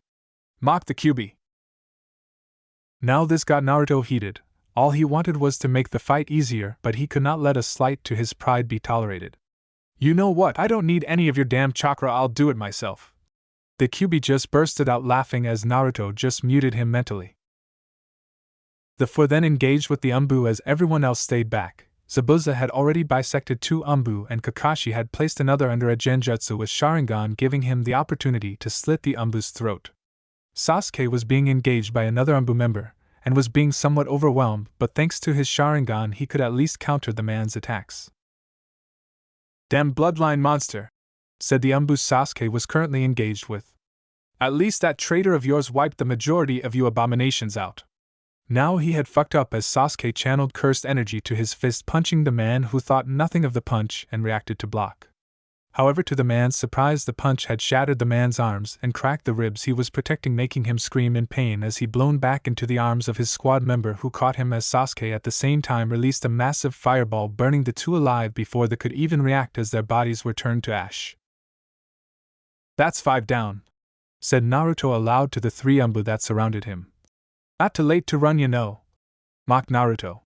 mocked the Kyuubi. Now this got Naruto heated. All he wanted was to make the fight easier, but he could not let a slight to his pride be tolerated. You know what? I don't need any of your damn chakra, I'll do it myself. The Kyuubi just bursted out laughing as Naruto just muted him mentally. The four then engaged with the Umbu as everyone else stayed back. Zabuza had already bisected two Umbu and Kakashi had placed another under a genjutsu with Sharingan, giving him the opportunity to slit the Umbu's throat. Sasuke was being engaged by another Umbu member, and was being somewhat overwhelmed, but thanks to his Sharingan he could at least counter the man's attacks. Damn bloodline monster, said the Umbu Sasuke was currently engaged with. At least that traitor of yours wiped the majority of you abominations out. Now he had fucked up as Sasuke channeled cursed energy to his fist, punching the man who thought nothing of the punch and reacted to block. However, to the man's surprise, the punch had shattered the man's arms and cracked the ribs he was protecting, making him scream in pain as he blown back into the arms of his squad member who caught him, as Sasuke at the same time released a massive fireball, burning the two alive before they could even react as their bodies were turned to ash. That's 5 down, said Naruto aloud to the 3 Umbu that surrounded him. Not too late to run, you know, mocked Naruto.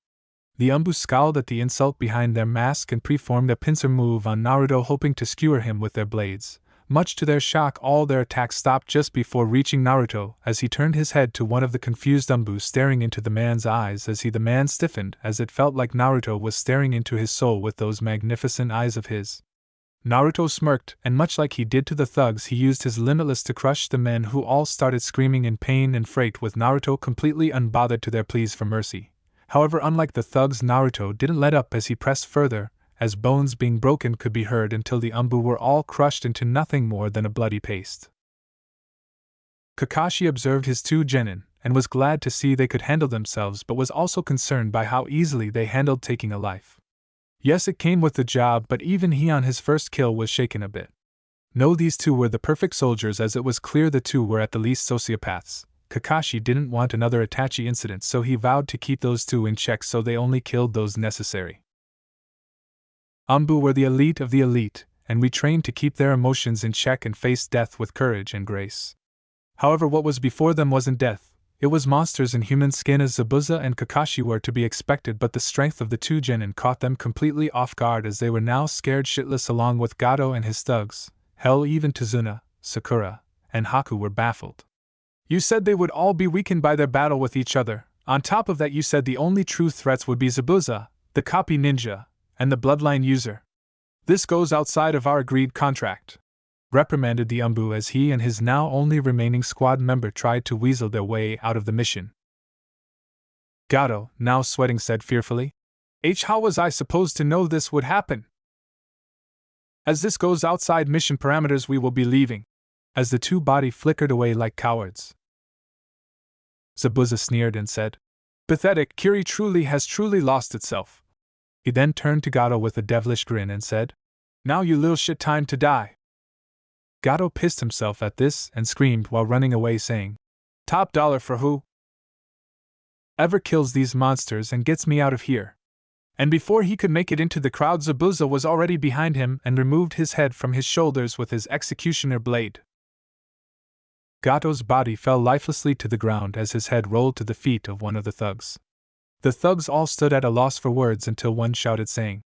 The Umbu scowled at the insult behind their mask and performed a pincer move on Naruto, hoping to skewer him with their blades. Much to their shock, all their attacks stopped just before reaching Naruto, as he turned his head to one of the confused Umbu, staring into the man's eyes as the man stiffened, as it felt like Naruto was staring into his soul with those magnificent eyes of his. Naruto smirked, and much like he did to the thugs, he used his limitless to crush the men, who all started screaming in pain and fright, with Naruto completely unbothered to their pleas for mercy. However, unlike the thugs, Naruto didn't let up as he pressed further, as bones being broken could be heard, until the Umbu were all crushed into nothing more than a bloody paste. Kakashi observed his 2 genin, and was glad to see they could handle themselves, but was also concerned by how easily they handled taking a life. Yes, it came with the job, but even he on his first kill was shaken a bit. No, these 2 were the perfect soldiers, as it was clear the 2 were at the least sociopaths. Kakashi didn't want another Itachi incident, so he vowed to keep those 2 in check, so they only killed those necessary. Umbu were the elite of the elite, and we trained to keep their emotions in check and face death with courage and grace. However, what was before them wasn't death, it was monsters in human skin, as Zabuza and Kakashi were to be expected, but the strength of the 2 genin caught them completely off guard, as they were now scared shitless along with Gato and his thugs. Hell, even Tazuna, Sakura, and Haku were baffled. You said they would all be weakened by their battle with each other. On top of that, you said the only true threats would be Zabuza, the copy ninja, and the bloodline user. This goes outside of our agreed contract, reprimanded the Umbu as he and his now only remaining squad member tried to weasel their way out of the mission. Gato, now sweating, said fearfully, How was I supposed to know this would happen? As this goes outside mission parameters, we will be leaving. As the 2 body flickered away like cowards. Zabuza sneered and said, Pathetic, Kiri has truly lost itself. He then turned to Gato with a devilish grin and said, Now you little shit, time to die. Gato pissed himself at this and screamed while running away, saying, Top dollar for who ever kills these monsters and gets me out of here. And before he could make it into the crowd, Zabuza was already behind him and removed his head from his shoulders with his executioner blade. Gato's body fell lifelessly to the ground as his head rolled to the feet of one of the thugs. The thugs all stood at a loss for words until one shouted, saying,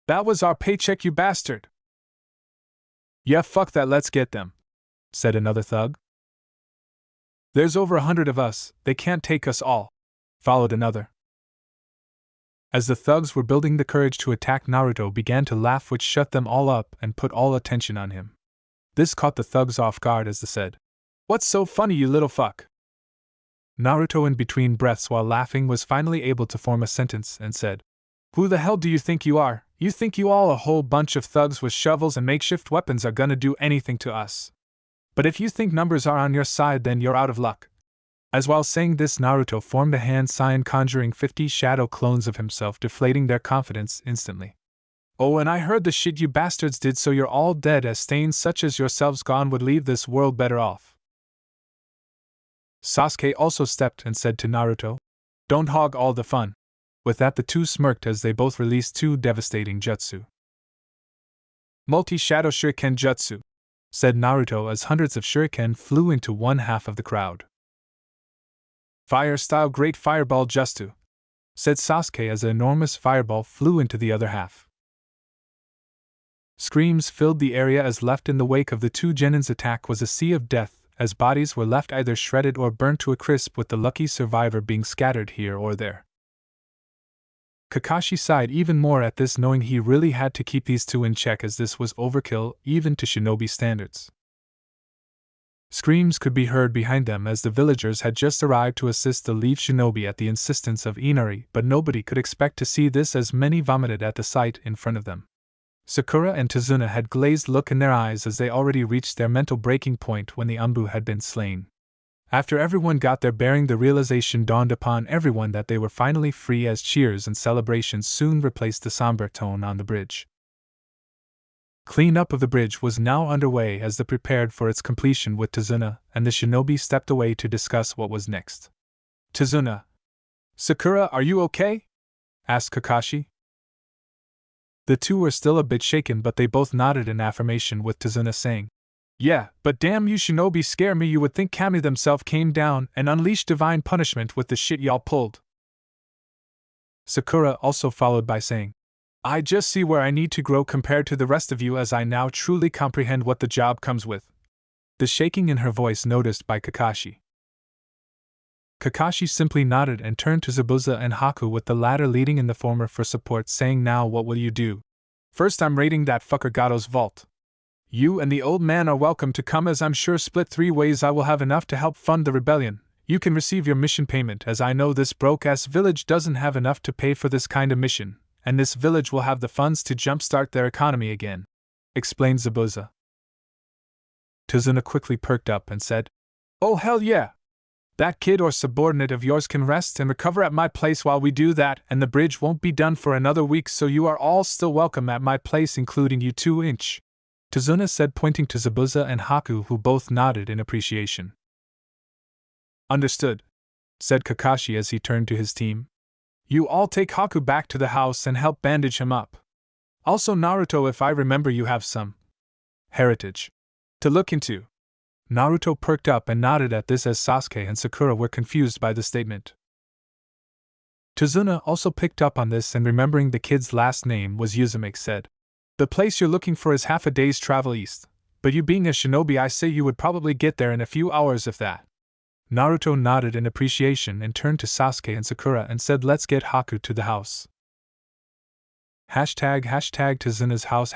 That was our paycheck, you bastard! Yeah, fuck that, let's get them, said another thug. There's over 100 of us, they can't take us all, followed another. As the thugs were building the courage to attack, Naruto began to laugh, which shut them all up and put all attention on him. This caught the thugs off guard as they said, What's so funny, you little fuck? Naruto, in between breaths while laughing, was finally able to form a sentence and said, Who the hell do you think you are? You think you all, a whole bunch of thugs with shovels and makeshift weapons, are gonna do anything to us? But if you think numbers are on your side, then you're out of luck. As while saying this, Naruto formed a hand sign conjuring 50 shadow clones of himself, deflating their confidence instantly. Oh, and I heard the shit you bastards did, so you're all dead, as stains such as yourselves gone would leave this world better off. Sasuke also stepped and said to Naruto, "Don't hog all the fun." With that, the two smirked as they both released two devastating jutsu. Multi-shadow shuriken jutsu, said Naruto as hundreds of shuriken flew into one half of the crowd. Fire-style great fireball jutsu, said Sasuke as an enormous fireball flew into the other half. Screams filled the area as left in the wake of the two genins' attack was a sea of death, as bodies were left either shredded or burnt to a crisp, with the lucky survivor being scattered here or there. Kakashi sighed even more at this, knowing he really had to keep these two in check, as this was overkill even to shinobi standards. Screams could be heard behind them as the villagers had just arrived to assist the leave shinobi at the insistence of Inari, but nobody could expect to see this, as many vomited at the sight in front of them. Sakura and Tazuna had glazed look in their eyes as they already reached their mental breaking point when the Anbu had been slain. After everyone got their bearing, the realization dawned upon everyone that they were finally free, as cheers and celebrations soon replaced the somber tone on the bridge. Clean-up of the bridge was now underway as they prepared for its completion, with Tazuna and the shinobi stepped away to discuss what was next. Tazuna. "Sakura, are you okay?" asked Kakashi. The two were still a bit shaken, but they both nodded in affirmation, with Tazuna saying, "Yeah, but damn you shinobi scare me. You would think Kami themself came down and unleashed divine punishment with the shit y'all pulled." Sakura also followed by saying, "I just see where I need to grow compared to the rest of you, as I now truly comprehend what the job comes with." The shaking in her voice noticed by Kakashi. Kakashi simply nodded and turned to Zabuza and Haku, with the latter leading in the former for support, saying, "Now what will you do?" "First, I'm raiding that fucker Gato's vault. You and the old man are welcome to come, as I'm sure split 3 ways I will have enough to help fund the rebellion. You can receive your mission payment, as I know this broke-ass village doesn't have enough to pay for this kind of mission, and this village will have the funds to jumpstart their economy again," explained Zabuza. Tazuna quickly perked up and said, "Oh hell yeah! That kid or subordinate of yours can rest and recover at my place while we do that, and the bridge won't be done for another week, so you are all still welcome at my place, including you 2-inch," Tazuna said, pointing to Zabuza and Haku, who both nodded in appreciation. "Understood," said Kakashi as he turned to his team. "You all take Haku back to the house and help bandage him up. Also, Naruto, if I remember, you have some heritage to look into." Naruto perked up and nodded at this, as Sasuke and Sakura were confused by the statement. Tazuna also picked up on this, and remembering the kid's last name was Uzumaki, said, "The place you're looking for is half a day's travel east, but you being a shinobi, I say you would probably get there in a few hours if that." Naruto nodded in appreciation and turned to Sasuke and Sakura and said, "Let's get Haku to the house." #Tazuna's house.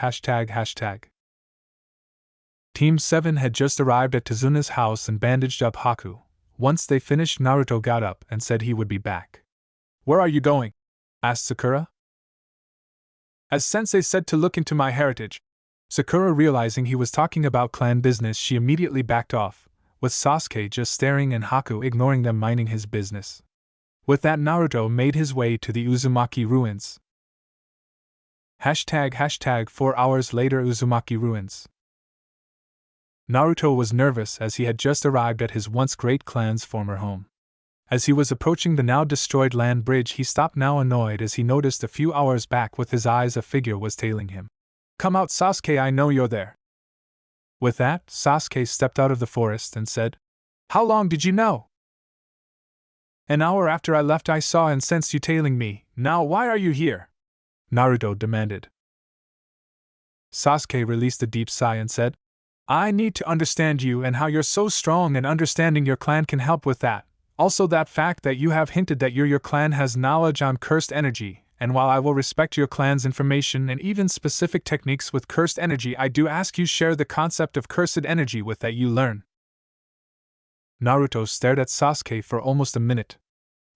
Team 7 had just arrived at Tazuna's house and bandaged up Haku. Once they finished, Naruto got up and said he would be back. "Where are you going?" asked Sakura. "As Sensei said, to look into my heritage." Sakura, realizing he was talking about clan business, she immediately backed off, with Sasuke just staring and Haku ignoring them, minding his business. With that, Naruto made his way to the Uzumaki ruins. #4 hours later, Uzumaki ruins. Naruto was nervous as he had just arrived at his once great clan's former home. As he was approaching the now destroyed land bridge, he stopped, now annoyed, as he noticed a few hours back with his eyes a figure was tailing him. "Come out, Sasuke, I know you're there." With that, Sasuke stepped out of the forest and said, "How long did you know?" "An hour after I left I saw and sensed you tailing me. Now why are you here?" Naruto demanded. Sasuke released a deep sigh and said, "I need to understand you and how you're so strong, and understanding your clan can help with that. Also, that fact that you have hinted that your clan has knowledge on cursed energy, and while I will respect your clan's information and even specific techniques with cursed energy, I do ask you share the concept of cursed energy with that you learn." Naruto stared at Sasuke for almost a minute.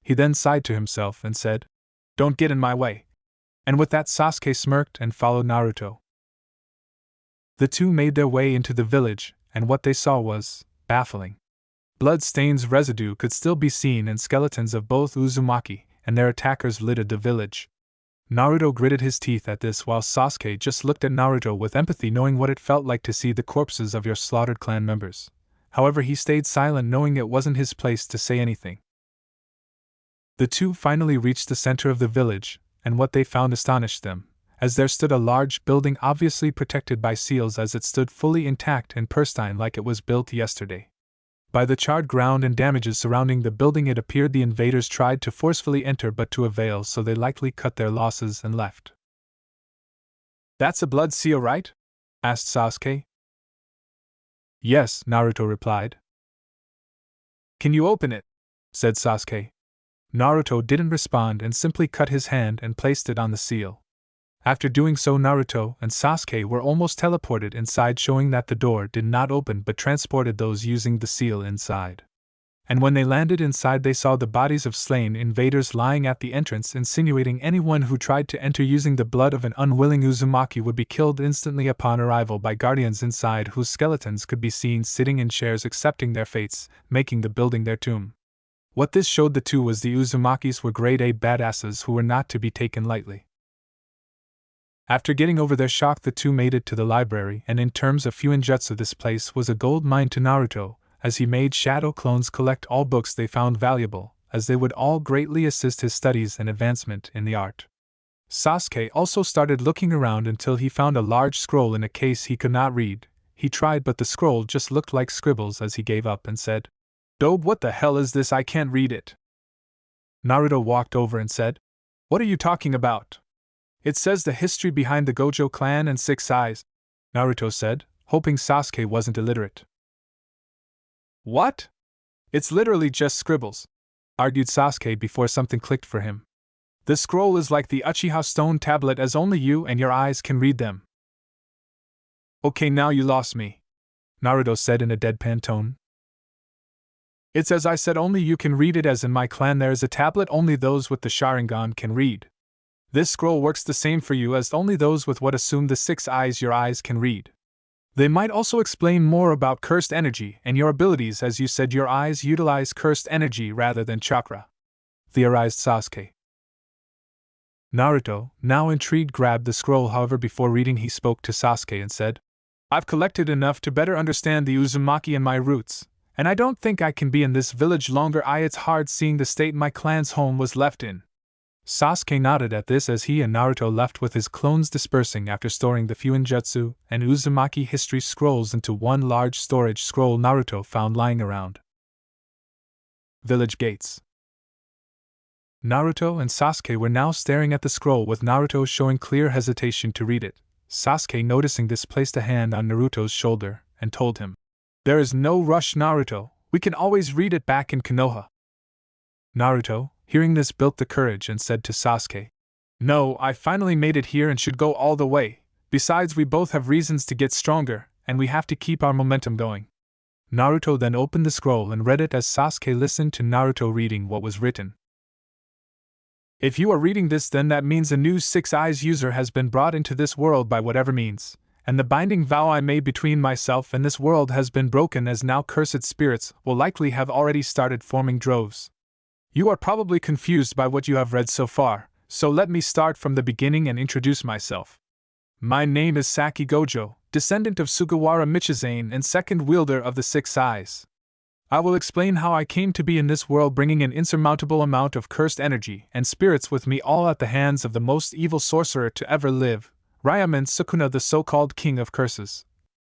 He then sighed to himself and said, "Don't get in my way." And with that, Sasuke smirked and followed Naruto. The two made their way into the village, and what they saw was baffling. Blood stains residue could still be seen, and skeletons of both Uzumaki and their attackers littered the village. Naruto gritted his teeth at this, while Sasuke just looked at Naruto with empathy, knowing what it felt like to see the corpses of your slaughtered clan members. However, he stayed silent, knowing it wasn't his place to say anything. The two finally reached the center of the village, and what they found astonished them, as there stood a large building obviously protected by seals, as it stood fully intact and pristine like it was built yesterday. By the charred ground and damages surrounding the building, it appeared the invaders tried to forcefully enter but to avail, so they likely cut their losses and left. "That's a blood seal, right?" asked Sasuke. "Yes," Naruto replied. "Can you open it?" said Sasuke. Naruto didn't respond and simply cut his hand and placed it on the seal. After doing so, Naruto and Sasuke were almost teleported inside, showing that the door did not open but transported those using the seal inside. And when they landed inside, they saw the bodies of slain invaders lying at the entrance, insinuating anyone who tried to enter using the blood of an unwilling Uzumaki would be killed instantly upon arrival by guardians inside, whose skeletons could be seen sitting in chairs accepting their fates, making the building their tomb. What this showed the two was the Uzumakis were grade A badasses who were not to be taken lightly. After getting over their shock, the two made it to the library, and in terms of fuinjutsu, this place was a gold mine to Naruto, as he made shadow clones collect all books they found valuable, as they would all greatly assist his studies and advancement in the art. Sasuke also started looking around until he found a large scroll in a case he could not read. He tried, but the scroll just looked like scribbles, as he gave up and said, "Dobe, what the hell is this? I can't read it." Naruto walked over and said, "What are you talking about?" "It says the history behind the Gojo clan and 6 eyes," Naruto said, hoping Sasuke wasn't illiterate. "What? It's literally just scribbles," argued Sasuke before something clicked for him. "The scroll is like the Uchiha stone tablet, as only you and your eyes can read them." "Okay, now you lost me," Naruto said in a deadpan tone. "It's as I said, only you can read it, as in my clan there is a tablet only those with the Sharingan can read. This scroll works the same for you, as only those with what assume the 6 eyes your eyes can read. They might also explain more about cursed energy and your abilities, as you said your eyes utilize cursed energy rather than chakra," theorized Sasuke. Naruto, now intrigued, grabbed the scroll. However, before reading, he spoke to Sasuke and said, "I've collected enough to better understand the Uzumaki and my roots, and I don't think I can be in this village longer. It's hard seeing the state my clan's home was left in." Sasuke nodded at this as he and Naruto left, with his clones dispersing after storing the fuinjutsu and Uzumaki history scrolls into one large storage scroll Naruto found lying around. Village gates. Naruto and Sasuke were now staring at the scroll, with Naruto showing clear hesitation to read it. Sasuke, noticing this, placed a hand on Naruto's shoulder and told him, "There is no rush, Naruto. We can always read it back in Konoha." Naruto, hearing this, built the courage and said to Sasuke, "No, I finally made it here and should go all the way. Besides, we both have reasons to get stronger, and we have to keep our momentum going." Naruto then opened the scroll and read it as Sasuke listened to Naruto reading what was written. "If you are reading this, then that means a new 6 eyes user has been brought into this world by whatever means, and the binding vow I made between myself and this world has been broken, as now cursed spirits will likely have already started forming droves. You are probably confused by what you have read so far, so let me start from the beginning and introduce myself. My name is Saki Gojo, descendant of Sugawara Michizane and second wielder of the 6 eyes. I will explain how I came to be in this world, bringing an insurmountable amount of cursed energy and spirits with me, all at the hands of the most evil sorcerer to ever live, Ryaman Sukuna, the so-called king of curses.